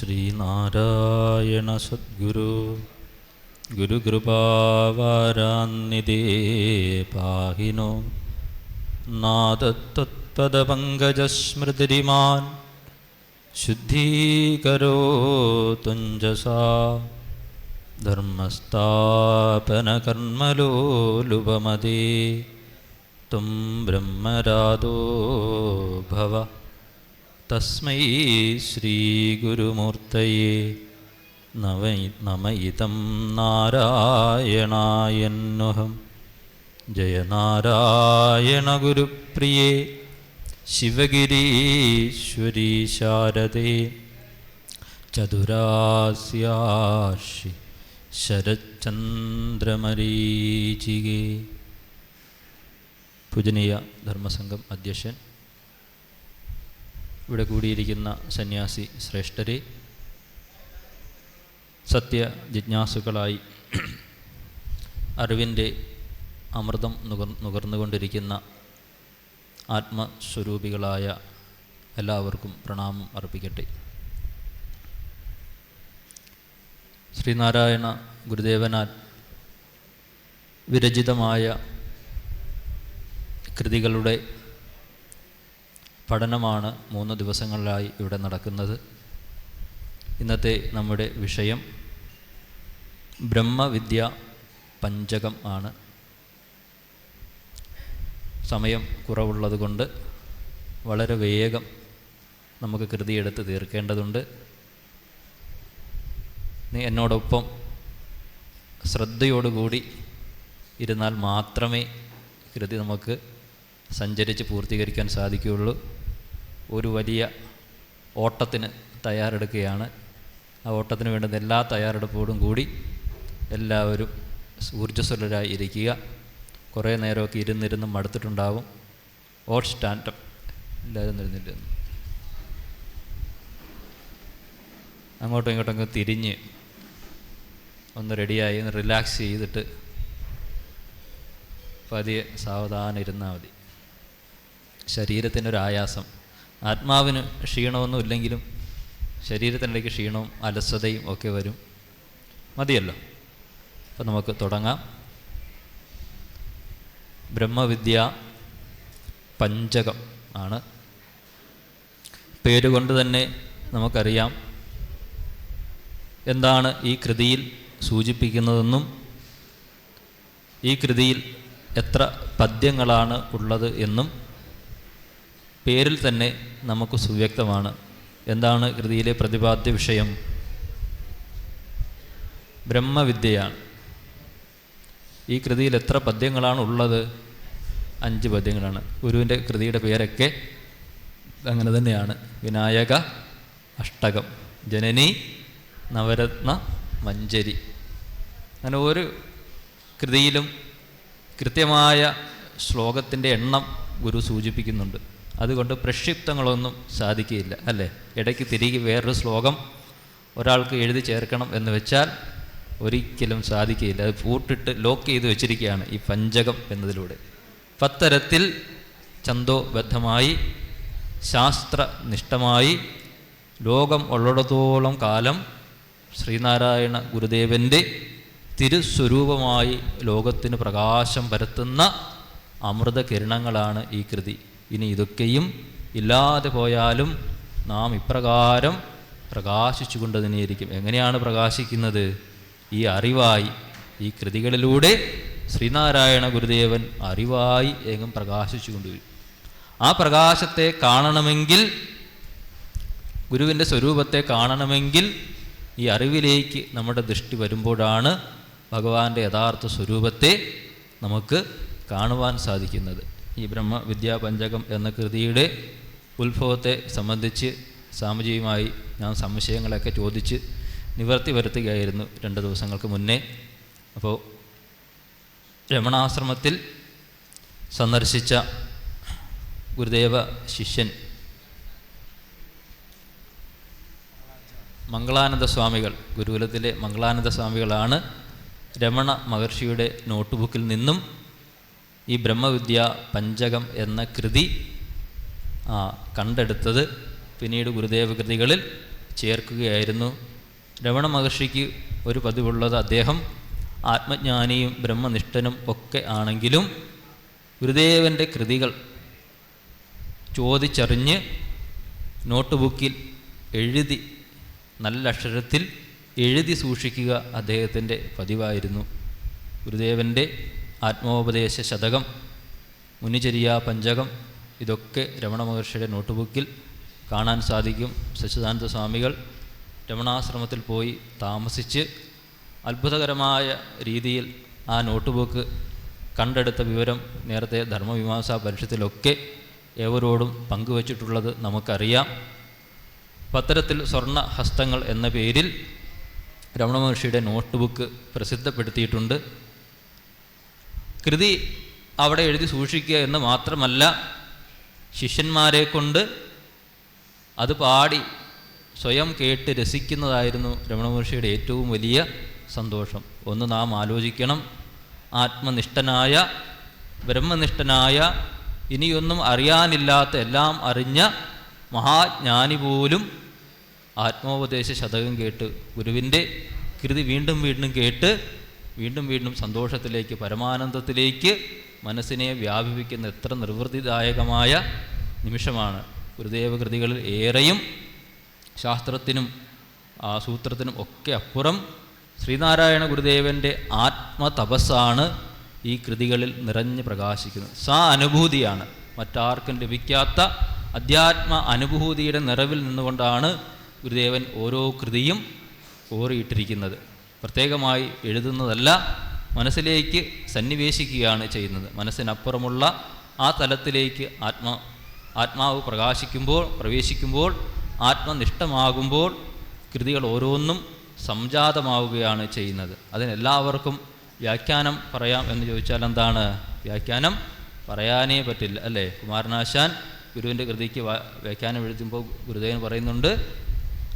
ശ്രീനാരായണ സദ്ഗുരു ഗുരുകൃപാവാരാന്നിധേ പാഹിനോ നാദത്തത്പദപങ്കജസ്മൃതിരിമാൻ ശുദ്ധീകരോതുഞ്ജസാ ധർമ്മസ്ഥാപനകർമ്മലോലുപമദേ ത്വം ബ്രഹ്മരാദോ ഭവ. തസ്മൈ ശ്രീഗുരുമൂർത്തയേ നമയിതം നാരായണായന്നഹം. ജയ നാരായണ ഗുരുപ്രിയേ ശിവഗിരീശ്വരീ ശാരദേ ചതുരാസ്യാർഷി ശരചന്ദ്രമരീചികേ. പൂജനീയ ധർമ്മസംഘം അധ്യക്ഷൻ, ഇവിടെ കൂടിയിരിക്കുന്ന സന്യാസി ശ്രേഷ്ഠരെ, സത്യജിജ്ഞാസുക്കളായി അറിവിൻ്റെ അമൃതം നുകർന്നുകൊണ്ടിരിക്കുന്ന ആത്മസ്വരൂപികളായ എല്ലാവർക്കും പ്രണാമം അർപ്പിക്കട്ടെ. ശ്രീനാരായണ ഗുരുദേവനാൽ വിരചിതമായ കൃതികളുടെ പഠനമാണ് 3 ദിവസങ്ങളിലായി ഇവിടെ നടക്കുന്നത്. ഇന്നത്തെ നമ്മുടെ വിഷയം ബ്രഹ്മവിദ്യ പഞ്ചകം ആണ്. സമയം കുറവുള്ളതുകൊണ്ട് വളരെ വേഗം നമുക്ക് കൃതിയെടുത്ത് തീർക്കേണ്ടതുണ്ട്. നീ എന്നോടൊപ്പം ശ്രദ്ധയോടുകൂടി ഇരുന്നാൽ മാത്രമേ കൃതി നമുക്ക് സഞ്ചരിച്ച് പൂർത്തീകരിക്കാൻ സാധിക്കുകയുള്ളൂ. ഒരു വലിയ ഓട്ടത്തിന് തയ്യാറെടുക്കുകയാണ്. ആ ഓട്ടത്തിന് വേണ്ടുന്ന എല്ലാ തയ്യാറെടുപ്പോടും കൂടി എല്ലാവരും ഊർജ്ജസ്വലരായി ഇരിക്കുക. കുറേ നേരമൊക്കെ ഇരുന്നിരുന്ന് മടുത്തിട്ടുണ്ടാവും. ഓൾ സ്റ്റാൻഡപ്പ്, എല്ലാവരും ഇരുന്നില്ല, അങ്ങോട്ടും ഇങ്ങോട്ടൊക്കെ തിരിഞ്ഞ് ഒന്ന് റെഡിയായി ഒന്ന് റിലാക്സ് ചെയ്തിട്ട് പതിയെ സാവധാനം ഇരുന്നാൽ മതി. ശരീരത്തിനൊരായാസം, ആത്മാവിന് ക്ഷീണമൊന്നും ഇല്ലെങ്കിലും ശരീരത്തിനിടയ്ക്ക് ക്ഷീണവും അലസതയും ഒക്കെ വരും. മതിയല്ലോ. അപ്പം നമുക്ക് തുടങ്ങാം. ബ്രഹ്മവിദ്യ പഞ്ചകം ആണ്. പേരുകൊണ്ട് തന്നെ നമുക്കറിയാം എന്താണ് ഈ കൃതിയിൽ സൂചിപ്പിക്കുന്നതെന്നും ഈ കൃതിയിൽ എത്ര പദ്യങ്ങളാണ് ഉള്ളത് എന്നും പേരിൽ തന്നെ നമുക്ക് സുവ്യക്തമാണ്. എന്താണ് കൃതിയിലെ പ്രതിപാദ്യ വിഷയം? ബ്രഹ്മവിദ്യയാണ്. ഈ കൃതിയിൽ എത്ര പദ്യങ്ങളാണ് ഉള്ളത്? 5 പദ്യങ്ങളാണ്. ഗുരുവിൻ്റെ കൃതിയുടെ പേരൊക്കെ അങ്ങനെ തന്നെയാണ്. വിനായക അഷ്ടകം, ജനനി, നവരത്ന മഞ്ജരി. അങ്ങനെ ഒരു കൃതിയിലും കൃത്യമായ ശ്ലോകത്തിൻ്റെ എണ്ണം ഗുരു സൂചിപ്പിക്കുന്നുണ്ട്. അതുകൊണ്ട് പ്രക്ഷിപ്തങ്ങളൊന്നും സാധിക്കുകയില്ല, അല്ലേ? ഇടയ്ക്ക് തിരികെ വേറൊരു ശ്ലോകം ഒരാൾക്ക് എഴുതി ചേർക്കണം എന്ന് വെച്ചാൽ ഒരിക്കലും സാധിക്കുകയില്ല. അത് പൂട്ടിട്ട് ലോക്ക് ചെയ്ത് വെച്ചിരിക്കുകയാണ് ഈ പഞ്ചകം എന്നതിലൂടെ. പത്തരത്തിൽ ഛന്ദോബദ്ധമായി ശാസ്ത്രനിഷ്ഠമായി ലോകം ഉള്ളിടത്തോളം കാലം ശ്രീനാരായണ ഗുരുദേവൻ്റെ തിരുസ്വരൂപമായി ലോകത്തിന് പ്രകാശം പരത്തുന്ന അമൃത കിരണങ്ങളാണ് ഈ കൃതി. ഇനി ഇതൊക്കെയും ഇല്ലാതെ പോയാലും നാം ഇപ്രകാരം പ്രകാശിച്ചു കൊണ്ട് തന്നെയിരിക്കും. എങ്ങനെയാണ് പ്രകാശിക്കുന്നത്? ഈ അറിവായി, ഈ കൃതികളിലൂടെ ശ്രീനാരായണ ഗുരുദേവൻ അറിവായി എങ്ങും പ്രകാശിച്ചു കൊണ്ടുവരും. ആ പ്രകാശത്തെ കാണണമെങ്കിൽ, ഗുരുവിൻ്റെ സ്വരൂപത്തെ കാണണമെങ്കിൽ ഈ അറിവിലേക്ക് നമ്മുടെ ദൃഷ്ടി വരുമ്പോഴാണ് ഭഗവാന്റെ യഥാർത്ഥ സ്വരൂപത്തെ നമുക്ക് കാണുവാൻ സാധിക്കുന്നത്. ഈ ബ്രഹ്മവിദ്യാ പഞ്ചകം എന്ന കൃതിയുടെ ഉത്ഭവത്തെ സംബന്ധിച്ച് സ്വാമിജിയുമായി ഞാൻ സംശയങ്ങളൊക്കെ ചോദിച്ച് നിവർത്തി വരുത്തുകയായിരുന്നു 2 ദിവസങ്ങൾക്ക് മുന്നേ. അപ്പോൾ രമണാശ്രമത്തിൽ സന്ദർശിച്ച ഗുരുദേവ ശിഷ്യൻ മംഗളാനന്ദ സ്വാമികൾ, ഗുരുകുലത്തിലെ മംഗളാനന്ദ സ്വാമികളാണ് രമണ മഹർഷിയുടെ നോട്ട്ബുക്കിൽ നിന്നും ഈ ബ്രഹ്മവിദ്യാ പഞ്ചകം എന്ന കൃതി കണ്ടെടുത്തത്. പിന്നീട് ഗുരുദേവ കൃതികളിൽ ചേർക്കുകയായിരുന്നു. രമണ മഹർഷിക്ക് ഒരു പതിവുള്ളത്, അദ്ദേഹം ആത്മജ്ഞാനിയും ബ്രഹ്മനിഷ്ഠനും ഒക്കെ ആണെങ്കിലും ഗുരുദേവൻ്റെ കൃതികൾ ചോദിച്ചറിഞ്ഞ് നോട്ട് ബുക്കിൽ എഴുതി, നല്ല അക്ഷരത്തിൽ എഴുതി സൂക്ഷിക്കുക അദ്ദേഹത്തിൻ്റെ പതിവായിരുന്നു. ഗുരുദേവൻ്റെ ആത്മോപദേശ ശതകം, മുനിചര്യാ പഞ്ചകം, ഇതൊക്കെ രമണ മഹർഷിയുടെ നോട്ട് ബുക്കിൽ കാണാൻ സാധിക്കും. സച്ചിദാനന്ദ സ്വാമികൾ രമണാശ്രമത്തിൽ പോയി താമസിച്ച് അത്ഭുതകരമായ രീതിയിൽ ആ നോട്ട് ബുക്ക് കണ്ടെടുത്ത വിവരം നേരത്തെ ധർമ്മമീമാംസാ പരിഷത്തിലൊക്കെ ഏവരോടും പങ്കുവച്ചിട്ടുള്ളത് നമുക്കറിയാം. പത്രത്തിൽ സ്വർണ്ണ ഹസ്തങ്ങൾ എന്ന പേരിൽ രമണ മഹർഷിയുടെ നോട്ട് ബുക്ക് പ്രസിദ്ധപ്പെടുത്തിയിട്ടുണ്ട്. കൃതി അവിടെ എഴുതി സൂക്ഷിക്കുക എന്ന് മാത്രമല്ല, ശിഷ്യന്മാരെ കൊണ്ട് അത് പാടി സ്വയം കേട്ട് രസിക്കുന്നതായിരുന്നു രമണ മഹർഷിയുടെ ഏറ്റവും വലിയ സന്തോഷം. ഒന്ന് നാം ആലോചിക്കണം, ആത്മനിഷ്ഠനായ ബ്രഹ്മനിഷ്ഠനായ ഇനിയൊന്നും അറിയാനില്ലാത്ത എല്ലാം അറിഞ്ഞ മഹാജ്ഞാനി പോലും ആത്മോപദേശ ശതകം കേട്ട് ഗുരുവിൻ്റെ കൃതി വീണ്ടും വീണ്ടും കേട്ട് വീണ്ടും വീണ്ടും സന്തോഷത്തിലേക്ക്, പരമാനന്ദത്തിലേക്ക് മനസ്സിനെ വ്യാപിപ്പിക്കുന്ന എത്ര നിർവൃത്തിദായകമായ നിമിഷമാണ്. ഗുരുദേവ കൃതികളിൽ ഏറെയും ശാസ്ത്രത്തിനും സൂത്രത്തിനും ഒക്കെ അപ്പുറം ശ്രീനാരായണ ഗുരുദേവൻ്റെ ആത്മതപസ്സാണ് ഈ കൃതികളിൽ നിറഞ്ഞ് പ്രകാശിക്കുന്നത്. അനുഭൂതിയാണ്, മറ്റാർക്കും ലഭിക്കാത്ത അധ്യാത്മ അനുഭൂതിയുടെ നിറവിൽ നിന്നുകൊണ്ടാണ് ഗുരുദേവൻ ഓരോ കൃതിയും ഓറിയിട്ടിരിക്കുന്നത്. പ്രത്യേകമായി എഴുതുന്നതല്ല, മനസ്സിലേക്ക് സന്നിവേശിക്കുകയാണ് ചെയ്യുന്നത്. മനസ്സിനപ്പുറമുള്ള ആ തലത്തിലേക്ക് ആത്മാവ് പ്രവേശിക്കുമ്പോൾ ആത്മനിഷ്ഠമാകുമ്പോൾ കൃതികൾ ഓരോന്നും സംജാതമാവുകയാണ് ചെയ്യുന്നത്. അതിനെല്ലാവർക്കും വ്യാഖ്യാനം പറയാം എന്ന് ചോദിച്ചാൽ എന്താണ്? വ്യാഖ്യാനം പറയാനേ പറ്റില്ല, അല്ലേ? കുമാരനാശാൻ ഗുരുവിൻ്റെ കൃതിക്ക് വ്യാഖ്യാനം എഴുതുമ്പോൾ ഗുരുദേവൻ പറയുന്നുണ്ട്,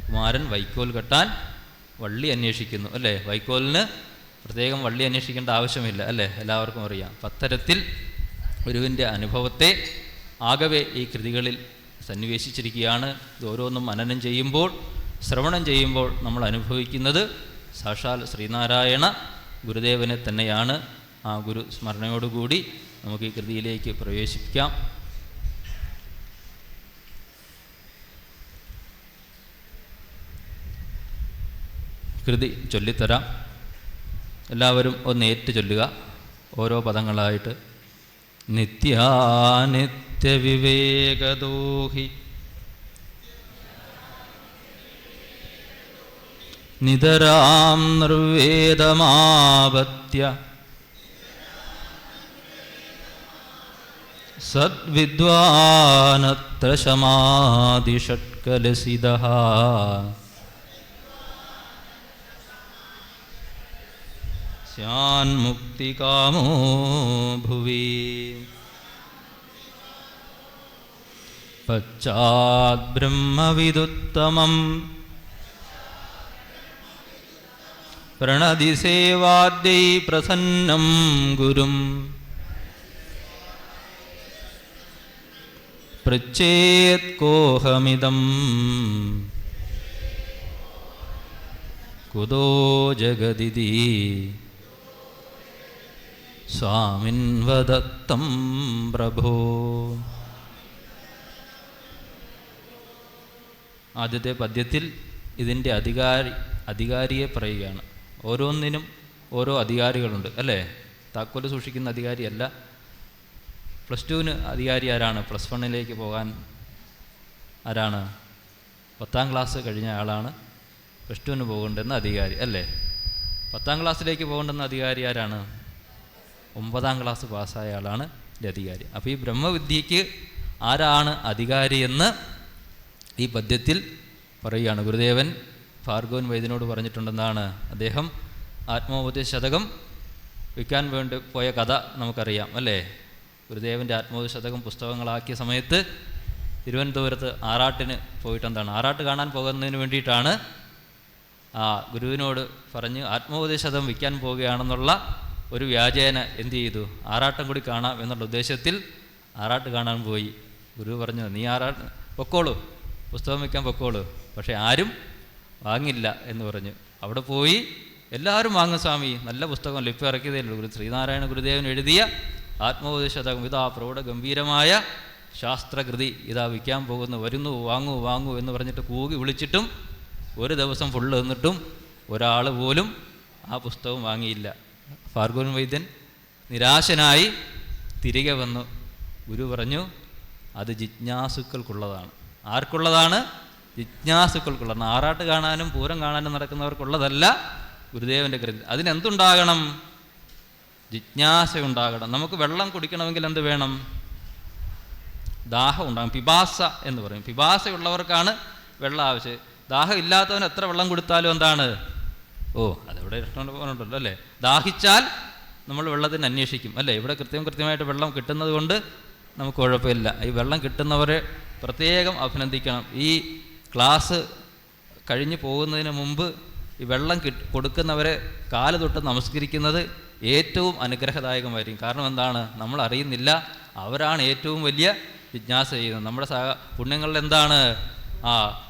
കുമാരൻ വൈക്കോൽ കെട്ടാൻ വള്ളി അന്വേഷിക്കുന്നു, അല്ലേ? വൈക്കോലിന് പ്രത്യേകം വള്ളി അന്വേഷിക്കേണ്ട ആവശ്യമില്ല, അല്ലേ? എല്ലാവർക്കും അറിയാം. അത്തരത്തിൽ ഗുരുവിൻ്റെ അനുഭവത്തെ ആകവെ ഈ കൃതികളിൽ സന്നിവേശിച്ചിരിക്കുകയാണ്. ഇത് ഓരോന്നും മനനം ചെയ്യുമ്പോൾ, ശ്രവണം ചെയ്യുമ്പോൾ നമ്മൾ അനുഭവിക്കുന്നത് സാക്ഷാൽ ശ്രീനാരായണ ഗുരുദേവനെ തന്നെയാണ്. ആ ഗുരു സ്മരണയോടുകൂടി നമുക്ക് ഈ കൃതിയിലേക്ക് പ്രവേശിക്കാം. കൃതി ചൊല്ലിത്തരാം. എല്ലാവരും ഒന്ന് ഏറ്റു ചൊല്ലുക, ഓരോ പദങ്ങളായിട്ട്. നിത്യാനിത്യ വിവേകദോഹി നിതരാം നിർവേദമാപത്യ സദ്വിദ്വാനത്ര ശമാദിഷട്കലസിതഃ സ്യാന്മുക്തികാമോ ഭുവി പശ്ചാദ്ബ്രഹ്മവിദുത്തമം പ്രണതി സേവാദ്യൈ പ്രസന്നം ഗുരും പൃച്ഛേത് കോഹമിദം കുതോ ജഗദിതി സ്വാമിൻ വദത്തം പ്രഭോ. ആദ്യത്തെ പദ്യത്തിൽ ഇതിൻ്റെ അധികാരിയെ പറയുകയാണ്. ഓരോന്നിനും ഓരോ അധികാരികളുണ്ട്, അല്ലേ? താക്കോല് സൂക്ഷിക്കുന്ന അധികാരിയല്ല. +2 അധികാരി ആരാണ്? +1 പോകാൻ ആരാണ്? 10ാം ക്ലാസ് കഴിഞ്ഞ ആളാണ് +2 പോകേണ്ടുന്ന അധികാരി, അല്ലേ? 10ാം ക്ലാസ്സിലേക്ക് പോകേണ്ടുന്ന അധികാരി ആരാണ്? 9ാം ക്ലാസ് പാസ്സായ ആളാണ് ഇതിൻ്റെ അധികാരി. അപ്പോൾ ഈ ബ്രഹ്മവിദ്യയ്ക്ക് ആരാണ് അധികാരി എന്ന് ഈ പദ്യത്തിൽ പറയുകയാണ്. ഗുരുദേവൻ ഭാർഗവൻ വൈദ്യനോട് പറഞ്ഞിട്ടുണ്ടെന്നാണ്. അദ്ദേഹം ആത്മോപദേശ ശതകം വിൽക്കാൻ വേണ്ടി പോയ കഥ നമുക്കറിയാം, അല്ലേ? ഗുരുദേവൻ്റെ ആത്മോപദേശ ശതകം പുസ്തകങ്ങളാക്കിയ സമയത്ത് തിരുവനന്തപുരത്ത് ആറാട്ടിന് പോയിട്ടെന്താണ്, ആറാട്ട് കാണാൻ പോകുന്നതിന് വേണ്ടിയിട്ടാണ് ഗുരുവിനോട് പറഞ്ഞ് ആത്മോപദേശ ശതകം വിൽക്കാൻ പോവുകയാണെന്നുള്ള ഒരു വ്യാജേന എന്ത് ചെയ്തു, ആറാട്ടം കൂടി കാണാം എന്നുള്ള ഉദ്ദേശത്തിൽ ആറാട്ട് കാണാൻ പോയി. ഗുരു പറഞ്ഞു, നീ ആറാട്ട് പൊക്കോളൂ, പുസ്തകം വയ്ക്കാൻ പൊക്കോളൂ. പക്ഷേ ആരും വാങ്ങില്ല എന്ന് പറഞ്ഞു. അവിടെ പോയി എല്ലാവരും വാങ്ങും സ്വാമി, നല്ല പുസ്തകമല്ല, ഇപ്പോൾ ഇറക്കിയതേ ഉള്ളൂ, ശ്രീനാരായണ ഗുരുദേവൻ എഴുതിയ ആത്മോപദേശതകം, ഇതാ പ്രൗഢ ഗംഭീരമായ ശാസ്ത്രകൃതി, ഇതാ വിൽക്കാൻ പോകുന്നു, വരുന്നു, വാങ്ങൂ വാങ്ങൂ എന്ന് പറഞ്ഞിട്ട് കൂകി വിളിച്ചിട്ടും ഒരു ദിവസം ഫുള്ള് നിന്നിട്ടും ഒരാൾ പോലും ആ പുസ്തകം വാങ്ങിയില്ല. ഭാർഗവൻ വൈദ്യൻ നിരാശനായി തിരികെ വന്നു. ഗുരു പറഞ്ഞു, അത് ജിജ്ഞാസുക്കൾക്കുള്ളതാണ്. ആർക്കുള്ളതാണ്? ജിജ്ഞാസുക്കൾക്കുള്ളതാണ്. ആറാട്ട് കാണാനും പൂരം കാണാനും നടക്കുന്നവർക്കുള്ളതല്ല ഗുരുദേവൻ്റെ കൃതി. അതിനെന്തുണ്ടാകണം? ജിജ്ഞാസ ഉണ്ടാകണം. നമുക്ക് വെള്ളം കുടിക്കണമെങ്കിൽ എന്ത് വേണം? ദാഹം ഉണ്ടാകും. പിപാസ എന്ന് പറയും. പിപാസയുള്ളവർക്കാണ് വെള്ളം ആവശ്യം. ദാഹം ഇല്ലാത്തവൻ എത്ര വെള്ളം കൊടുത്താലും എന്താണ്? അതെവിടെ ഇഷ്ടമുണ്ടല്ലോ അല്ലേ? ദാഹിച്ചാൽ നമ്മൾ വെള്ളത്തിന് അന്വേഷിക്കും അല്ലേ? ഇവിടെ കൃത്യമായിട്ട് വെള്ളം കിട്ടുന്നത് കൊണ്ട് നമുക്ക് കുഴപ്പമില്ല. ഈ വെള്ളം കിട്ടുന്നവരെ പ്രത്യേകം അഭിനന്ദിക്കണം. ഈ ക്ലാസ് കഴിഞ്ഞു പോകുന്നതിന് മുമ്പ് ഈ വെള്ളം കൊടുക്കുന്നവരെ കാല് തൊട്ട് നമസ്കരിക്കുന്നത് ഏറ്റവും അനുഗ്രഹദായകമായിരിക്കും. കാരണം എന്താണ്? നമ്മൾ അറിയുന്നില്ല, അവരാണ് ഏറ്റവും വലിയ ജിജ്ഞാസ ചെയ്യുന്നത്. നമ്മുടെ പുണ്യങ്ങളുടെ എന്താണ്?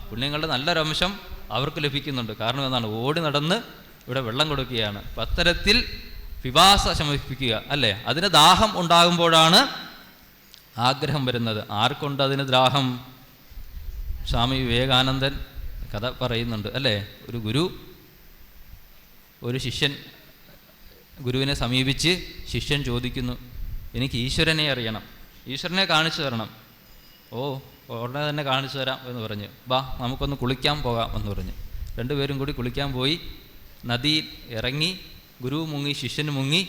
പുണ്യങ്ങളുടെ നല്ലൊരംശം അവർക്ക് ലഭിക്കുന്നുണ്ട്. കാരണം എന്താണ്? ഓടി നടന്ന് ഇവിടെ വെള്ളം കൊടുക്കുകയാണ്. അത്തരത്തിൽ പിപാസ ശമിപ്പിക്കുക അല്ലേ? അതിന് ദാഹം ഉണ്ടാകുമ്പോഴാണ് ആഗ്രഹം വരുന്നത്. ആർക്കുണ്ട് അതിന് ദാഹം? സ്വാമി വിവേകാനന്ദൻ കഥ പറയുന്നുണ്ട് അല്ലേ? ഒരു ഗുരു ഒരു ശിഷ്യൻ ഗുരുവിനെ സമീപിച്ച് ശിഷ്യൻ ചോദിക്കുന്നു, എനിക്ക് ഈശ്വരനെ അറിയണം, ഈശ്വരനെ കാണിച്ചു തരണം. ഉടനെ തന്നെ കാണിച്ചു തരാം എന്ന് പറഞ്ഞ്, വാ നമുക്കൊന്ന് കുളിക്കാൻ പോകാം എന്ന് പറഞ്ഞ് രണ്ടുപേരും കൂടി കുളിക്കാൻ പോയി. നദിയിൽ ഇറങ്ങി, ഗുരു മുങ്ങി, ശിഷ്യന് മുങ്ങി.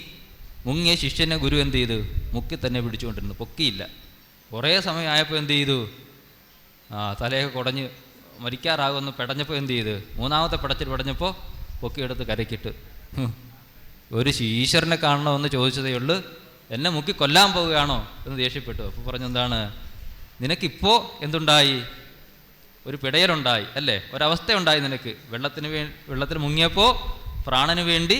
മുങ്ങിയ ശിഷ്യനെ ഗുരു എന്ത് ചെയ്തു? മുക്കി തന്നെ പിടിച്ചുകൊണ്ടിരുന്നു, പൊക്കിയില്ല. കുറേ സമയമായപ്പോൾ എന്ത് ചെയ്തു? തലയൊക്കെ കുടഞ്ഞ് മരിക്കാറാകുമെന്ന് പെടഞ്ഞപ്പോൾ എന്ത് ചെയ്ത്? മൂന്നാമത്തെ പെടഞ്ഞപ്പോൾ പൊക്കിയെടുത്ത് കരക്കിട്ട്, ഒരു ഈശ്വരനെ കാണണമെന്ന് ചോദിച്ചതേ ഉള്ളൂ, എന്നെ മുക്കി കൊല്ലാൻ പോവുകയാണോ എന്ന് ദേഷ്യപ്പെട്ടു. അപ്പോൾ പറഞ്ഞു, എന്താണ് നിനക്കിപ്പോൾ എന്തുണ്ടായി? ഒരു പിടയലുണ്ടായി അല്ലേ? ഒരവസ്ഥയുണ്ടായി നിനക്ക്. വെള്ളത്തിൽ മുങ്ങിയപ്പോൾ പ്രാണന് വേണ്ടി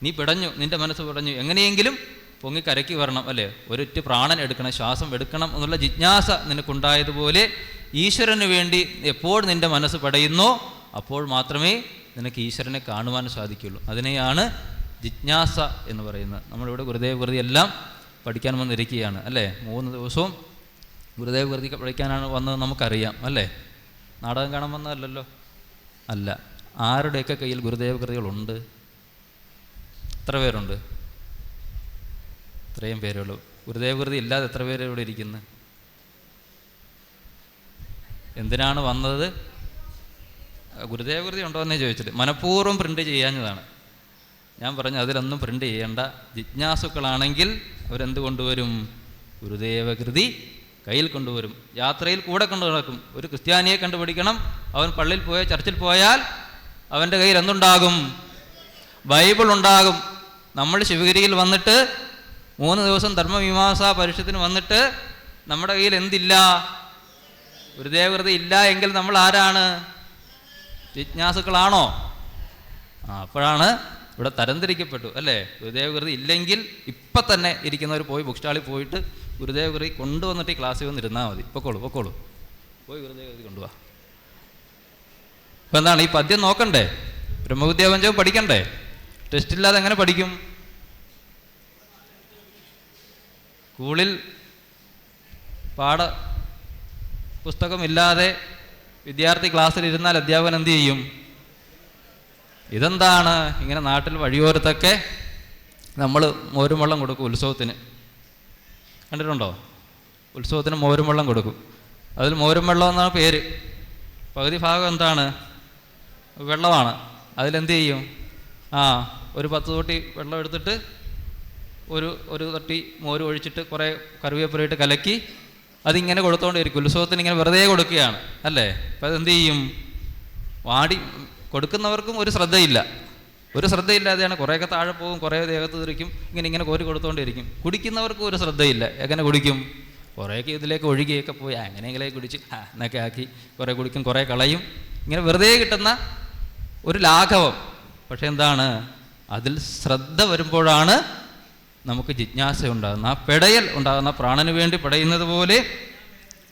നീ പിടഞ്ഞു, നിൻ്റെ മനസ്സ് പിടഞ്ഞു, എങ്ങനെയെങ്കിലും പൊങ്ങി കരയ്ക്ക് വരണം അല്ലേ? ഒരൊറ്റ പ്രാണൻ എടുക്കണം, ശ്വാസം എടുക്കണം എന്നുള്ള ജിജ്ഞാസ നിനക്കുണ്ടായതുപോലെ ഈശ്വരന് വേണ്ടി എപ്പോൾ നിൻ്റെ മനസ്സ് പടയുന്നോ അപ്പോൾ മാത്രമേ നിനക്ക് ഈശ്വരനെ കാണുവാൻ സാധിക്കുള്ളൂ. അതിനെയാണ് ജിജ്ഞാസ എന്ന് പറയുന്നത്. നമ്മളിവിടെ ഗുരുദേവ കൃതി എല്ലാം പഠിക്കാൻ വന്നിരിക്കുകയാണ് അല്ലേ? 3 ദിവസവും ഗുരുദേവ കൃതി പഠിക്കാനാണ് വന്നത് നമുക്കറിയാം അല്ലേ? നാടകം കാണാൻ വന്നതല്ലല്ലോ. അല്ല, ആരുടെയൊക്കെ കയ്യിൽ ഗുരുദേവ കൃതികളുണ്ട്? എത്ര പേരുണ്ട്? ഇത്രയും പേരുള്ളൂ. ഗുരുദേവ കൃതി ഇല്ലാതെ എത്ര പേര് ഇവിടെ ഇരിക്കുന്നത്? എന്തിനാണ് വന്നത്? ഗുരുദേവ കൃതി ഉണ്ടോ എന്നേ ചോദിച്ചിട്ട് മനഃപൂർവ്വം പ്രിൻ്റ് ചെയ്യാഞ്ഞതാണ്. ഞാൻ പറഞ്ഞു, അതിലൊന്നും പ്രിൻ്റ് ചെയ്യേണ്ട. ജിജ്ഞാസുക്കളാണെങ്കിൽ അവരെന്ത് കൊണ്ടുവരും? ഗുരുദേവ കൃതി കയ്യിൽ കൊണ്ടുവരും. യാത്രയിൽ കൂടെ കൊണ്ടു നടക്കും. ഒരു ക്രിസ്ത്യാനിയെ കണ്ടുപിടിക്കണം, അവൻ പള്ളിയിൽ പോയാൽ, ചർച്ചിൽ പോയാൽ അവൻ്റെ കയ്യിൽ എന്തുണ്ടാകും? ബൈബിൾ ഉണ്ടാകും. നമ്മൾ ശിവഗിരിയിൽ വന്നിട്ട് 3 ദിവസം ധർമ്മമീമാംസാ പരിഷത്തിന് വന്നിട്ട് നമ്മുടെ കയ്യിൽ എന്തില്ല? ഗുരുദേവകൃതി ഇല്ല എങ്കിൽ നമ്മൾ ആരാണ്? ജിജ്ഞാസുക്കളാണോ? അപ്പോഴാണ് ഇവിടെ തരംതിരിക്കപ്പെട്ടു അല്ലേ? ഗുരുദേവകൃതി ഇല്ലെങ്കിൽ ഇപ്പം തന്നെ ഇരിക്കുന്നവർ പോയി ബുക്ക് സ്റ്റാളിൽ പോയിട്ട് ഗുരുദേവകൃതി കൊണ്ടുവന്നിട്ട് ഈ ക്ലാസ്സിൽ വന്നിരുന്നാൽ മതി. പൊക്കോളൂ പോയി ഗുരുദേവകൃതി കൊണ്ടുപോവാ. ഇപ്പം എന്താണ്? ഈ പദ്യം നോക്കണ്ടേ? ബ്രഹ്മവിദ്യാപഞ്ചകം പഠിക്കണ്ടേ? ടെസ്റ്റില്ലാതെ എങ്ങനെ പഠിക്കും? സ്കൂളിൽ പുസ്തകമില്ലാതെ വിദ്യാർത്ഥി ക്ലാസ്സിലിരുന്നാൽ അധ്യാപകൻ എന്ത് ചെയ്യും? ഇതെന്താണ് ഇങ്ങനെ? നാട്ടിൽ വഴിയോരത്തൊക്കെ നമ്മൾ മോരും വെള്ളം കൊടുക്കും ഉത്സവത്തിന്. കണ്ടിട്ടുണ്ടോ? ഉത്സവത്തിന് മോരും വെള്ളം കൊടുക്കും. അതിൽ മോരും വെള്ളം എന്നാണ് പേര്. പകുതി ഭാഗം എന്താണ്? വെള്ളമാണ്. അതിലെന്ത് ചെയ്യും? ഒരു 10 തൊട്ടി വെള്ളം എടുത്തിട്ട് ഒരു തൊട്ടി മോര് ഒഴിച്ചിട്ട് കുറേ കറിവേപ്പിലയിട്ട് കലക്കി അതിങ്ങനെ കൊടുത്തോണ്ടിരിക്കും. ഉത്സവത്തിന് ഇങ്ങനെ വെറുതെ കൊടുക്കുകയാണ് അല്ലേ? അപ്പം അതെന്ത് ചെയ്യും? കൊടുക്കുന്നവർക്കും ഒരു ശ്രദ്ധയില്ലാതെയാണ്. കുറേയൊക്കെ താഴെ പോകും, കുറേ ദേഹത്ത് തെറിക്കും, ഇങ്ങനെ കോരി കൊടുത്തോണ്ടിരിക്കും. കുടിക്കുന്നവർക്കും ഒരു ശ്രദ്ധയില്ല. എങ്ങനെ കുടിക്കും? കുറേയൊക്കെ ഇതിലേക്ക് ഒഴുകിയൊക്കെ പോയി അങ്ങനെയെങ്കിലേക്ക് കുടിച്ച് എന്നൊക്കെ ആക്കി കുറേ കുടിക്കും, കുറേ കളയും. ഇങ്ങനെ വെറുതെ കിട്ടുന്ന ഒരു ലാഘവം. പക്ഷെ എന്താണ്? അതിൽ ശ്രദ്ധ വരുമ്പോഴാണ് നമുക്ക് ജിജ്ഞാസ ഉണ്ടാകുന്ന, ആ പെടയൽ ഉണ്ടാകുന്ന. പ്രാണന് വേണ്ടി പെടയുന്നത് പോലെ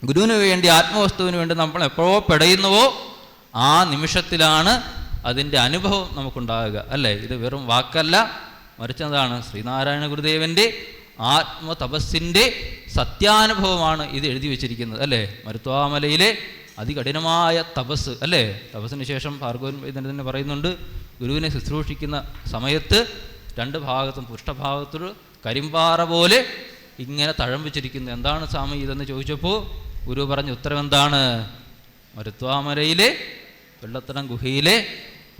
ഗുരുവിന് വേണ്ടി, ആത്മവസ്തുവിന് വേണ്ടി നമ്മൾ എപ്പോഴോ പെടയുന്നുവോ ആ നിമിഷത്തിലാണ് അതിൻ്റെ അനുഭവം നമുക്കുണ്ടാകുക, അല്ലേ? ഇത് വെറും വാക്കല്ല, മറിച്ചതാണ് ശ്രീനാരായണ ഗുരുദേവൻ്റെ ആത്മതപസ്സിൻ്റെ സത്യാനുഭവമാണ് ഇത് എഴുതി വച്ചിരിക്കുന്നത്, അല്ലേ? മരുത്വാമലയിലെ അതികഠിനമായ തപസ്, അല്ലേ? തപസ്സിന് ശേഷം ഭാർഗവൻ ഇതിന് തന്നെ പറയുന്നുണ്ട്, ഗുരുവിനെ ശുശ്രൂഷിക്കുന്ന സമയത്ത് രണ്ട് ഭാഗത്തും പൃഷ്ഠഭാഗത്തൊരു കരിമ്പാറ പോലെ ഇങ്ങനെ തഴമ്പിച്ചിരിക്കുന്നു. എന്താണ് സ്വാമി ഇതെന്ന് ചോദിച്ചപ്പോൾ ഗുരു പറഞ്ഞ ഉത്തരം എന്താണ്? മരുത്വാമലയിലെ വെള്ളത്തടം ഗുഹയിലെ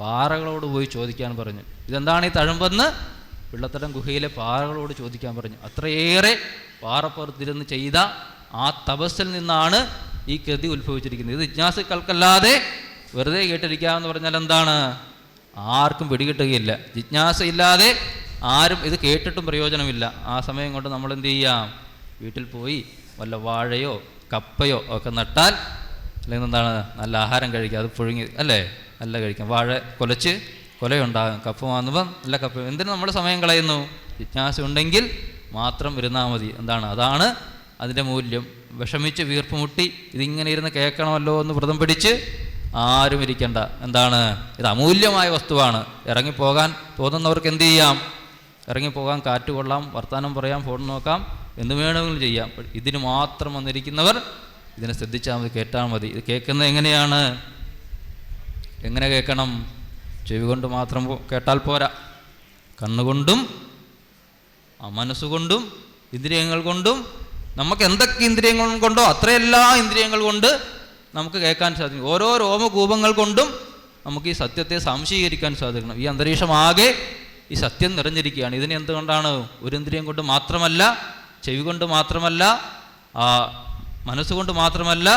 പാറകളോട് പോയി ചോദിക്കാൻ പറഞ്ഞു. ഇതെന്താണ് ഈ തഴമ്പെന്ന് വെള്ളത്തടം ഗുഹയിലെ പാറകളോട് ചോദിക്കാൻ പറഞ്ഞു. അത്രയേറെ പാറപ്പുറത്തിരുന്ന് ചെയ്ത ആ തപസ്സിൽ നിന്നാണ് ഈ കൃതി ഉത്ഭവിച്ചിരിക്കുന്നത്. ഇത് ജിജ്ഞാസുക്കൾക്കല്ലാതെ വെറുതെ കേട്ടിരിക്കാമെന്ന് പറഞ്ഞാൽ എന്താണ്? ആർക്കും പിടികിട്ടുകയില്ല. ജിജ്ഞാസയില്ലാതെ ആരും ഇത് കേട്ടിട്ടും പ്രയോജനമില്ല. ആ സമയം കൊണ്ട് നമ്മൾ എന്ത് ചെയ്യാം? വീട്ടിൽ പോയി വല്ല വാഴയോ കപ്പയോ ഒക്കെ നട്ടാൽ, അല്ലെങ്കിൽ എന്താണ്, നല്ല ആഹാരം കഴിക്കുക, അത് പുഴുങ്ങി, അല്ലേ? നല്ല കഴിക്കാം. വാഴ കൊലച്ച് കൊലയുണ്ടാകും, കപ്പ വാങ്ങുമ്പം നല്ല കപ്പ. എന്തിനു നമ്മൾ സമയം കളയുന്നു? ജിജ്ഞാസ ഉണ്ടെങ്കിൽ മാത്രം ഇരുന്നാൽ മതി. എന്താണ്? അതാണ് അതിൻ്റെ മൂല്യം. വിഷമിച്ച് വീർപ്പുമുട്ടി ഇതിങ്ങനെ ഇരുന്ന് കേൾക്കണമല്ലോ എന്ന് വ്രതം പിടിച്ച് ആരും ഇരിക്കേണ്ട. എന്താണ്? ഇത് അമൂല്യമായ വസ്തുവാണ്. ഇറങ്ങിപ്പോകാൻ തോന്നുന്നവർക്ക് എന്ത് ചെയ്യാം? ഇറങ്ങിപ്പോകാൻ, കാറ്റ് കൊള്ളാം, വർത്തമാനം പറയാം, ഫോൺ നോക്കാം, എന്ത് വേണമെങ്കിലും ചെയ്യാം. ഇതിന് മാത്രം വന്നിരിക്കുന്നവർ ഇതിനെ ശ്രദ്ധിച്ചാൽ മതി, കേട്ടാൽ മതി. ഇത് കേൾക്കുന്നത് എങ്ങനെയാണ്? എങ്ങനെ കേൾക്കണം? ചെവി കൊണ്ട് മാത്രം കേട്ടാൽ പോരാ. കണ്ണുകൊണ്ടും മനസ്സുകൊണ്ടും ഇന്ദ്രിയങ്ങൾ കൊണ്ടും, നമുക്ക് എന്തൊക്കെ ഇന്ദ്രിയങ്ങൾ കൊണ്ടോ അത്രയെല്ലാ ഇന്ദ്രിയങ്ങൾ കൊണ്ട് നമുക്ക് കേൾക്കാൻ സാധിക്കും. ഓരോ രോമകൂപങ്ങൾ കൊണ്ടും നമുക്ക് ഈ സത്യത്തെ സംശീകരിക്കാൻ സാധിക്കണം. ഈ അന്തരീക്ഷമാകെ ഈ സത്യം നിറഞ്ഞിരിക്കുകയാണ്. ഇതിനെ എന്തുകൊണ്ടാണ്? ഒരു ഇന്ദ്രിയം കൊണ്ട് മാത്രമല്ല, ചെവി കൊണ്ട് മാത്രമല്ല, മനസ്സുകൊണ്ട് മാത്രമല്ല,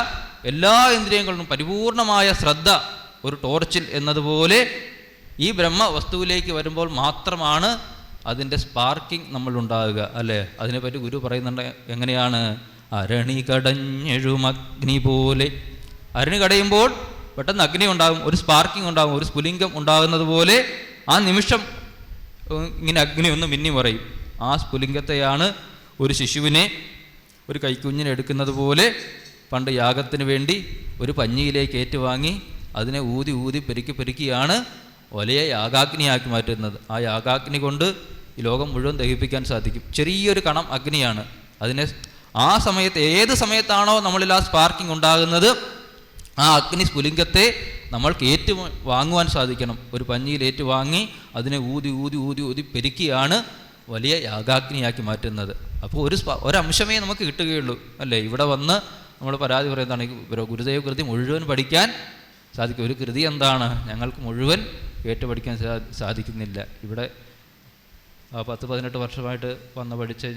എല്ലാ ഇന്ദ്രിയങ്ങളിലും പരിപൂർണമായ ശ്രദ്ധ ഒരു ടോർച്ചിൽ എന്നതുപോലെ ഈ ബ്രഹ്മവസ്തുവിലേക്ക് വരുമ്പോൾ മാത്രമാണ് അതിൻ്റെ സ്പാർക്കിംഗ് നമ്മൾ ഉണ്ടാകുക, അല്ലേ? അതിനെപ്പറ്റി ഗുരു പറയുന്നുണ്ട്. എങ്ങനെയാണ്? അരണി കടഞ്ഞെഴുമഗ്നി പോലെ. അരണി കടയുമ്പോൾ പെട്ടെന്ന് അഗ്നി ഉണ്ടാകും, ഒരു സ്പാർക്കിംഗ് ഉണ്ടാകും, ഒരു സ്ഫുലിംഗം ഉണ്ടാകുന്നത് പോലെ ആ നിമിഷം ഇങ്ങനെ അഗ്നി ഒന്ന് മിന്നി പറയും. ആ സ്ഫുലിംഗത്തെയാണ് ഒരു ശിശുവിനെ, ഒരു കൈക്കുഞ്ഞിനെ എടുക്കുന്നത് പോലെ പണ്ട് യാഗത്തിന് വേണ്ടി ഒരു പഞ്ഞിയിലേക്ക് ഏറ്റുവാങ്ങി അതിനെ ഊതി ഊതി പെരുക്കിയാണ് വലിയ യാഗാഗ്നിയാക്കി മാറ്റുന്നത്. ആ യാഗാഗ്നി കൊണ്ട് ഈ ലോകം മുഴുവൻ ദഹിപ്പിക്കാൻ സാധിക്കും. ചെറിയൊരു കണം അഗ്നിയാണ്. അതിനെ ആ സമയത്ത്, ഏത് സമയത്താണോ നമ്മളിൽ ആ സ്പാർക്കിംഗ് ഉണ്ടാകുന്നത്, ആ അഗ്നി സ്ഫുലിംഗത്തെ നമ്മൾക്ക് വാങ്ങുവാൻ സാധിക്കണം. ഒരു പഞ്ഞിയിൽ ഏറ്റുവാങ്ങി അതിനെ ഊതി ഊതി ഊതി ഊതി പെരുക്കിയാണ് വലിയ യാഗാഗ്നിയാക്കി മാറ്റുന്നത്. അപ്പോൾ ഒരംശമേ നമുക്ക് കിട്ടുകയുള്ളൂ, അല്ലേ? ഇവിടെ വന്ന് നമ്മൾ പരാതി പറയുന്നതാണ്, ഗുരുദേവ കൃതി മുഴുവൻ പഠിക്കാൻ സാധിക്കും. ഒരു കൃതി എന്താണ്? ഞങ്ങൾക്ക് മുഴുവൻ കേട്ട് പഠിക്കാൻ സാധിക്കുന്നില്ല. ഇവിടെ 10-18 വർഷമായിട്ട് പഠിച്ച്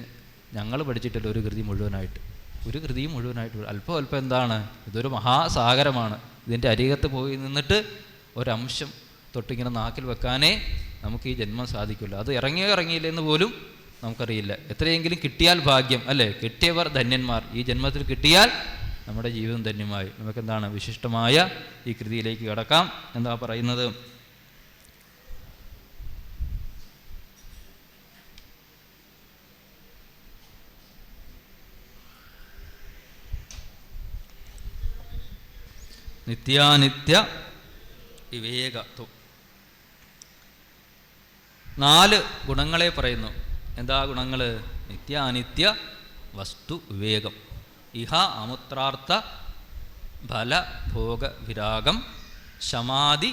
ഞങ്ങൾ പഠിച്ചിട്ടില്ല ഒരു കൃതി മുഴുവനായിട്ട്. ഒരു കൃതിയും മുഴുവനായിട്ട് അല്പം അല്പം. എന്താണ്? ഇതൊരു മഹാസാഗരമാണ്. ഇതിൻ്റെ അരികത്ത് പോയി നിന്നിട്ട് ഒരംശം തൊട്ടിങ്ങനെ നാക്കിൽ വെക്കാനേ നമുക്ക് ഈ ജന്മം സാധിക്കില്ല. അത് ഇറങ്ങിയില്ലെന്ന് പോലും നമുക്കറിയില്ല. എത്രയെങ്കിലും കിട്ടിയാൽ ഭാഗ്യം, അല്ലേ? കിട്ടിയവർ ധന്യന്മാർ. ഈ ജന്മത്തിൽ കിട്ടിയാൽ നമ്മുടെ ജീവിതം ധന്യമായി. നമുക്കെന്താണ്? വിശിഷ്ടമായ ഈ കൃതിയിലേക്ക് കടക്കാം. എന്താ പറയുന്നത്? നിത്യാനിത്യ വിവേകത്വം. 4 ഗുണങ്ങളെ പറയുന്നു. എന്താ ഗുണങ്ങൾ? നിത്യാനിത്യ വസ്തു വിവേകം, ഇഹ അമുത്രാർത്ഥ ഫല ഭോഗ വിരാഗം, ശമാധി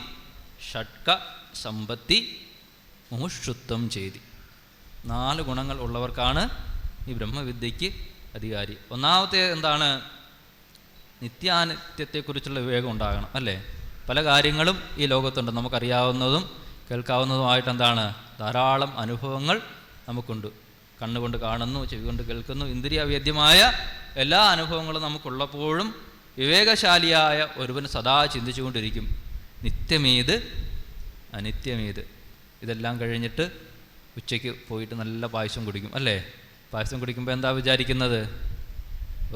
ഷഡ്ക സമ്പത്തി, മുമുക്ഷുത്വം ചെയ്തി. 4 ഗുണങ്ങൾ ഉള്ളവർക്കാണ് ഈ ബ്രഹ്മവിദ്യയ്ക്ക് അധികാരി. ഒന്നാമത്തെ എന്താണ്? നിത്യാനിത്യത്തെക്കുറിച്ചുള്ള വിവേകം ഉണ്ടാകണം, അല്ലേ? പല കാര്യങ്ങളും ഈ ലോകത്തുണ്ട്, നമുക്കറിയാവുന്നതും കേൾക്കാവുന്നതുമായിട്ട്. എന്താണ്? ധാരാളം അനുഭവങ്ങൾ നമുക്കുണ്ട്. കണ്ണുകൊണ്ട് കാണുന്നു, ചെവി കൊണ്ട് കേൾക്കുന്നു, ഇന്ദ്രിയവേദ്യമായ എല്ലാ അനുഭവങ്ങളും നമുക്കുള്ളപ്പോഴും വിവേകശാലിയായ ഒരുവൻ സദാ ചിന്തിച്ചുകൊണ്ടിരിക്കും, നിത്യമേത് അനിത്യമേത്. ഇതെല്ലാം കഴിഞ്ഞിട്ട് ഉച്ചയ്ക്ക് പോയിട്ട് നല്ല പായസം കുടിക്കും, അല്ലേ? പായസം കുടിക്കുമ്പോൾ എന്താ വിചാരിക്കുന്നത്?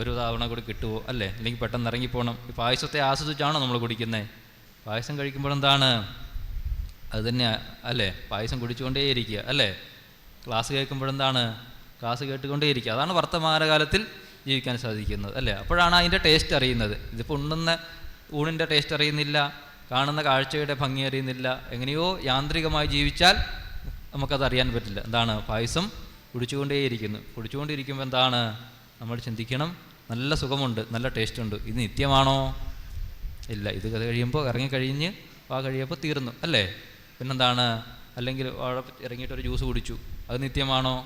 ഒരു തവണ കൂടി കിട്ടുമോ, അല്ലേ? അല്ലെങ്കിൽ പെട്ടെന്ന് ഇറങ്ങിപ്പോകണം. ഈ പായസത്തെ ആസ്വദിച്ചാണോ നമ്മൾ കുടിക്കുന്നത്? പായസം കഴിക്കുമ്പോൾ എന്താണ്? അത് തന്നെ, അല്ലേ? പായസം കുടിച്ചുകൊണ്ടേയിരിക്കുക, അല്ലേ? ക്ലാസ് കേൾക്കുമ്പോഴെന്താണ്? ക്ലാസ് കേട്ടുകൊണ്ടേയിരിക്കുക. അതാണ് വർത്തമാനകാലത്തിൽ ജീവിക്കാൻ സാധിക്കുന്നത്, അല്ലേ? അപ്പോഴാണ് അതിൻ്റെ ടേസ്റ്റ് അറിയുന്നത്. ഇതിപ്പോൾ ഊണിൻ്റെ ടേസ്റ്റ് അറിയുന്നില്ല, കാണുന്ന കാഴ്ചയുടെ ഭംഗി അറിയുന്നില്ല, എങ്ങനെയോ യാന്ത്രികമായി ജീവിച്ചാൽ നമുക്കത് അറിയാൻ പറ്റില്ല. എന്താണ്? പായസം കുടിച്ചുകൊണ്ടിരിക്കുമ്പോൾ എന്താണ് നമ്മൾ ചിന്തിക്കണം, നല്ല സുഖമുണ്ട്, നല്ല ടേസ്റ്റ് ഉണ്ട്, ഇത് നിത്യമാണോ? ഇല്ല. ഇത് കഴിയുമ്പോൾ ഇറങ്ങിക്കഴിഞ്ഞ് കഴിയുമ്പോൾ തീർന്നു, അല്ലേ? പിന്നെന്താണ്? അല്ലെങ്കിൽ ഇറങ്ങിയിട്ടൊരു ജ്യൂസ് കുടിച്ചു, അത് നിത്യമാണോ?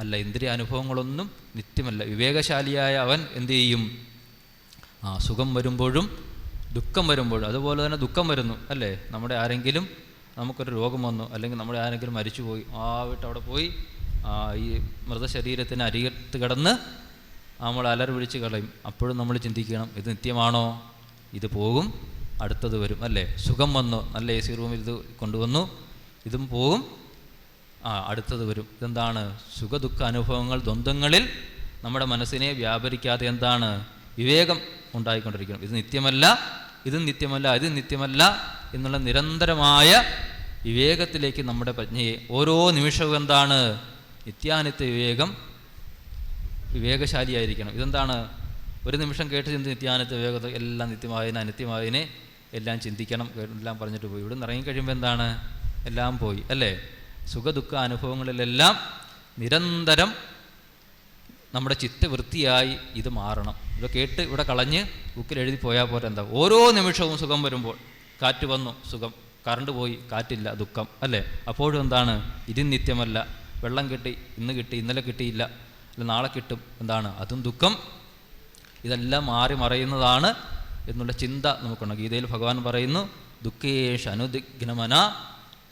അല്ല. ഇന്ദ്രിയ അനുഭവങ്ങളൊന്നും നിത്യമല്ല. വിവേകശാലിയായ അവൻ എന്തു ചെയ്യും? സുഖം വരുമ്പോഴും ദുഃഖം വരുമ്പോഴും. അതുപോലെ തന്നെ ദുഃഖം വരുന്നു, അല്ലേ? നമുക്കൊരു രോഗം വന്നു, അല്ലെങ്കിൽ നമ്മുടെ ആരെങ്കിലും മരിച്ചുപോയി, അവിടെ പോയി ഈ മൃതശരീരത്തിന് അരികത്ത് കിടന്ന് നമ്മൾ അലറി വിളിച്ച് കളയും. അപ്പോഴും നമ്മൾ ചിന്തിക്കണം, ഇത് നിത്യമാണോ? ഇത് പോകും, അടുത്തത് വരും, അല്ലേ? സുഖം വന്നു, നല്ല AC റൂമിൽ ഇത് കൊണ്ടുവന്നു, ഇതും പോകും, അടുത്തത് വരും. ഇതെന്താണ്? സുഖദുഃഖ അനുഭവങ്ങൾ, ദ്വന്ദ്ങ്ങളിൽ നമ്മുടെ മനസ്സിനെ വ്യാപരിക്കാതെ എന്താണ്? വിവേകം ഉണ്ടായിക്കൊണ്ടിരിക്കണം. ഇത് നിത്യമല്ല, ഇതും നിത്യമല്ല, ഇത് നിത്യമല്ല എന്നുള്ള നിരന്തരമായ വിവേകത്തിലേക്ക് നമ്മുടെ പ്രജ്ഞയെ ഓരോ നിമിഷവും എന്താണ്? നിത്യാനിത്യ വിവേകശാലിയായിരിക്കണം. ഇതെന്താണ്? ഒരു നിമിഷം കേട്ട് ചിന്തി നിത്യാനിത്യ വിവേകത, എല്ലാം നിത്യമായതിനെ അനിത്യമായതിനെ എല്ലാം ചിന്തിക്കണം, എല്ലാം പറഞ്ഞിട്ട് പോയി. ഇവിടെ നിന്ന് ഇറങ്ങിക്കഴിയുമ്പോൾ എന്താണ്? എല്ലാം പോയി, അല്ലേ? സുഖദുഃഖ അനുഭവങ്ങളിലെല്ലാം നിരന്തരം നമ്മുടെ ചിത്തവൃത്തിയായി ഇത് മാറണം. ഇവിടെ കേട്ട് ഇവിടെ കളഞ്ഞ് ബുക്കിൽ എഴുതി പോയാൽ പോലെ എന്താ? ഓരോ നിമിഷവും സുഖം വരുമ്പോൾ, കാറ്റ് വന്നു സുഖം, കറണ്ട് പോയി കാറ്റില്ല ദുഃഖം, അല്ലേ? അപ്പോഴും എന്താണ്? ഇത് നിത്യമല്ല. വെള്ളം കിട്ടി, ഇന്ന് കിട്ടി, ഇന്നലെ കിട്ടിയില്ല, അല്ല നാളെ കിട്ടും, എന്താണ്? അതും ദുഃഖം. ഇതെല്ലാം മാറി മറയുന്നതാണ് എന്നുള്ള ചിന്ത നമുക്കുണ്ട്. ഗീതയിൽ ഭഗവാൻ പറയുന്നു, ദുഃഖേഷു അനുദിഗ്നമന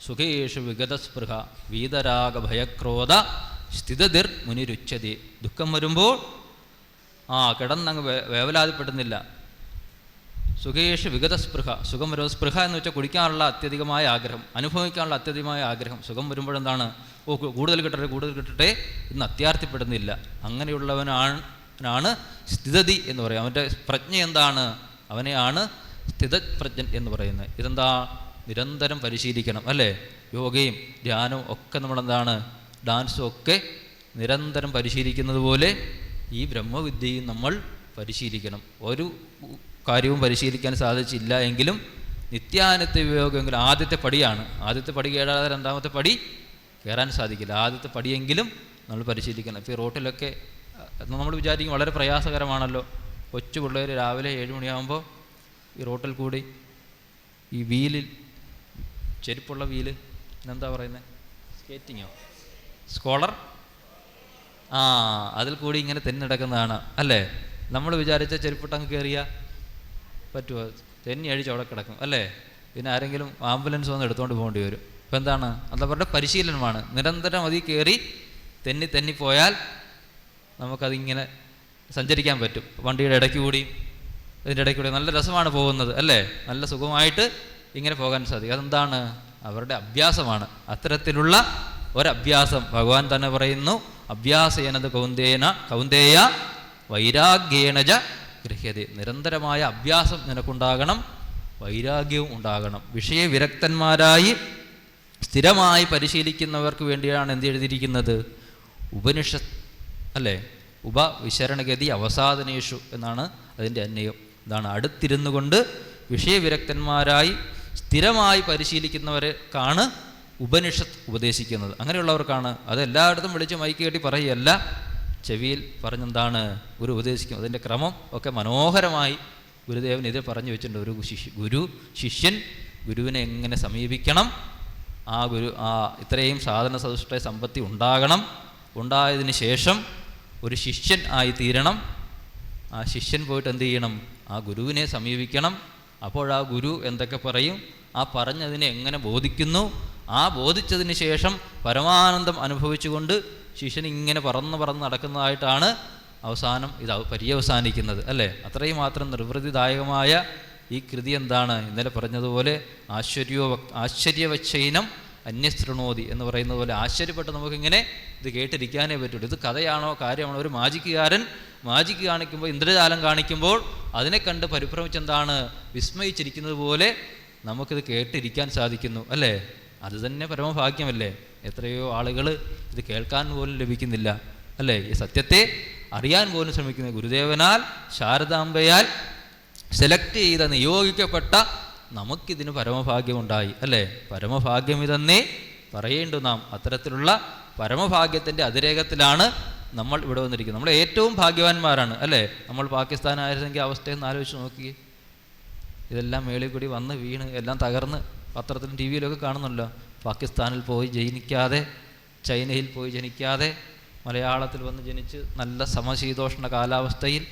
സുഖേഷു വിഗതസ്പൃഹ വീതരാഗ ഭയക്രോധ സ്ഥിതതിർ മുനിരുച്ചതി. ദുഃഖം വരുമ്പോൾ കിടന്നങ്ങ് വേവലാതിപ്പെടുന്നില്ല. സുഖേഷു വിഗതസ്പൃഹ, സുഖം വരുമ്പോൾ, സ്പൃഹ എന്ന് വെച്ചാൽ കുടിക്കാനുള്ള അത്യധികമായ ആഗ്രഹം, അനുഭവിക്കാനുള്ള അത്യധികമായ ആഗ്രഹം. സുഖം വരുമ്പോഴെന്താണ്? കൂടുതൽ കിട്ടട്ടെ എന്ന് അത്യാർത്ഥിപ്പെടുന്നില്ല. അങ്ങനെയുള്ളവനാണ് സ്ഥിതതി എന്ന് പറയും. അവൻ്റെ പ്രജ്ഞ എന്താണ്? അവനെയാണ് സ്ഥിതപ്രജ്ഞൻ എന്ന് പറയുന്നത്. ഇതെന്താ? നിരന്തരം പരിശീലിക്കണം, അല്ലേ? യോഗയും ധ്യാനവും ഒക്കെ നമ്മളെന്താണ്? ഡാൻസും ഒക്കെ നിരന്തരം പരിശീലിക്കുന്നത് പോലെ ഈ ബ്രഹ്മവിദ്യയും നമ്മൾ പരിശീലിക്കണം. ഒരു കാര്യവും പരിശീലിക്കാൻ സാധിച്ചില്ല എങ്കിലും നിത്യാനിത്യ വിവേകമെങ്കിലും ആദ്യത്തെ പടിയാണ്. ആദ്യത്തെ പടി കേടാതെ രണ്ടാമത്തെ പടി കയറാൻ സാധിക്കില്ല. ആദ്യത്തെ പടിയെങ്കിലും നമ്മൾ പരിശീലിക്കണം. ഇപ്പോൾ ഈ റോട്ടിലൊക്കെ നമ്മൾ വിചാരിക്കും വളരെ പ്രയാസകരമാണല്ലോ. കൊച്ചു പിള്ളേർ രാവിലെ 7 മണിയാകുമ്പോൾ ഈ റോട്ടിൽ കൂടി ഈ വീലിൽ, ചെരുപ്പുള്ള വീല്, എന്താ പറയുന്നത്, സ്കേറ്റിങ്ങോ, സ്കോളർ, അതിൽ കൂടി ഇങ്ങനെ തെന്നിടക്കുന്നതാണ്, അല്ലേ? നമ്മൾ വിചാരിച്ച ചെരുപ്പിട്ടങ്ങ് കയറിയാൽ പറ്റുമോ? തെന്നി അഴിച്ച് അവിടെ കിടക്കും, അല്ലേ? പിന്നെ ആരെങ്കിലും ആംബുലൻസ് വന്ന് എടുത്തുകൊണ്ട് പോകേണ്ടി വരും. ഇപ്പം എന്താണ്? അതവരുടെ പരിശീലനമാണ്. നിരന്തരം അതിൽ കയറി തെന്നിപ്പോയാൽ നമുക്കതിങ്ങനെ സഞ്ചരിക്കാൻ പറ്റും. വണ്ടിയുടെ ഇടയ്ക്ക് കൂടി, ഇതിൻ്റെ ഇടയ്ക്ക് കൂടി നല്ല രസമാണ് പോകുന്നത്, അല്ലേ? നല്ല സുഖമായിട്ട് ഇങ്ങനെ പോകാൻ സാധിക്കും. അതെന്താണ്? അവരുടെ അഭ്യാസമാണ്. അത്തരത്തിലുള്ള ഒരഭ്യാസം ഭഗവാൻ തന്നെ പറയുന്നു, അഭ്യാസേനത് കൗന്ദേയ വൈരാഗ്യേണജ ഗൃഹ്യതേ. നിരന്തരമായ അഭ്യാസം നിനക്കുണ്ടാകണം, വൈരാഗ്യവും ഉണ്ടാകണം. വിഷയവിരക്തന്മാരായി സ്ഥിരമായി പരിശീലിക്കുന്നവർക്ക് വേണ്ടിയാണ് എന്ത് എഴുതിയിരിക്കുന്നത്? ഉപനിഷത്ത്, അല്ലേ? ഉപവിശരണഗതി അവസാദനേഷു എന്നാണ് അതിൻ്റെ അന്വയം. ഇതാണ് അടുത്തിരുന്നു കൊണ്ട് വിഷയവിരക്തന്മാരായി സ്ഥിരമായി പരിശീലിക്കുന്നവർക്കാണ് ഉപനിഷത്ത് ഉപദേശിക്കുന്നത്. അങ്ങനെയുള്ളവർക്കാണ്. അത് എല്ലായിടത്തും വിളിച്ച് മൈക്ക് കെട്ടി പറയുകയല്ല, ചെവിയിൽ പറഞ്ഞെന്താണ് ഗുരു ഉപദേശിക്കും. അതിൻ്റെ ക്രമം ഒക്കെ മനോഹരമായി ഗുരുദേവൻ ഇതിൽ പറഞ്ഞു വെച്ചിട്ടുണ്ട്. ഒരു ശിഷ്യൻ ഗുരുവിനെ എങ്ങനെ സമീപിക്കണം, ഇത്രയും സാധന സദുഷ്ട സമ്പത്തി ഉണ്ടാകണം, ഉണ്ടായതിന് ശേഷം ഒരു ശിഷ്യൻ ആയി തീരണം. ആ ശിഷ്യൻ പോയിട്ട് എന്ത് ചെയ്യണം? ആ ഗുരുവിനെ സമീപിക്കണം. അപ്പോൾ ആ ഗുരു എന്തൊക്കെ പറയും, ആ പറഞ്ഞതിനെ എങ്ങനെ ബോധിക്കുന്നു, ആ ബോധിച്ചതിന് ശേഷം പരമാനന്ദം അനുഭവിച്ചുകൊണ്ട് ശിഷ്യൻ ഇങ്ങനെ പറന്ന് നടക്കുന്നതായിട്ടാണ് അവസാനം ഇത് പര്യവസാനിക്കുന്നത്, അല്ലേ? അത്രയും മാത്രം നിർവൃതിദായകമായ ഈ കൃതി എന്താണ്? ഇന്നലെ പറഞ്ഞതുപോലെ ആശ്ചര്യവച്ചൈനം അന്യശൃണോതി എന്ന് പറയുന്നത് പോലെ ആശ്ചര്യപ്പെട്ട് നമുക്കിങ്ങനെ ഇത് കേട്ടിരിക്കാനേ പറ്റുള്ളൂ. ഇത് കഥയാണോ കാര്യമാണോ? ഒരു മാജിക്ക് കാണിക്കുമ്പോൾ, ഇന്ദ്രജാലം കാണിക്കുമ്പോൾ അതിനെ കണ്ട് പരിഭ്രമിച്ചെന്താണ് വിസ്മയിച്ചിരിക്കുന്നത് പോലെ നമുക്കിത് കേട്ടിരിക്കാൻ സാധിക്കുന്നു, അല്ലേ? അത് തന്നെ പരമഭാഗ്യമല്ലേ? എത്രയോ ആളുകൾ ഇത് കേൾക്കാൻ പോലും ലഭിക്കുന്നില്ല, അല്ലേ? ഈ സത്യത്തെ അറിയാൻ പോലും ശ്രമിക്കുന്നത്. ഗുരുദേവനാൽ ശാരദാംബയാൽ സെലക്ട് ചെയ്ത നിയോഗിക്കപ്പെട്ട നമുക്കിതിന് പരമഭാഗ്യമുണ്ടായി അല്ലേ? പരമഭാഗ്യം ഇതെന്നേ പറയേണ്ടു നാം. അത്തരത്തിലുള്ള പരമഭാഗ്യത്തിൻ്റെ അതിരേകത്തിലാണ് നമ്മൾ ഇവിടെ വന്നിരിക്കുന്നത്. നമ്മൾ ഏറ്റവും ഭാഗ്യവാന്മാരാണ് അല്ലേ? നമ്മൾ പാകിസ്ഥാനായിരുന്നെങ്കിൽ അവസ്ഥയെന്ന് ആലോചിച്ച് നോക്കിയേ. ഇതെല്ലാം മേളിൽ കൂടി വന്ന് വീണ് എല്ലാം തകർന്ന് പത്രത്തിലും ടി വിയിലൊക്കെ കാണുന്നല്ലോ. പാകിസ്ഥാനിൽ പോയി ജനിക്കാതെ, ചൈനയിൽ പോയി ജനിക്കാതെ, മലയാളത്തിൽ വന്ന് ജനിച്ച് നല്ല സമശീതോഷ്ണ കാലാവസ്ഥയിൽ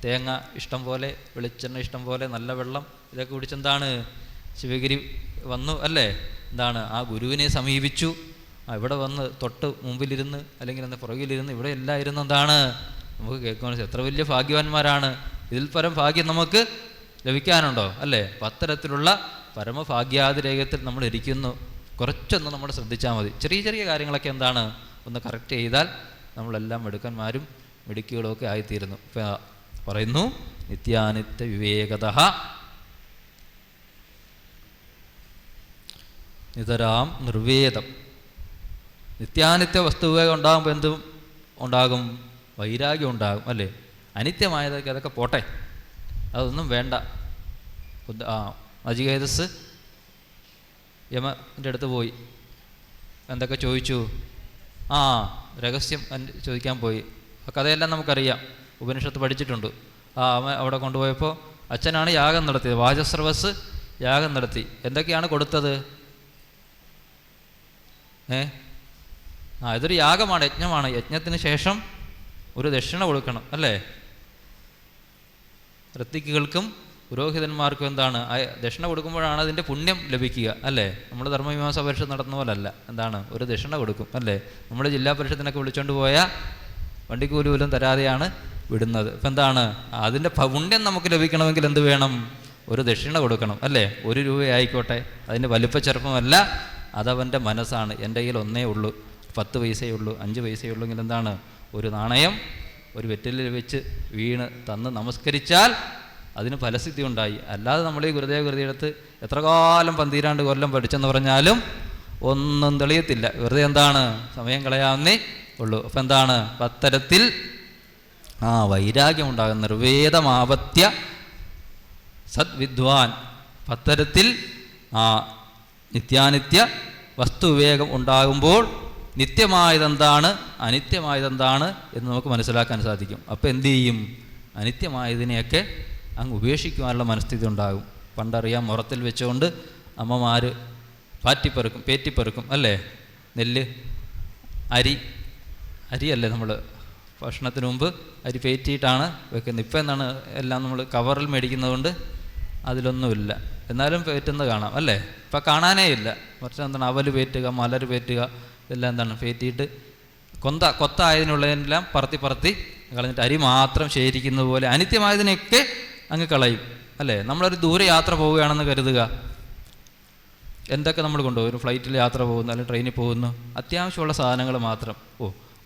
തേങ്ങ ഇഷ്ടം പോലെ, വെളിച്ചെണ്ണ ഇഷ്ടം പോലെ, നല്ല വെള്ളം ഇതൊക്കെ കുടിച്ചെന്താണ് ശിവഗിരി വന്നു അല്ലേ? എന്താണ് ആ ഗുരുവിനെ സമീപിച്ചു. ഇവിടെ വന്ന് തൊട്ട് മുമ്പിലിരുന്ന് അല്ലെങ്കിൽ എന്താ പുറകിലിരുന്ന് ഇവിടെ എല്ലാം ഇരുന്ന് എന്താണ് നമുക്ക് കേൾക്കാൻ എത്ര വലിയ ഭാഗ്യവാന്മാരാണ്. ഇതിൽ പരം ഭാഗ്യം നമുക്ക് ലഭിക്കാനുണ്ടോ അല്ലേ? അത്തരത്തിലുള്ള പരമഭാഗ്യാതിരേഖത്തിൽ നമ്മൾ ഇരിക്കുന്നു. കുറച്ചൊന്ന് നമ്മൾ ശ്രദ്ധിച്ചാൽ മതി. ചെറിയ ചെറിയ കാര്യങ്ങളൊക്കെ എന്താണ് ഒന്ന് കറക്റ്റ് ചെയ്താൽ നമ്മളെല്ലാം മിടുക്കന്മാരും മിടുക്കികളും ഒക്കെ ആയിത്തീരുന്നു. പറയുന്നു നിത്യാനിത്യ വിവേകത നിതരാം നിർവേദം. നിത്യാനിത്യ വസ്തുവിവേകം ഉണ്ടാകുമ്പോൾ എന്തും ഉണ്ടാകും? വൈരാഗ്യം ഉണ്ടാകും അല്ലേ? അനിത്യമായതൊക്കെ അതൊക്കെ പോട്ടെ, അതൊന്നും വേണ്ട. നചികേതസ് യമൻ്റെ അടുത്ത് പോയി എന്തൊക്കെ ചോദിച്ചു? രഹസ്യം ചോദിക്കാൻ പോയി. ആ കഥയെല്ലാം നമുക്കറിയാം, ഉപനിഷത്ത് പഠിച്ചിട്ടുണ്ട്. അമ്മ അവിടെ കൊണ്ടുപോയപ്പോൾ അച്ഛനാണ് യാഗം നടത്തിയത്. വാചസ്രവസ് യാഗം നടത്തി. എന്തൊക്കെയാണ് കൊടുത്തത്? ഇതൊരു യാഗമാണ്, യജ്ഞമാണ്. യജ്ഞത്തിന് ശേഷം ഒരു ദക്ഷിണ കൊടുക്കണം അല്ലേ? ഋത്വിക്കുകൾക്കും പുരോഹിതന്മാർക്കും എന്താണ് ദക്ഷിണ കൊടുക്കുമ്പോഴാണ് അതിൻ്റെ പുണ്യം ലഭിക്കുക അല്ലേ? നമ്മൾ ധർമ്മമീമാംസാ പരിഷത്ത് നടത്തുന്ന പോലല്ല. എന്താണ് ഒരു ദക്ഷിണ കൊടുക്കും അല്ലേ? നമ്മുടെ ജില്ലാ പരിഷത്തിനൊക്കെ വിളിച്ചുകൊണ്ട് പോയാൽ വണ്ടിക്കൂലി പോലും തരാതെയാണ് വിടുന്നത്. ഇപ്പം എന്താണ് അതിൻ്റെ പുണ്യം നമുക്ക് ലഭിക്കണമെങ്കിൽ എന്ത് വേണം? ഒരു ദക്ഷിണ കൊടുക്കണം അല്ലേ? 1 രൂപ ആയിക്കോട്ടെ, അതിൻ്റെ വലിപ്പ ചെറുപ്പമല്ല, അതവൻ്റെ മനസ്സാണ്. എൻ്റെ കയ്യിൽ ഒന്നേ ഉള്ളൂ, 10 പൈസയേ ഉള്ളൂ, 5 പൈസയേ ഉള്ളൂ എങ്കിൽ എന്താണ് ഒരു നാണയം ഒരു വെറ്റിലിൽ വെച്ച് വീണ് തന്ന് നമസ്കരിച്ചാൽ അതിന് ഫലസിദ്ധി ഉണ്ടായി. അല്ലാതെ നമ്മൾ ഈ ഗുരുദേവകൃതിയെടുത്ത് എത്ര കാലം 12 കൊല്ലം പഠിച്ചെന്ന് പറഞ്ഞാലും ഒന്നും തെളിയത്തില്ല. വെറുതെ എന്താണ് സമയം കളയാവുന്നേ ഉള്ളൂ. അപ്പം എന്താണ് അത്തരത്തിൽ വൈരാഗ്യം ഉണ്ടാകുന്ന നിർവേദമാപത്യ സദ്വിദ്വാൻ. അത്തരത്തിൽ നിത്യാനിത്യ വസ്തുവിവേകം ഉണ്ടാകുമ്പോൾ നിത്യമായതെന്താണ് അനിത്യമായതെന്താണ് എന്ന് നമുക്ക് മനസ്സിലാക്കാൻ സാധിക്കും. അപ്പോൾ എന്തു ചെയ്യും? അനിത്യമായതിനെയൊക്കെ അങ്ങ് ഉപേക്ഷിക്കുവാനുള്ള മനസ്ഥിതി ഉണ്ടാകും. പണ്ടറിയാം, മുറത്തിൽ വെച്ചുകൊണ്ട് അമ്മമാർ പേറ്റിപ്പെറുക്കും അല്ലേ? നെല്ല് അരിയല്ലേ നമ്മൾ ഭക്ഷണത്തിന് മുമ്പ് അരി പേറ്റിയിട്ടാണ് വെക്കുന്നത്. ഇപ്പം എന്താണ് എല്ലാം നമ്മൾ കവറിൽ മേടിക്കുന്നതുകൊണ്ട് അതിലൊന്നുമില്ല, എന്നാലും പേറ്റുന്നത് കാണാം അല്ലേ? ഇപ്പം കാണാനേ ഇല്ല. മറിച്ച് എന്താണ് അവൽ പേറ്റുക, മലർ പേറ്റുക, ഇതെല്ലാം എന്താണ് പേറ്റിയിട്ട് കൊത്തായതിനുള്ളതിനെല്ലാം പറത്തി കളഞ്ഞിട്ട് അരി മാത്രം ശേഖരിക്കുന്നത് പോലെ അനിത്യമായതിനെയൊക്കെ അങ്ങ് കളയും അല്ലേ? നമ്മളൊരു ദൂരെ യാത്ര പോവുകയാണെന്ന് കരുതുക. എന്തൊക്കെ നമ്മൾ കൊണ്ടുപോകും? ഒരു ഫ്ലൈറ്റിൽ യാത്ര പോകുന്നു അല്ലെങ്കിൽ ട്രെയിനിൽ പോകുന്നു, അത്യാവശ്യമുള്ള സാധനങ്ങൾ മാത്രം.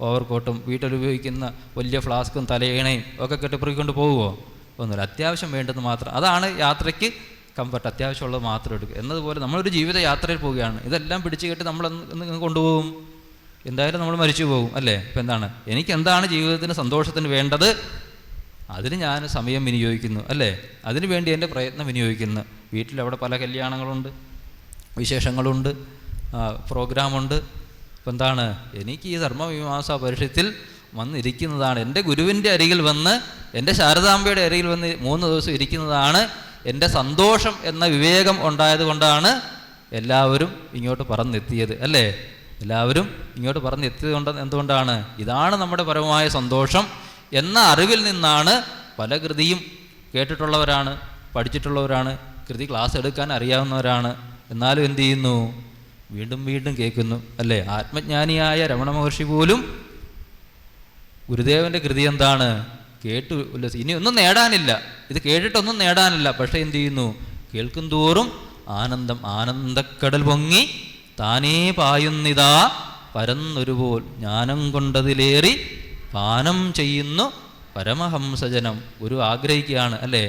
ഓവർകോട്ടും വീട്ടിലുപയോഗിക്കുന്ന വലിയ ഫ്ലാസ്കും തലയിണയും ഒക്കെ കെട്ടിപ്പറിക്കൊണ്ട് പോകുമോ? ഒന്നുമില്ല. അത്യാവശ്യം വേണ്ടത് മാത്രം. അതാണ് യാത്രയ്ക്ക് കംഫർട്ട്. അത്യാവശ്യമുള്ളത് മാത്രം എടുക്കുക എന്നതുപോലെ നമ്മളൊരു ജീവിത യാത്രയിൽ പോവുകയാണ്. ഇതെല്ലാം പിടിച്ചു കെട്ടി നമ്മളെന്ന് കൊണ്ടുപോകും? എന്തായാലും നമ്മൾ മരിച്ചു പോകും അല്ലേ? ഇപ്പം എന്താണ് എനിക്കെന്താണ് ജീവിതത്തിന് സന്തോഷത്തിന് വേണ്ടത്? അതിന് ഞാൻ സമയം വിനിയോഗിക്കുന്നു അല്ലേ? അതിനു വേണ്ടി എൻ്റെ പ്രയത്നം വിനിയോഗിക്കുന്നു. വീട്ടിലവിടെ പല കല്യാണങ്ങളുണ്ട്, വിശേഷങ്ങളുണ്ട്, പ്രോഗ്രാമുണ്ട്. ഇപ്പം എന്താണ് എനിക്ക് ഈ ധർമ്മമീമാംസാ പരിഷത്തിൽ വന്നിരിക്കുന്നതാണ്, എൻ്റെ ഗുരുവിൻ്റെ അരികിൽ വന്ന്, എൻ്റെ ശാരദാംബയുടെ അരികിൽ വന്ന് 3 ദിവസം ഇരിക്കുന്നതാണ് എൻ്റെ സന്തോഷം എന്ന വിവേകം ഉണ്ടായത് കൊണ്ടാണ് എല്ലാവരും ഇങ്ങോട്ട് പറന്നെത്തിയത് അല്ലേ? എല്ലാവരും ഇങ്ങോട്ട് പറഞ്ഞെത്തിയത് കൊണ്ട് എന്തുകൊണ്ടാണ്? ഇതാണ് നമ്മുടെ പരമമായ സന്തോഷം എന്ന അറിവിൽ നിന്നാണ്. പല കൃതിയും കേട്ടിട്ടുള്ളവരാണ്, പഠിച്ചിട്ടുള്ളവരാണ്, കൃതി ക്ലാസ് എടുക്കാൻ അറിയാവുന്നവരാണ്. എന്നാലും എന്തു ചെയ്യുന്നു? വീണ്ടും വീണ്ടും കേൾക്കുന്നു അല്ലേ? ആത്മജ്ഞാനിയായ രമണ മഹർഷി പോലും ഗുരുദേവൻ്റെ കൃതി എന്താണ് കേട്ടു ഉല്ലസി. ഇനി ഒന്നും നേടാനില്ല, ഇത് കേട്ടിട്ടൊന്നും നേടാനില്ല. പക്ഷേ എന്തു ചെയ്യുന്നു? കേൾക്കും തോറും ആനന്ദക്കടൽ പൊങ്ങി താനേ പായുന്നിതാ പരന്നൊരുപോൽ ജ്ഞാനം കൊണ്ടതിലേറി പാനം ചെയ്യുന്നു പരമഹംസജനം. ഗുരു ആഗ്രഹിക്കുകയാണ് അല്ലേ?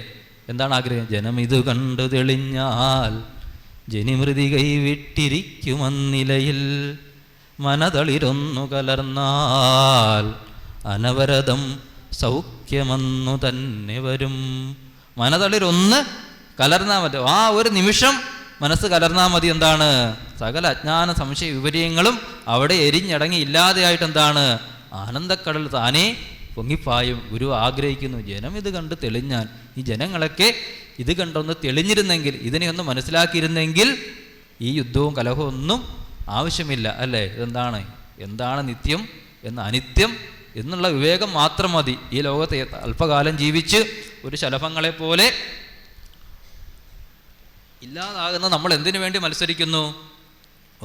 എന്താണ് ആഗ്രഹം? ജനമിതു കണ്ടു തെളിഞ്ഞാൽ ജനിമൃതി കൈവിട്ടിരിക്കുമന്നിലയിൽ മനതളിരൊന്നു കലർന്നാൽ അനവരതം സൗഖ്യമന്നു തന്നെ വരും. മനതളിരൊന്ന് കലർന്നാൽ മതി, ആ ഒരു നിമിഷം മനസ്സ് കലർന്നാൽ മതി. എന്താണ്? സകല അജ്ഞാന സംശയ വിപര്യങ്ങളും അവിടെ എരിഞ്ഞടങ്ങി ഇല്ലാതെയായിട്ട് എന്താണ്? ആനന്ദക്കടൽ താനേ പൊങ്ങിപ്പായും. ഗുരു ആഗ്രഹിക്കുന്നു ജനം ഇത് കണ്ട് തെളിഞ്ഞാൽ, ഈ ജനങ്ങളൊക്കെ ഇത് കണ്ടൊന്ന് തെളിഞ്ഞിരുന്നെങ്കിൽ, ഇതിനെയൊന്ന് മനസ്സിലാക്കിയിരുന്നെങ്കിൽ ഈ യുദ്ധവും കലഹവും ഒന്നും ആവശ്യമില്ല അല്ലേ? ഇതെന്താണ്? എന്താണ് നിത്യം എന്ന് അനിത്യം എന്നുള്ള വിവേകം മാത്രം മതി. ഈ ലോകത്തെ അല്പകാലം ജീവിച്ച് ഒരു ശലഭങ്ങളെപ്പോലെ ഇല്ലാതാകുന്ന നമ്മൾ എന്തിനു വേണ്ടി മത്സരിക്കുന്നു?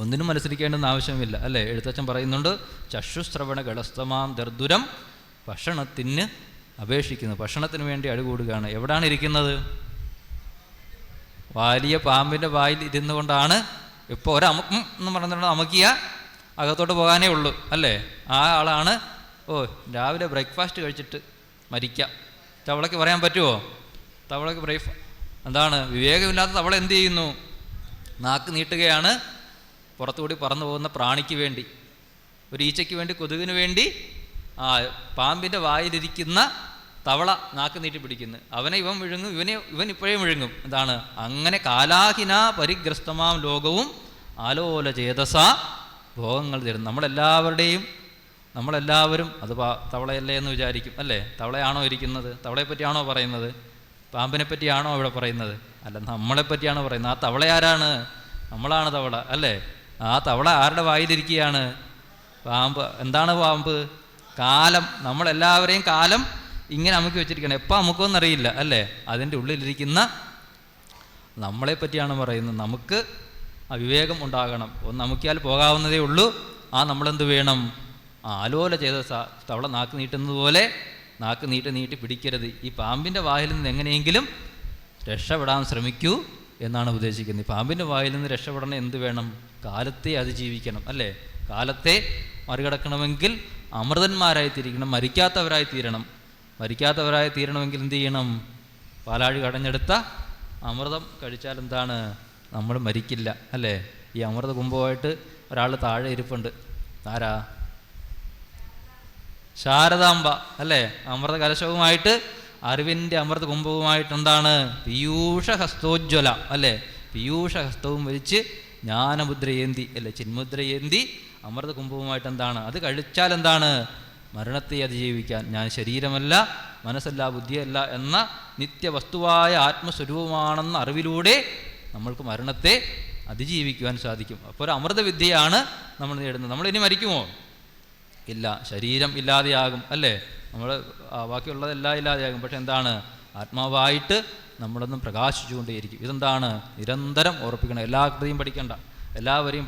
ഒന്നിനും മത്സരിക്കേണ്ടെന്ന് ആവശ്യമില്ല അല്ലേ? എഴുത്തച്ഛൻ പറയുന്നുണ്ട്, ചക്ഷുശ്രവണ ഗളസ്തമാം ദർദുരം ഭക്ഷണത്തിന് അപേക്ഷിക്കുന്നു. ഭക്ഷണത്തിന് വേണ്ടി അടികൂടുകയാണ്. എവിടാണ് ഇരിക്കുന്നത്? വലിയ പാമ്പിൻ്റെ വായിൽ ഇരുന്നു കൊണ്ടാണ്. ഇപ്പോൾ ഒരമുക്കും എന്ന് പറഞ്ഞിട്ടുണ്ടെങ്കിൽ അമക്കിയ അകത്തോട്ട് പോകാനേ ഉള്ളൂ അല്ലേ? ആ ആളാണ് രാവിലെ ബ്രേക്ക്ഫാസ്റ്റ് കഴിച്ചിട്ട് മരിക്കാം. തവളയ്ക്ക് പറയാൻ പറ്റുമോ? തവളയ്ക്ക് എന്താണ്? വിവേകമില്ലാത്ത തവള എന്ത് ചെയ്യുന്നു? നാക്ക് നീട്ടുകയാണ് പുറത്തുകൂടി പറന്നു പോകുന്ന പ്രാണിക്ക് വേണ്ടി, ഒരു ഈച്ചയ്ക്ക് വേണ്ടി, കൊതുകിന് വേണ്ടി. പാമ്പിൻ്റെ വായിലിരിക്കുന്ന തവള നാക്ക് നീട്ടി പിടിക്കുന്നു. അവനെ ഇവൻ വിഴുങ്ങും, ഇവൻ ഇപ്പോഴേ വിഴുങ്ങും. എന്താണ്? അങ്ങനെ കാലാഹിന പരിഗ്രസ്തമാം ലോകവും ആലോല ചേതസ ഭോഗങ്ങൾ തരും. നമ്മളെല്ലാവരും അത് തവളയല്ലേ എന്ന് വിചാരിക്കും അല്ലേ? തവളയാണോ ഇരിക്കുന്നത്? തവളയെപ്പറ്റിയാണോ പറയുന്നത്? പാമ്പിനെ പറ്റിയാണോ ഇവിടെ പറയുന്നത്? അല്ല, നമ്മളെപ്പറ്റിയാണ് പറയുന്നത്. ആ തവള ആരാണ്? നമ്മളാണ് തവള അല്ലേ? ആ തവള ആരുടെ വായിലിരിക്കുകയാണ്? പാമ്പ്. എന്താണ് പാമ്പ്? കാലം. നമ്മളെല്ലാവരെയും കാലം ഇങ്ങനെ അമുക്കി വെച്ചിരിക്കണം. എപ്പോൾ അമുക്കുമെന്നറിയില്ല അല്ലേ? അതിൻ്റെ ഉള്ളിലിരിക്കുന്ന നമ്മളെ പറ്റിയാണ് പറയുന്നത്. നമുക്ക് വിവേകം ഉണ്ടാകണം. ഒന്ന് അമുക്കിയാൽ പോകാവുന്നതേ ഉള്ളൂ. നമ്മളെന്ത് വേണം? ആലോല ചെയ്ത തവള നാക്ക് നീട്ടുന്നത് പോലെ നാക്ക് നീട്ടി പിടിക്കരുത്. ഈ പാമ്പിൻ്റെ വായിൽ നിന്ന് എങ്ങനെയെങ്കിലും രക്ഷപ്പെടാൻ ശ്രമിക്കൂ എന്നാണ് ഉപദേശിക്കുന്നത്. ഈ പാമ്പിൻ്റെ വായിൽ നിന്ന് രക്ഷപ്പെടണം എന്ത് വേണം? കാലത്തെ അതിജീവിക്കണം അല്ലേ? കാലത്തെ മറികടക്കണമെങ്കിൽ അമൃതന്മാരായി തീരണം, മരിക്കാത്തവരായി തീരണം. മരിക്കാത്തവരായി തീരണമെങ്കിൽ എന്ത് ചെയ്യണം? പാലാഴി കടഞ്ഞെടുത്ത അമൃതം കഴിച്ചാൽ എന്താണ്? നമ്മൾ മരിക്കില്ല അല്ലേ? ഈ അമൃത കുംഭമായിട്ട് ഒരാൾ താഴെ ഇരിപ്പുണ്ട്. ആരാ? ശാരദാംബ അല്ലേ? അമൃത കലശവുമായിട്ട്, അറിവിൻ്റെ അമൃത കുംഭവുമായിട്ട് എന്താണ്? പീയൂഷ ഹസ്തോജ്വല അല്ലേ? പീയൂഷ ഹസ്തവും വലിച്ച് ജ്ഞാനമുദ്രയേന്തി അല്ലേ? ചിന്മുദ്രയേന്തി അമൃത കുംഭവുമായിട്ട് എന്താണ്? അത് കഴിച്ചാൽ എന്താണ്? മരണത്തെ അതിജീവിക്കാൻ. ഞാൻ ശരീരമല്ല, മനസ്സല്ല, ബുദ്ധിയല്ല എന്ന നിത്യവസ്തുവായ ആത്മസ്വരൂപമാണെന്ന അറിവിലൂടെ നമ്മൾക്ക് മരണത്തെ അതിജീവിക്കുവാൻ സാധിക്കും. അപ്പോൾ ഒരു അമൃതവിദ്യയാണ് നമ്മൾ നേടുന്നത്. നമ്മളിനി മരിക്കുമോ? ഇല്ല. ശരീരം ഇല്ലാതെയാകും അല്ലേ? നമ്മൾ ബാക്കിയുള്ളതെല്ലാം ഇല്ലാതെയാകും. പക്ഷെ എന്താണ്? ആത്മാവായിട്ട് നമ്മളൊന്നും പ്രകാശിച്ചുകൊണ്ടേയിരിക്കും. ഇതെന്താണ്? നിരന്തരം ഉറപ്പിക്കണം. എല്ലാവരെയും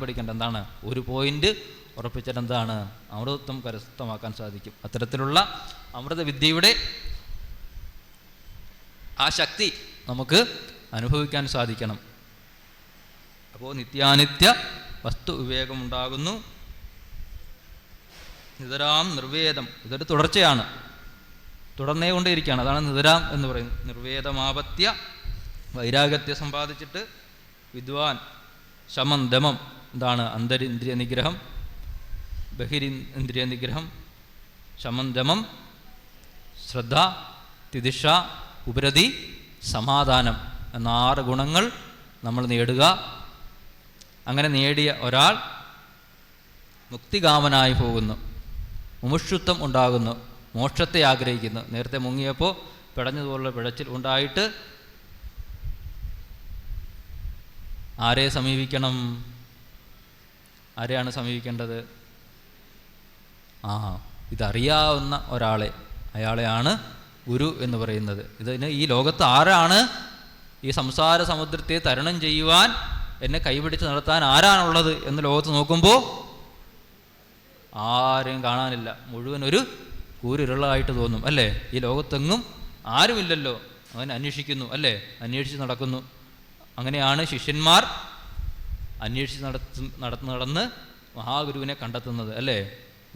പഠിക്കണ്ട. എന്താണ്? ഒരു പോയിന്റ് ഉറപ്പിച്ചിട്ട് എന്താണ്? അമൃതത്വം കരസ്ഥമാക്കാൻ സാധിക്കും. അത്തരത്തിലുള്ള അമൃതവിദ്യയുടെ ആ ശക്തി നമുക്ക് അനുഭവിക്കാൻ സാധിക്കണം. അപ്പോൾ നിത്യാനിത്യ വസ്തു വിവേകമുണ്ടാകുന്നു. നിതരാം നിർവേദം. ഇതൊരു തുടർച്ചയാണ്, തുടർന്നേ കൊണ്ടേയിരിക്കുകയാണ്. അതാണ് നിതരാം എന്ന് പറയുന്നത്. നിർവേദമാപത്യ വൈരാഗ്യത്തെ സമ്പാദിച്ചിട്ട് വിദ്വാൻ ശമം ദമം. എന്താണ്? അന്തരിന്ദ്രിയ നിഗ്രഹം, ബഹിരിന്ദ്രിയ നിഗ്രഹം, ശമം ദമം, ശ്രദ്ധ, തിദിക്ഷ, ഉപരതി, സമാധാനം എന്ന 6 ഗുണങ്ങൾ നമ്മൾ നേടുക. അങ്ങനെ നേടിയ ഒരാൾ മുക്തികാമനായി പോകുന്നു, മുമുക്ഷുത്വം ഉണ്ടാകുന്നു, മോക്ഷത്തെ ആഗ്രഹിക്കുന്നു. നേരത്തെ മുങ്ങിയപ്പോൾ പിടഞ്ഞതുപോലുള്ള പിഴച്ചിൽ ഉണ്ടായിട്ട് ആരെ സമീപിക്കണം? ആരെയാണ് സമീപിക്കേണ്ടത്? ഇതറിയാവുന്ന ഒരാളെ, അയാളെയാണ് ഗുരു എന്ന് പറയുന്നത്. ഇതിന് ഈ ലോകത്ത് ആരാണ് ഈ സംസാര സമുദ്രത്തെ തരണം ചെയ്യുവാൻ, എന്നെ കൈപിടിച്ച് നടത്താൻ ആരാണുള്ളത് എന്ന് ലോകത്ത് നോക്കുമ്പോൾ ആരെയും കാണാനില്ല. മുഴുവൻ ഒരു കൂരിരുളായിട്ട് തോന്നും അല്ലേ? ഈ ലോകത്തെങ്ങും ആരുമില്ലല്ലോ. അവൻ അന്വേഷിക്കുന്നു അല്ലേ? അന്വേഷിച്ച് നടക്കുന്നു. അങ്ങനെയാണ് ശിഷ്യന്മാർ അന്വേഷിച്ച് നടന്ന് മഹാഗുരുവിനെ കണ്ടെത്തുന്നത് അല്ലേ?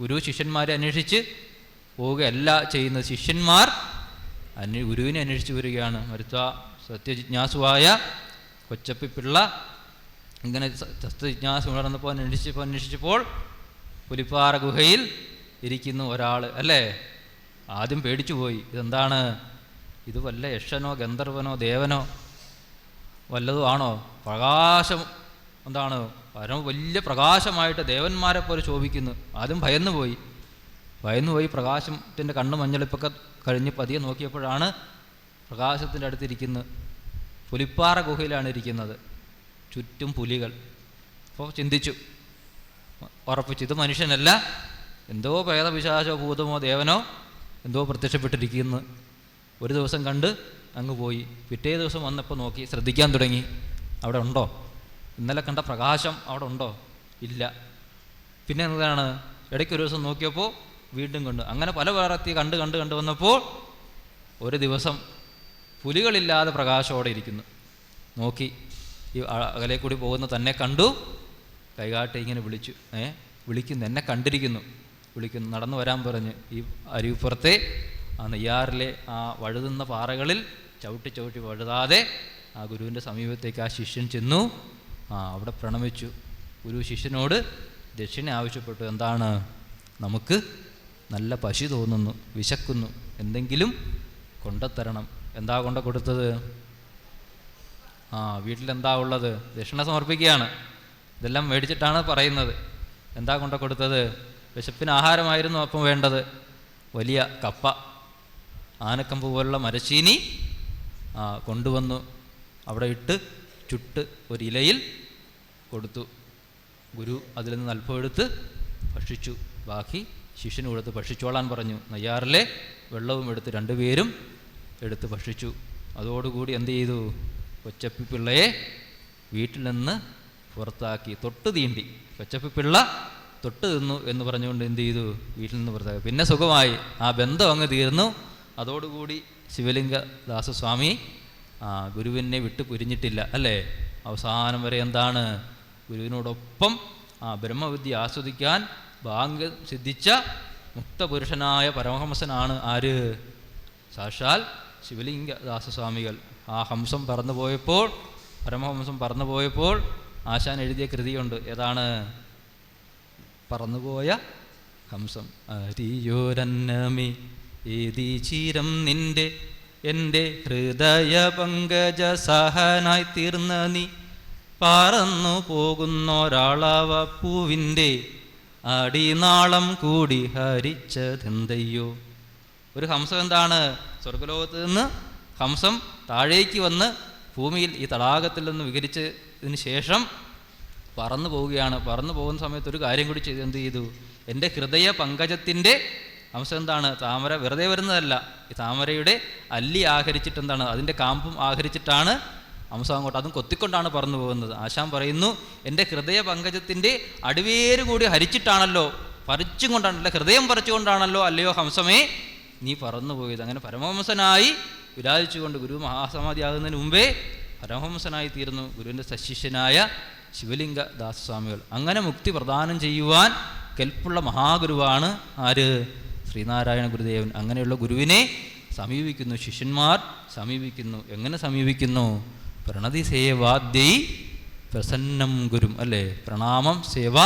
ഗുരു ശിഷ്യന്മാരെ അന്വേഷിച്ച് പോവുകയല്ല ചെയ്യുന്നത്. ശിഷ്യന്മാർ ഗുരുവിനെ അന്വേഷിച്ച് വരികയാണ്. മരുത്വ സത്യജിജ്ഞാസുവായ കൊച്ചപ്പിള്ള ഇങ്ങനെ സത്യജിജ്ഞാസ ഉണർന്നപ്പോൾ അന്വേഷിച്ചപ്പോൾ പുലിപ്പാറ ഗുഹയിൽ ഇരിക്കുന്നു ഒരാൾ അല്ലേ? ആദ്യം പേടിച്ചു പോയി. ഇതെന്താണ്? ഇത് വല്ല യക്ഷനോ ഗന്ധർവനോ ദേവനോ വല്ലതും ആണോ? പ്രകാശം എന്താണ്? വലിയ പ്രകാശമായിട്ട് ദേവന്മാരെ പോലെ ശോഭിക്കുന്നു. ആദ്യം ഭയന്നുപോയി. പ്രകാശത്തിൻ്റെ കണ്ണ് മഞ്ഞളിപ്പൊക്കെ കഴിഞ്ഞ് പതിയെ നോക്കിയപ്പോഴാണ് പ്രകാശത്തിൻ്റെ അടുത്തിരിക്കുന്നത്. പുലിപ്പാറ ഗുഹയിലാണ് ഇരിക്കുന്നത്, ചുറ്റും പുലികൾ. അപ്പോൾ ചിന്തിച്ചു, ഉറപ്പിച്ചു ഇത് മനുഷ്യനല്ല, എന്തോ പ്രേതപിശാചോ ഭൂതമോ ദേവനോ എന്തോ പ്രത്യക്ഷപ്പെട്ടിരിക്കുന്നു. ഒരു ദിവസം കണ്ട് അങ്ങ് പോയി. പിറ്റേ ദിവസം വന്നപ്പോൾ നോക്കി, ശ്രദ്ധിക്കാൻ തുടങ്ങി. അവിടെ ഉണ്ടോ? ഇന്നലെ കണ്ട പ്രകാശം അവിടെ ഉണ്ടോ? ഇല്ല. പിന്നെ എന്താണ്? ഇടയ്ക്കൊരു ദിവസം നോക്കിയപ്പോൾ വീണ്ടും കണ്ടു. അങ്ങനെ പല വേറെത്തി കണ്ട് വന്നപ്പോൾ ഒരു ദിവസം പുലികളില്ലാതെ പ്രകാശത്തോടെ ഇരിക്കുന്നു. നോക്കി, ഈ അകലെ കൂടി പോകുന്ന തന്നെ കണ്ടു. കൈകാട്ടി ഇങ്ങനെ വിളിക്കുന്നു, എന്നെ കണ്ടിരിക്കുന്നു, വിളിക്കുന്നു. നടന്നു വരാൻ പറഞ്ഞ് ഈ അരുവിപ്പുറത്തെ ആ നെയ്യാറിലെ ആ വഴുതുന്ന പാറകളിൽ ചവിട്ടി വഴുതാതെ ആ ഗുരുവിൻ്റെ സമീപത്തേക്ക് ആ ശിഷ്യൻ ചെന്നു. അവിടെ പ്രണമിച്ചു. ഗുരു ശിഷ്യനോട് ദക്ഷിണ ആവശ്യപ്പെട്ടു. എന്താണ്? നമുക്ക് നല്ല പശി തോന്നുന്നു, വിശക്കുന്നു, എന്തെങ്കിലും കൊണ്ടുത്തരണം. എന്താ കൊണ്ട കൊടുത്തത്? വീട്ടിലെന്താ ഉള്ളത്? ദക്ഷിണ സമർപ്പിക്കുകയാണ്. ഇതെല്ലാം മേടിച്ചിട്ടാണ് പറയുന്നത്. എന്താ കൊണ്ട കൊടുത്തത്? വിശപ്പിന് ആഹാരമായിരുന്നു അപ്പം വേണ്ടത്. വലിയ കപ്പ, ആനക്കമ്പ് പോലുള്ള മരച്ചീനി കൊണ്ടുവന്നു. അവിടെ ഇട്ട് ചുട്ട് ഒരിലയിൽ കൊടുത്തു. ഗുരു അതിൽ നിന്ന് അല്പം എടുത്ത് ഭക്ഷിച്ചു. ബാക്കി ശിഷ്യന് കൊടുത്ത് ഭക്ഷിച്ചോളാൻ പറഞ്ഞു. നെയ്യാറിലെ വെള്ളവും എടുത്ത് രണ്ടുപേരും എടുത്ത് ഭക്ഷിച്ചു. അതോടുകൂടി എന്ത് ചെയ്തു? കൊച്ചപ്പിപ്പിള്ളയെ വീട്ടിൽ നിന്ന് പുറത്താക്കി. തൊട്ട് തീണ്ടി. കൊച്ചപ്പിപ്പിള്ള തൊട്ട് തിന്നു എന്ന് പറഞ്ഞുകൊണ്ട് എന്ത് ചെയ്തു? വീട്ടിൽ നിന്ന് പുറത്താക്കി. പിന്നെ സുഖമായി, ആ ബന്ധം അങ്ങ് തീർന്നു. അതോടുകൂടി ശിവലിംഗ ദാസസ്വാമി ഗുരുവിനെ വിട്ട് പിരിഞ്ഞിട്ടില്ല, അല്ലേ? അവസാനം വരെ എന്താണ്? ഗുരുവിനോടൊപ്പം ബ്രഹ്മവിദ്യ ആസ്വദിക്കാൻ ഭാഗ്യം സിദ്ധിച്ച മുക്തപുരുഷനായ പരമഹംസനാണ് ആര്? സാക്ഷാൽ ശിവലിംഗ ദാസസ്വാമികൾ. ആ ഹംസം പറന്നു പോയപ്പോൾ, പരമഹംസം പറന്നു പോയപ്പോൾ ആശാൻ എഴുതിയ കൃതിയുണ്ട്. ഏതാണ്? പറന്നുപോയ ഹംസം. അരിയോരന്നമേ ഏതീ ചീരം നിന്റെ എൻ്റെ ഹൃദയ പങ്കജ സഹനായി തീർന്ന നീ, പറന്നു പോകുന്നൊരാളവ പൂവിൻ്റെ അടിനാളം കൂടി ഹരിച്ചതെന്തയ്യോ. ഒരു ഹംസം എന്താണ്? സ്വർഗലോകത്ത് നിന്ന് ഹംസം താഴേക്ക് വന്ന് ഭൂമിയിൽ ഈ തടാകത്തിൽ നിന്ന് വിഹരിച്ചതിന് ശേഷം പറന്നു പോവുകയാണ്. പറന്നു പോകുന്ന സമയത്ത് ഒരു കാര്യം കൂടി എന്ത് ചെയ്തു? എൻ്റെ ഹൃദയ പങ്കജത്തിൻ്റെ ഹംസം എന്താണ്? താമര വെറുതെ വരുന്നതല്ല. ഈ താമരയുടെ അല്ലി ആഹരിച്ചിട്ട് എന്താണ്? അതിൻ്റെ കാമ്പും ആഹരിച്ചിട്ടാണ് ഹംസം അങ്ങോട്ട്, അതും കൊത്തിക്കൊണ്ടാണ് പറന്നു പോകുന്നത്. ആശാൻ പറയുന്നു, എൻ്റെ ഹൃദയ പങ്കജത്തിൻ്റെ അടിവേര് കൂടി ഹരിച്ചിട്ടാണല്ലോ, പറിച്ചും കൊണ്ടാണല്ലോ, ഹൃദയം പറിച്ചുകൊണ്ടാണല്ലോ അല്ലയോ ഹംസമേ നീ പറന്നു പോയത്. അങ്ങനെ പരമഹംസനായി വിരാജിച്ചുകൊണ്ട് ഗുരു മഹാസമാധിയാകുന്നതിന് മുമ്പേ പരമഹംസനായി തീർന്നു ഗുരുവിൻ്റെ സശിഷ്യനായ ശിവലിംഗ ദാസസ്വാമികൾ. അങ്ങനെ മുക്തി പ്രദാനം ചെയ്യുവാൻ കെൽപ്പുള്ള മഹാഗുരുവാണ് ആര്? ശ്രീനാരായണ ഗുരുദേവൻ. അങ്ങനെയുള്ള ഗുരുവിനെ സമീപിക്കുന്നു ശിഷ്യന്മാർ, സമീപിക്കുന്നു. എങ്ങനെ സമീപിക്കുന്നു? പ്രണതി സേവാദ്യൈ പ്രസന്നം ഗുരും, അല്ലേ? പ്രണാമം, സേവ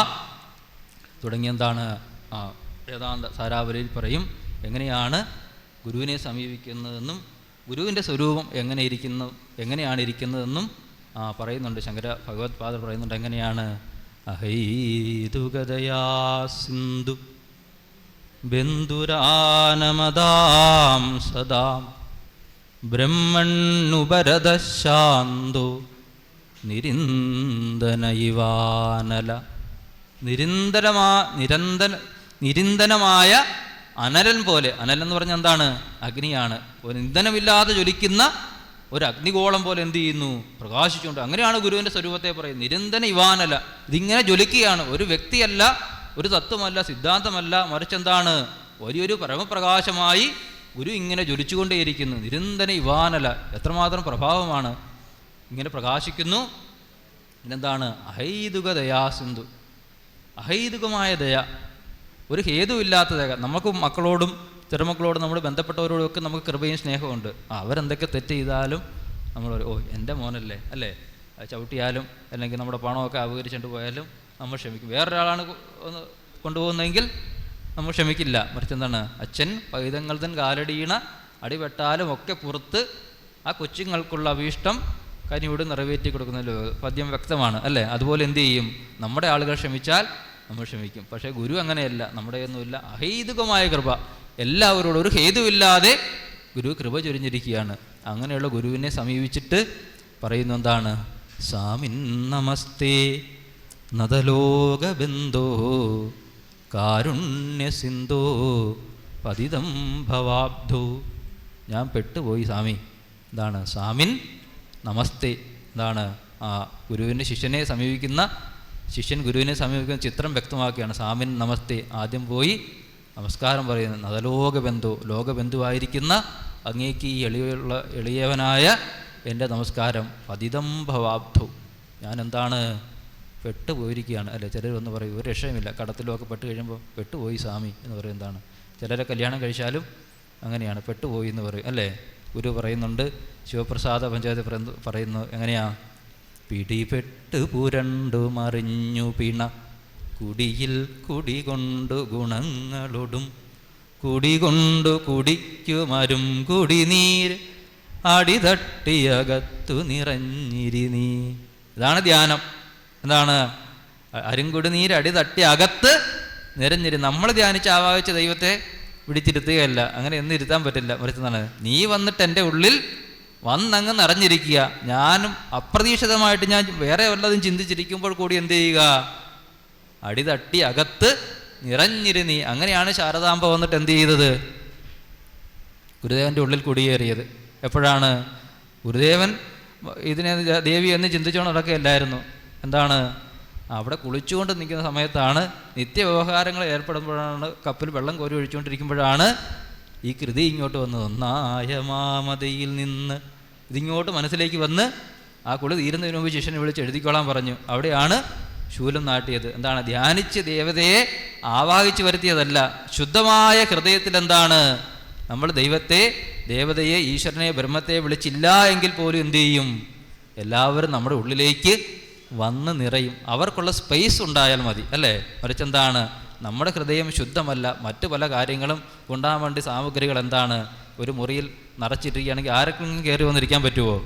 തുടങ്ങിയ എന്താണ് വേദാന്ത സാരാവലിയിൽ പറയും എങ്ങനെയാണ് ഗുരുവിനെ സമീപിക്കുന്നതെന്നും ഗുരുവിൻ്റെ സ്വരൂപം എങ്ങനെയാണ് ഇരിക്കുന്നതെന്നും പറയുന്നുണ്ട്. ശങ്കര ഭഗവത്പാദർ പറയുന്നുണ്ട്. എങ്ങനെയാണ്? അഹൈതുകദയാ സിന്ധു ബന്ധുരാനമദാം സദാം ബ്രഹ്മണ്ണുപരദശാന്തോ നിരിന്ദനയിവാനല. നിരന്തരമായ അനലൻ പോലെ. അനലൻ എന്ന് പറഞ്ഞാൽ എന്താണ്? അഗ്നിയാണ്. ഒരു ഇന്ധനമില്ലാതെ ജ്വലിക്കുന്ന ഒരു അഗ്നിഗോളം പോലെ എന്ത് ചെയ്യുന്നു? പ്രകാശിച്ചുകൊണ്ട്. അങ്ങനെയാണ് ഗുരുവിൻ്റെ സ്വരൂപത്തെ പറയുന്നത്. നിരന്തര ഇവാനല. ഇതിങ്ങനെ ജ്വലിക്കുകയാണ്. ഒരു വ്യക്തിയല്ല, ഒരു തത്വമല്ല, സിദ്ധാന്തമല്ല, മറിച്ച് എന്താണ്? വലിയൊരു പരമപ്രകാശമായി ഗുരു ഇങ്ങനെ ജ്വലിച്ചുകൊണ്ടേയിരിക്കുന്നു. നിരന്തര ഇവാനല. എത്രമാത്രം പ്രഭാവമാണ്! ഇങ്ങനെ പ്രകാശിക്കുന്നു. പിന്നെന്താണ്? അഹൈതുക ദയാസിന്ധു. അഹൈതുകമായ ദയ, ഒരു ഹേതുവില്ലാത്ത ദയ. നമുക്ക് മക്കളോടും ചെറുമക്കളോടും നമ്മൾ ബന്ധപ്പെട്ടവരോടൊക്കെ നമുക്ക് കൃപയും സ്നേഹമുണ്ട്. അവരെന്തൊക്കെ തെറ്റ് ചെയ്താലും നമ്മൾ എൻ്റെ മോനല്ലേ, അല്ലേ? ചവിട്ടിയാലും അല്ലെങ്കിൽ നമ്മുടെ പണമൊക്കെ അപകരിച്ചുകൊണ്ട് പോയാലും നമ്മൾ ക്ഷമിക്കും. വേറൊരാളാണ് കൊണ്ടുപോകുന്നതെങ്കിൽ നമ്മൾ ക്ഷമിക്കില്ല. മറിച്ച് എന്താണ്, അച്ഛൻ പൈതങ്ങൾ തൻ കാലടീണ അടിപെട്ടാലും ഒക്കെ പുറത്ത് ആ കൊച്ചുങ്ങൾക്കുള്ള അഭീഷ്ടം കനിയോട് നിറവേറ്റി കൊടുക്കുന്നല്ലോ. പദ്യം വ്യക്തമാണ് അല്ലേ? അതുപോലെ എന്ത് ചെയ്യും, നമ്മുടെ ആളുകൾ ക്ഷമിച്ചാൽ നമ്മൾ ക്ഷമിക്കും. പക്ഷേ ഗുരു അങ്ങനെയല്ല, നമ്മുടെ ഒന്നുമില്ല, അഹൈതുകമായ കൃപ, എല്ലാവരോടും ഒരു ഹേതുവില്ലാതെ ഗുരു കൃപ ചൊരിഞ്ഞിരിക്കുകയാണ്. അങ്ങനെയുള്ള ഗുരുവിനെ സമീപിച്ചിട്ട് പറയുന്നു എന്താണ്, സ്വാമിൻ നമസ്തേ നദലോകബന്ധോ കാരുണ്യസിന്ധോ പതിതം ഭവാബ്ധോ. ഞാൻ പെട്ടുപോയി സ്വാമി. എന്താണ് സ്വാമിൻ നമസ്തേ? എന്താണ് ആ ഗുരുവിൻ്റെ ശിഷ്യനെ സമീപിക്കുന്ന, ശിഷ്യൻ ഗുരുവിനെ സമീപിക്കുന്ന ചിത്രം വ്യക്തമാക്കുകയാണ്. സ്വാമിൻ നമസ്തേ, ആദ്യം പോയി നമസ്കാരം പറയുന്നത്. നദലോകബന്ധു, ലോകബന്ധുവായിരിക്കുന്ന അങ്ങേക്ക് ഈ എളിയവനായ എൻ്റെ നമസ്കാരം. പതിതം ഭവാബ്ധു, ഞാൻ എന്താണ് പെട്ടുപോയിരിക്കുകയാണ് അല്ലേ? ചിലർ ഒന്ന് പറയും ഒരു രക്ഷയുമില്ല, കടത്തിലൊക്കെ പെട്ട് കഴിയുമ്പോൾ പെട്ടുപോയി സ്വാമി എന്ന് പറയും. എന്താണ്, ചിലരെ കല്യാണം കഴിച്ചാലും അങ്ങനെയാണ്, പെട്ടുപോയി എന്ന് പറയും അല്ലേ? ഗുരു പറയുന്നുണ്ട്, ശിവപ്രസാദ പഞ്ചായത്ത് പറയുന്നു എങ്ങനെയാ, പിടിപെട്ട് പുരണ്ടു മറിഞ്ഞു പിണ കുടിയിൽ കുടികൊണ്ടു ഗുണങ്ങളൊടും കുടികൊണ്ടു കുടിക്കുമരും കുടിനീര് അടിതട്ടിയകത്തു നിറഞ്ഞിരി നീ. ഇതാണ് ധ്യാനം. എന്താണ്, അരുംകുടിനീര് അടിതട്ടി അകത്ത് നിറഞ്ഞിരി. നമ്മൾ ധ്യാനിച്ച് ആവാഹിച്ച ദൈവത്തെ പിടിച്ചിരുത്തുകയല്ല, അങ്ങനെ ഒന്നും ഇരുത്താൻ പറ്റില്ല. മറിച്ചതാണ്, നീ വന്നിട്ട് എൻ്റെ ഉള്ളിൽ വന്നങ്ങ് നിറഞ്ഞിരിക്കുക. ഞാനും അപ്രതീക്ഷിതമായിട്ട് ഞാൻ വേറെ വല്ലതും ചിന്തിച്ചിരിക്കുമ്പോൾ കൂടി എന്ത് ചെയ്യുക, അടിതട്ടി അകത്ത് നിറഞ്ഞിരുന്നീ. അങ്ങനെയാണ് ശാരദാംബ വന്നിട്ട് എന്ത് ചെയ്തത്, ഗുരുദേവൻ്റെ ഉള്ളിൽ കുടിയേറിയത്. എപ്പോഴാണ്, ഗുരുദേവൻ ഇതിനെ ദേവി എന്ന് ചിന്തിച്ചുകൊണ്ട് നടക്കുകയല്ലായിരുന്നു. എന്താണ്, അവിടെ കുളിച്ചുകൊണ്ട് നിൽക്കുന്ന സമയത്താണ്, നിത്യവ്യവഹാരങ്ങൾ ഏർപ്പെടുമ്പോഴാണ്, കപ്പിൽ വെള്ളം കോരി ഒഴിച്ചുകൊണ്ടിരിക്കുമ്പോഴാണ് ഈ കൃതി ഇങ്ങോട്ട് വന്നത്. ഒന്നായ മാമതയിൽ നിന്ന് ഇതിങ്ങോട്ട് മനസ്സിലേക്ക് വന്ന് ആ കുളി തീരുന്നതിന് മുമ്പ് ശിഷ്യനെ വിളിച്ച് എഴുതിക്കോളാൻ പറഞ്ഞു. അവിടെയാണ് ശൂലം നാട്ടിയത്. എന്താണ്, ധ്യാനിച്ച് ദേവതയെ ആവാഹിച്ച് വരുത്തിയതല്ല. ശുദ്ധമായ ഹൃദയത്തിൽ എന്താണ്, നമ്മൾ ദേവതയെ ഈശ്വരനെ ബ്രഹ്മത്തെ വിളിച്ചില്ല എങ്കിൽ പോലും എന്തു ചെയ്യും, എല്ലാവരും നമ്മുടെ ഉള്ളിലേക്ക് വന്ന് നിറയും. അവർക്കുള്ള സ്പേസ് ഉണ്ടായാൽ മതി അല്ലേ? മറിച്ചെന്താണ്, നമ്മുടെ ഹൃദയം ശുദ്ധമല്ല, മറ്റു പല കാര്യങ്ങളും കൊണ്ടാകാൻ വേണ്ടി സാമഗ്രികൾ എന്താണ്, ഒരു മുറിയിൽ നിറച്ചിട്ടിരിക്കുകയാണെങ്കിൽ ആരെങ്കിലും കയറി വന്നിരിക്കാൻ പറ്റുമോ?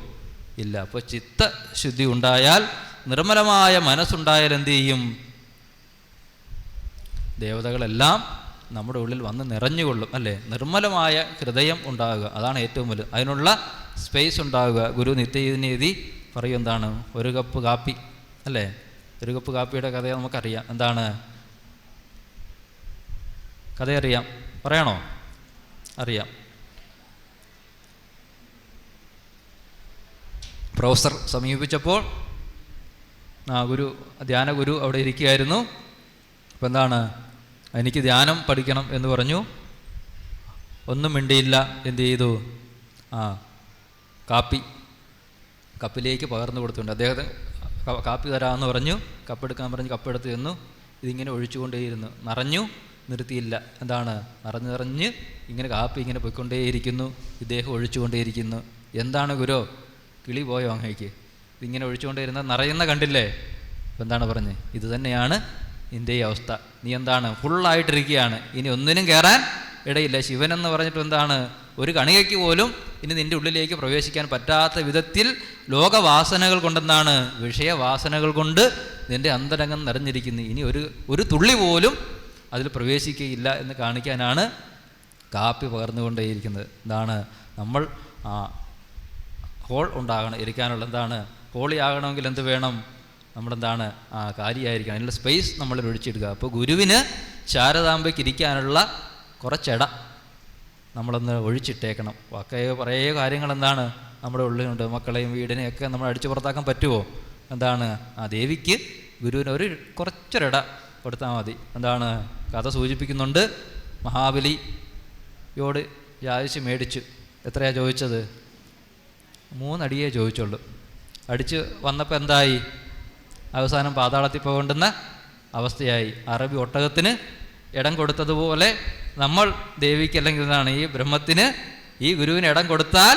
ഇല്ല. അപ്പോൾ ചിത്തശുദ്ധി ഉണ്ടായാൽ, നിർമ്മലമായ മനസ്സുണ്ടായാൽ എന്തു ചെയ്യും, ദേവതകളെല്ലാം നമ്മുടെ ഉള്ളിൽ വന്ന് നിറഞ്ഞുകൊള്ളും അല്ലേ? നിർമ്മലമായ ഹൃദയം ഉണ്ടാകുക, അതാണ് ഏറ്റവും വലുത്. അതിനുള്ള സ്പേസ് ഉണ്ടാകുക. ഗുരു നിത്യനീതി പറയും എന്താണ്, ഒരു കപ്പ് കാപ്പി അല്ലേ? ഒരു കപ്പ് കാപ്പിയുടെ കഥ നമുക്കറിയാം. എന്താണ് കഥ അറിയാം? പറയണോ? അറിയാം. പ്രൊഫസർ സമീപിച്ചപ്പോൾ ധ്യാന ഗുരു അവിടെ ഇരിക്കുകയായിരുന്നു. അപ്പം എന്താണ്, എനിക്ക് ധ്യാനം പഠിക്കണം എന്ന് പറഞ്ഞു. ഒന്നും മിണ്ടിയില്ല. എന്ത് ചെയ്തു, കപ്പിലേക്ക് പകർന്നു കൊടുത്തിട്ടുണ്ട്. അദ്ദേഹത്തെ കാപ്പി തരാമെന്ന് പറഞ്ഞു. കപ്പെടുക്കാൻ പറഞ്ഞ് കപ്പെടുത്ത് ചെന്നു. ഇതിങ്ങനെ ഒഴിച്ചുകൊണ്ടേയിരുന്നു. നിറഞ്ഞു, നിർത്തിയില്ല. എന്താണ്, നിറഞ്ഞ് ഇങ്ങനെ കാപ്പി ഇങ്ങനെ പോയിക്കൊണ്ടേയിരിക്കുന്നു. ഇദ്ദേഹം ഒഴിച്ചുകൊണ്ടേയിരിക്കുന്നു. എന്താണ് ഗുരു, കിളി പോയോ അങ്ങേക്ക്? ഇതിങ്ങനെ ഒഴിച്ചുകൊണ്ടേയിരുന്ന നിറയുന്ന കണ്ടില്ലേ? അപ്പം എന്താണ് പറഞ്ഞത്, ഇത് തന്നെയാണ് നിൻ്റെ ഈ അവസ്ഥ. നീ എന്താണ്, ഫുള്ളായിട്ടിരിക്കുകയാണ്, ഇനി ഒന്നിനും കയറാൻ ഇടയില്ല. ശിവനെന്ന് പറഞ്ഞിട്ട് എന്താണ്, ഒരു കണികയ്ക്ക് പോലും ഇനി നിൻ്റെ ഉള്ളിലേക്ക് പ്രവേശിക്കാൻ പറ്റാത്ത വിധത്തിൽ ലോകവാസനകൾ കൊണ്ടെന്താണ്, വിഷയവാസനകൾ കൊണ്ട് നിൻ്റെ അന്തരംഗം നിറഞ്ഞിരിക്കുന്നു. ഇനി ഒരു തുള്ളി പോലും അതിൽ പ്രവേശിക്കുകയില്ല എന്ന് കാണിക്കാനാണ് കാപ്പി പകർന്നുകൊണ്ടേയിരിക്കുന്നത്. എന്താണ്, നമ്മൾ ഹോൾ ഉണ്ടാകണം ഇരിക്കാനുള്ള. എന്താണ്, ഹോളി ആകണമെങ്കിൽ എന്ത് വേണം, നമ്മളെന്താണ്, കാര്യമായിരിക്കണം. അതിനുള്ള സ്പേസ് നമ്മളിൽ ഒഴിച്ചിടുക. അപ്പോൾ ഗുരുവിന് ശാരദാംബയ്ക്ക് ഇരിക്കാനുള്ള കുറച്ചിട നമ്മളൊന്ന് ഒഴിച്ചിട്ടേക്കണം. കുറേ കാര്യങ്ങൾ എന്താണ് നമ്മുടെ ഉള്ളിലുണ്ട്. മക്കളെയും വീടിനെയൊക്കെ നമ്മൾ അടിച്ചു പുറത്താക്കാൻ പറ്റുമോ? എന്താണ്, ദേവിക്ക് ഗുരുവിന് ഒരു കുറച്ചൊരിട കൊടുത്താൽ മതി. എന്താണ്, കഥ സൂചിപ്പിക്കുന്നുണ്ട്. മഹാബലിയോട് യാചിച്ച് മേടിച്ചു. എത്രയാണ് ചോദിച്ചത്? 3 അടിയേ ചോദിച്ചുള്ളൂ. അടിച്ച് വന്നപ്പോൾ എന്തായി, അവസാനം പാതാളത്തിൽ പോകേണ്ടുന്ന അവസ്ഥയായി. അറബി ഒട്ടകത്തിന് ഇടം കൊടുത്തതുപോലെ നമ്മൾ ദേവിക്ക് അല്ലെങ്കിൽ എന്താണ്, ഈ ബ്രഹ്മത്തിന്, ഈ ഗുരുവിന് ഇടം കൊടുത്താൽ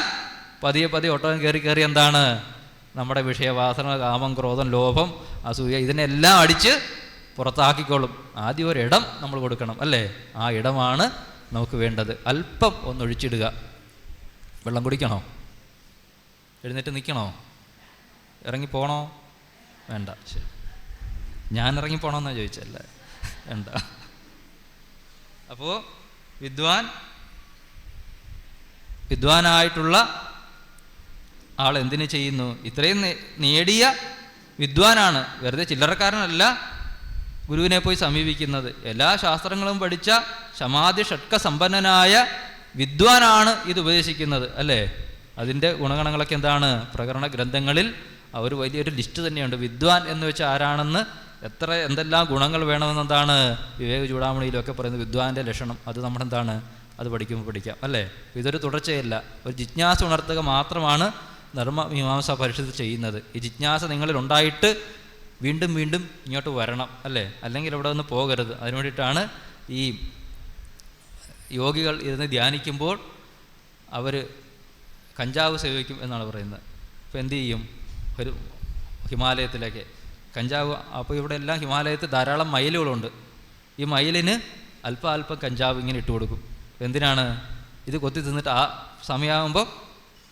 പതിയെ ഒട്ടകം കയറി എന്താണ്, നമ്മുടെ വിഷയവാസന, കാമം, ക്രോധം, ലോഭം, അസൂയ ഇതിനെല്ലാം അടിച്ച് പുറത്താക്കിക്കോളും. ആദ്യം ഒരിടം നമ്മൾ കൊടുക്കണം, അല്ലേ? ആ ഇടമാണ് നമുക്ക് വേണ്ടത്. അല്പം ഒന്നൊഴിച്ചിടുക. വെള്ളം കുടിക്കണോ? എഴുന്നേറ്റ് നിൽക്കണോ? ഇറങ്ങിപ്പോണോ? വേണ്ട. ശരി, ഞാൻ ഇറങ്ങിപ്പോണമെന്നാണ് ചോദിച്ചല്ലേ? വേണ്ട. അപ്പോൾ വിദ്വാനായിട്ടുള്ള ആൾ എന്തിനു ചെയ്യുന്നു? ഇത്രയും നേടിയ വിദ്വാനാണ്, വെറുതെ ചില്ലറക്കാരനല്ല ഗുരുവിനെ പോയി സമീപിക്കുന്നത്. എല്ലാ ശാസ്ത്രങ്ങളും പഠിച്ച സമാധി ഷഡ്ക സമ്പന്നനായ വിദ്വാനാണ് ഇത് ഉപദേശിക്കുന്നത്, അല്ലേ? അതിൻ്റെ ഗുണഗണങ്ങളൊക്കെ എന്താണ്? പ്രകരണ ഗ്രന്ഥങ്ങളിൽ അവർ വലിയൊരു ലിസ്റ്റ് തന്നെയുണ്ട്. വിദ്വാൻ എന്ന് വെച്ചാൽ ആരാണെന്ന്, എന്തെല്ലാം ഗുണങ്ങൾ വേണമെന്നെന്താണ് വിവേക ചൂടാമണിയിലൊക്കെ പറയുന്നത്. വിദ്വാൻ്റെ ലക്ഷണം അത് നമ്മളെന്താണ് അത് പഠിക്കുമ്പോൾ പഠിക്കാം, അല്ലേ? ഇതൊരു തുടർച്ചയല്ല, ഒരു ജിജ്ഞാസ ഉണർത്തുക മാത്രമാണ് ധർമ്മ മീമാംസ പരിഷത്ത് ചെയ്യുന്നത്. ഈ ജിജ്ഞാസ നിങ്ങളിൽ ഉണ്ടായിട്ട് വീണ്ടും വീണ്ടും ഇങ്ങോട്ട് വരണം, അല്ലേ? അല്ലെങ്കിൽ ഇവിടെ നിന്ന് പോകരുത്. അതിനു വേണ്ടിയിട്ടാണ് ഈ യോഗികൾ ഇരുന്ന് ധ്യാനിക്കുമ്പോൾ അവർ കഞ്ചാവ് സേവിക്കും എന്നാണ് പറയുന്നത്. അപ്പോൾ എന്തു ചെയ്യും? ഒരു ഹിമാലയത്തിലേക്ക് കഞ്ചാവ്, അപ്പോൾ ഇവിടെ എല്ലാം ഹിമാലയത്തിൽ ധാരാളം മയിലുകളുണ്ട്. ഈ മയിലിന് അല്പം കഞ്ചാവ് ഇങ്ങനെ ഇട്ട് കൊടുക്കും. എന്തിനാണ്? ഇത് കൊത്തി തിന്നിട്ട് ആ സമയമാകുമ്പോൾ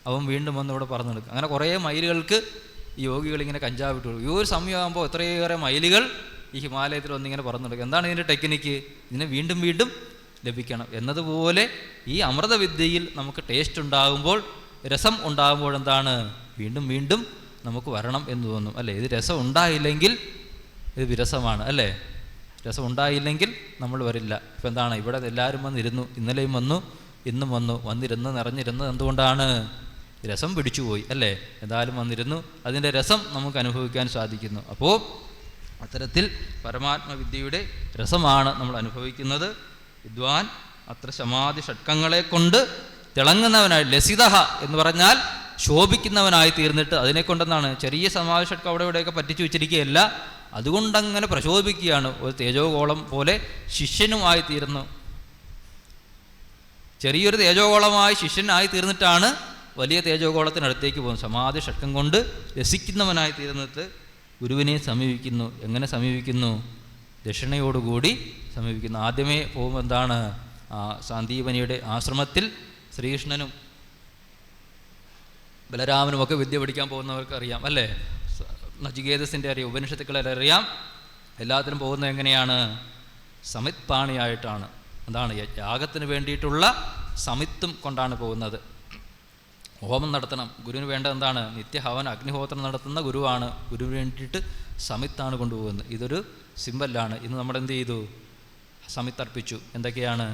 അവൻ വീണ്ടും വന്ന് ഇവിടെ പറന്നെടുക്കും. അങ്ങനെ കുറേ മയിലുകൾക്ക് ഈ യോഗികളിങ്ങനെ കഞ്ചാവ് ഇട്ട് കൊടുക്കും. ഈ ഒരു സമയമാകുമ്പോൾ എത്രയേറെ മയിലുകൾ ഈ ഹിമാലയത്തിൽ വന്നിങ്ങനെ പറന്നെടുക്കും. എന്താണ് ഇതിൻ്റെ ടെക്നിക്ക്? ഇതിനെ വീണ്ടും വീണ്ടും ലഭിക്കണം എന്നതുപോലെ ഈ അമൃതവിദ്യയിൽ നമുക്ക് ടേസ്റ്റ് ഉണ്ടാകുമ്പോൾ, രസം ഉണ്ടാകുമ്പോൾ എന്താണ്? വീണ്ടും വീണ്ടും നമുക്ക് വരണം എന്ന് തോന്നും, അല്ലേ? ഇത് രസം ഉണ്ടായില്ലെങ്കിൽ ഇത് വിരസമാണ്, അല്ലേ? രസം ഉണ്ടായില്ലെങ്കിൽ നമ്മൾ വരില്ല. ഇപ്പം എന്താണ്? ഇവിടെ എല്ലാവരും വന്നിരുന്നു, ഇന്നലെയും വന്നു, ഇന്നും വന്നിരുന്ന് നിറഞ്ഞിരുന്നത് എന്തുകൊണ്ടാണ്? രസം പിടിച്ചുപോയി, അല്ലേ? എന്തായാലും വന്നിരുന്നു, അതിൻ്റെ രസം നമുക്ക് അനുഭവിക്കാൻ സാധിക്കുന്നു. അപ്പോൾ അത്തരത്തിൽ പരമാത്മവിദ്യയുടെ രസമാണ് നമ്മൾ അനുഭവിക്കുന്നത്. വിദ്വാൻ അത്ര സമാധി ഷഡ്കങ്ങളെ കൊണ്ട് തിളങ്ങുന്നവനായി, ലസിതഹ എന്ന് പറഞ്ഞാൽ ശോഭിക്കുന്നവനായി തീർന്നിട്ട്, അതിനെക്കൊണ്ടെന്നാണ് ചെറിയ സമാധി ഷഡ്കം അവിടെ ഇവിടെയൊക്കെ പറ്റിച്ചു വെച്ചിരിക്കുകയല്ല, അതുകൊണ്ടങ്ങനെ പ്രശോഭിക്കുകയാണ്. ഒരു തേജോഗോളം പോലെ ശിഷ്യനുമായി തീർന്നു. ചെറിയൊരു തേജോഗോളമായി ശിഷ്യനായി തീർന്നിട്ടാണ് വലിയ തേജോഗോളത്തിനടുത്തേക്ക് പോകുന്നത്. സമാധി ഷഡ്കം കൊണ്ട് രസിക്കുന്നവനായി തീർന്നിട്ട് ഗുരുവിനെ സമീപിക്കുന്നു. എങ്ങനെ സമീപിക്കുന്നു? ദക്ഷിണയോടുകൂടി സമീപിക്കുന്നു. ആദ്യമേ പോകുമ്പോൾ എന്താണ്? സാന്ദീപനിയുടെ ആശ്രമത്തിൽ ശ്രീകൃഷ്ണനും ബലരാമനുമൊക്കെ വിദ്യ പഠിക്കാൻ പോകുന്നവർക്ക് അറിയാം, അല്ലേ? നചികേതസിൻ്റെ അറിയാം, ഉപനിഷത്തുക്കളെ അറിയാം. എല്ലാത്തിനും പോകുന്നത് എങ്ങനെയാണ്? സമിത് പാണിയായിട്ടാണ്. എന്താണ്? യാഗത്തിന് വേണ്ടിയിട്ടുള്ള സമിത്തും കൊണ്ടാണ് പോകുന്നത്. ഹോമം നടത്തണം. ഗുരുവിന് വേണ്ടത് എന്താണ്? നിത്യഹവൻ അഗ്നിഹോത്രം നടത്തുന്ന ഗുരുവാണ്. ഗുരുവിന് വേണ്ടിയിട്ട് സമിത്താണ് കൊണ്ടുപോകുന്നത്. ഇതൊരു സിമ്പലാണ്. ഇന്ന് നമ്മളെന്ത് ചെയ്തു? സമിത്ത് അർപ്പിച്ചു. എന്തൊക്കെയാണ്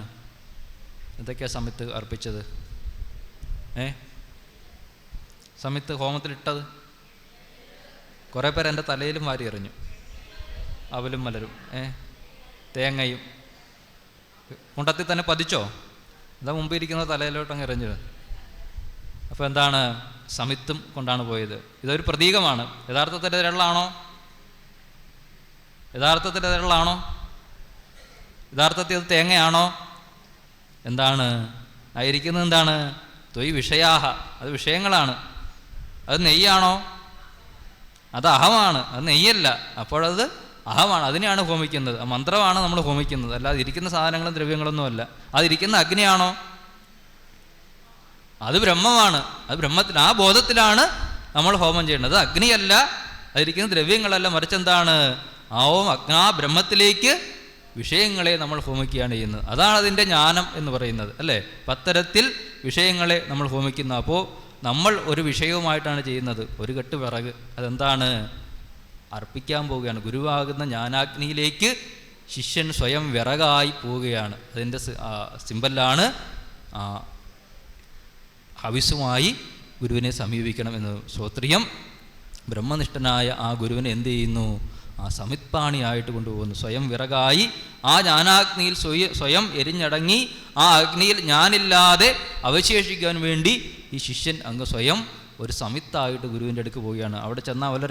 സമിത്ത് അർപ്പിച്ചത്? സമിത്ത് ഹോമത്തിലിട്ടത് കുറേ പേർ എൻ്റെ തലയിലും വാരി എറിഞ്ഞു. അവലും മലരും തേങ്ങയും കുണ്ടത്തിൽ തന്നെ പതിച്ചോ? എന്താ മുമ്പ് ഇരിക്കുന്ന തലയിലോട്ടങ്ങ് എറിഞ്ഞത്. അപ്പോൾ എന്താണ്? സമിത്തും കൊണ്ടാണ് പോയത്. ഇതൊരു പ്രതീകമാണ്. യഥാർത്ഥത്തിൽ ഇരളാണോ? യഥാർത്ഥത്തിൽ അത് തേങ്ങയാണോ? എന്താണ് ആയിരിക്കുന്നത്? എന്താണ്? ത്വയ് വിഷയാഹ, അത് വിഷയങ്ങളാണ്. അത് നെയ്യാണോ? അത് അഹമാണ്, അത് നെയ്യല്ല. അപ്പോഴത് അഹമാണ്, അതിനെയാണ് ഹോമിക്കുന്നത്. ആ മന്ത്രമാണ് നമ്മൾ ഹോമിക്കുന്നത്, അല്ലാതെ ഇരിക്കുന്ന സാധനങ്ങളും ദ്രവ്യങ്ങളൊന്നും അല്ല. അതിരിക്കുന്ന അഗ്നിയാണോ? അത് ബ്രഹ്മമാണ്. അത് ബ്രഹ്മത്തിൽ, ആ ബോധത്തിലാണ് നമ്മൾ ഹോമം ചെയ്യേണ്ടത്. അഗ്നിയല്ല, അതിരിക്കുന്ന ദ്രവ്യങ്ങളല്ല, മറിച്ചെന്താണ്? ആ ബ്രഹ്മത്തിലേക്ക് വിഷയങ്ങളെ നമ്മൾ ഹോമിക്കുകയാണ് ചെയ്യുന്നത്. അതാണ് അതിൻ്റെ ജ്ഞാനം എന്ന് പറയുന്നത്, അല്ലേ? പത്തരത്തിൽ വിഷയങ്ങളെ നമ്മൾ ഹോമിക്കുന്നു. അപ്പോൾ നമ്മൾ ഒരു വിഷയവുമായിട്ടാണ് ചെയ്യുന്നത്. ഒരു കെട്ട് വിറക്, അതെന്താണ്? അർപ്പിക്കാൻ പോവുകയാണ്. ഗുരുവാകുന്ന ജ്ഞാനാഗ്നിയിലേക്ക് ശിഷ്യൻ സ്വയം വിറകായി പോവുകയാണ്. അതിൻ്റെ സിമ്പലാണ് ഹവിസുമായി ഗുരുവിനെ സമീപിക്കണം എന്ന്. ശ്രോത്രിയം ബ്രഹ്മനിഷ്ഠനായ ആ ഗുരുവിനെ എന്ത് ചെയ്യുന്നു? ആ സമിത്പാണിയായിട്ട് കൊണ്ടുപോകുന്നു. സ്വയം വിറകായി ആ ജ്ഞാനാഗ്നിയിൽ സ്വയം എരിഞ്ഞടങ്ങി ആ അഗ്നിയിൽ ഞാനില്ലാതെ അവശേഷിക്കാൻ വേണ്ടി ഈ ശിഷ്യൻ അങ്ങ് സ്വയം ഒരു സമിത്തായിട്ട് ഗുരുവിൻ്റെ അടുക്ക് പോവുകയാണ്. അവിടെ ചെന്നാൽ വല്ല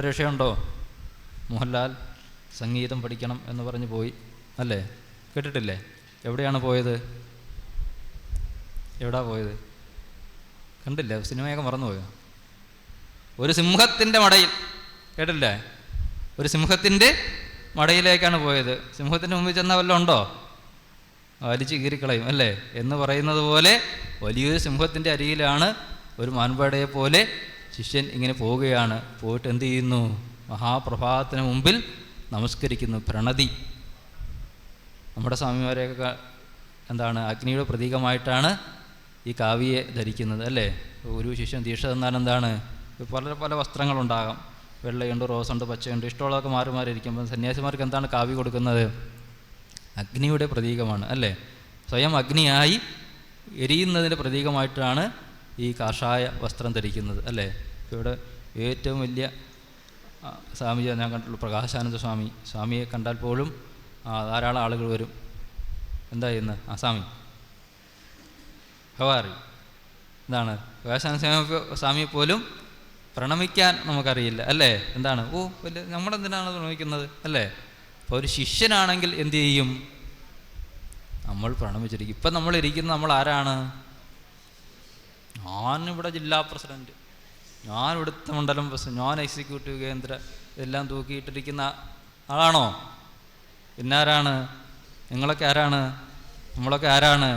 രക്ഷയുണ്ടോ? മോഹൻലാൽ സംഗീതം പഠിക്കണം എന്ന് പറഞ്ഞ് പോയി, അല്ലേ? കേട്ടിട്ടില്ലേ? എവിടെയാണ് പോയത്? കണ്ടില്ലേ? സിനിമയൊക്കെ മറന്നുപോയോ? ഒരു സിംഹത്തിൻ്റെ മടയിൽ, കേട്ടില്ലേ? ഒരു സിംഹത്തിൻ്റെ മടയിലേക്കാണ് പോയത്. സിംഹത്തിൻ്റെ മുമ്പിൽ ചെന്നാൽ വല്ലതും ഉണ്ടോ? വലിച്ചു കീറിക്കളയും അല്ലേ എന്ന് പറയുന്നത് പോലെ വലിയൊരു സിംഹത്തിൻ്റെ അരികിലാണ് ഒരു മാൻപേടയെ പോലെ ശിഷ്യൻ ഇങ്ങനെ പോവുകയാണ്. പോയിട്ട് എന്ത് ചെയ്യുന്നു? മഹാപ്രഭാതത്തിന് മുമ്പിൽ നമസ്കരിക്കുന്നു. പ്രണതി. നമ്മുടെ സ്വാമിമാരെയൊക്കെ എന്താണ് അഗ്നിയുടെ പ്രതീകമായിട്ടാണ് ഈ കാവ്യയെ ധരിക്കുന്നത് അല്ലേ. ഒരു ശിഷ്യൻ ദീക്ഷ തന്നാൽ എന്താണ്, പല പല വസ്ത്രങ്ങളുണ്ടാകാം. വെള്ളയുണ്ട്, റോസുണ്ട്, പച്ചയുണ്ട്, ഇഷ്ടമുള്ളതൊക്കെ മാറി മാറി ഇരിക്കുമ്പോൾ സന്യാസിമാർക്ക് എന്താണ് കാവ്യ കൊടുക്കുന്നത്? അഗ്നിയുടെ പ്രതീകമാണ് അല്ലേ. സ്വയം അഗ്നിയായി എരിയുന്നതിൻ്റെ പ്രതീകമായിട്ടാണ് ഈ കാഷായ വസ്ത്രം ധരിക്കുന്നത് അല്ലേ. ഇവിടെ ഏറ്റവും വലിയ സ്വാമിജിയെ ഞാൻ കണ്ടുള്ളൂ, പ്രകാശാനന്ദ സ്വാമി. സ്വാമിയെ കണ്ടാൽ പോലും ധാരാളം ആളുകൾ വരും. എന്താ ചെയ്യുന്നത്? സ്വാമി ഹവാറി എന്താണ്? പ്രകാശാനന്ദ സ്വാമിയെ പോലും പ്രണമിക്കാൻ നമുക്കറിയില്ല അല്ലേ. എന്താണ്? വലിയ നമ്മളെന്തിനാണ് പ്രണമിക്കുന്നത് അല്ലേ. അപ്പോൾ ഒരു ശിഷ്യനാണെങ്കിൽ എന്തു ചെയ്യും? നമ്മൾ പ്രണമിച്ചിരിക്കും. ഇപ്പം നമ്മളിരിക്കുന്നത് നമ്മൾ ആരാണ്? ഞാനിവിടെ ജില്ലാ പ്രസിഡൻറ്റ്, ഞാൻ ഇവിടുത്തെ മണ്ഡലം പ്രസിഡന്റ്, ഞാൻ എക്സിക്യൂട്ടീവ് കേന്ദ്ര എല്ലാം തൂക്കിയിട്ടിരിക്കുന്ന ആളാണോ? പിന്നാരാണ്? നിങ്ങളൊക്കെ ആരാണ്? നമ്മളൊക്കെ ആരാണ്?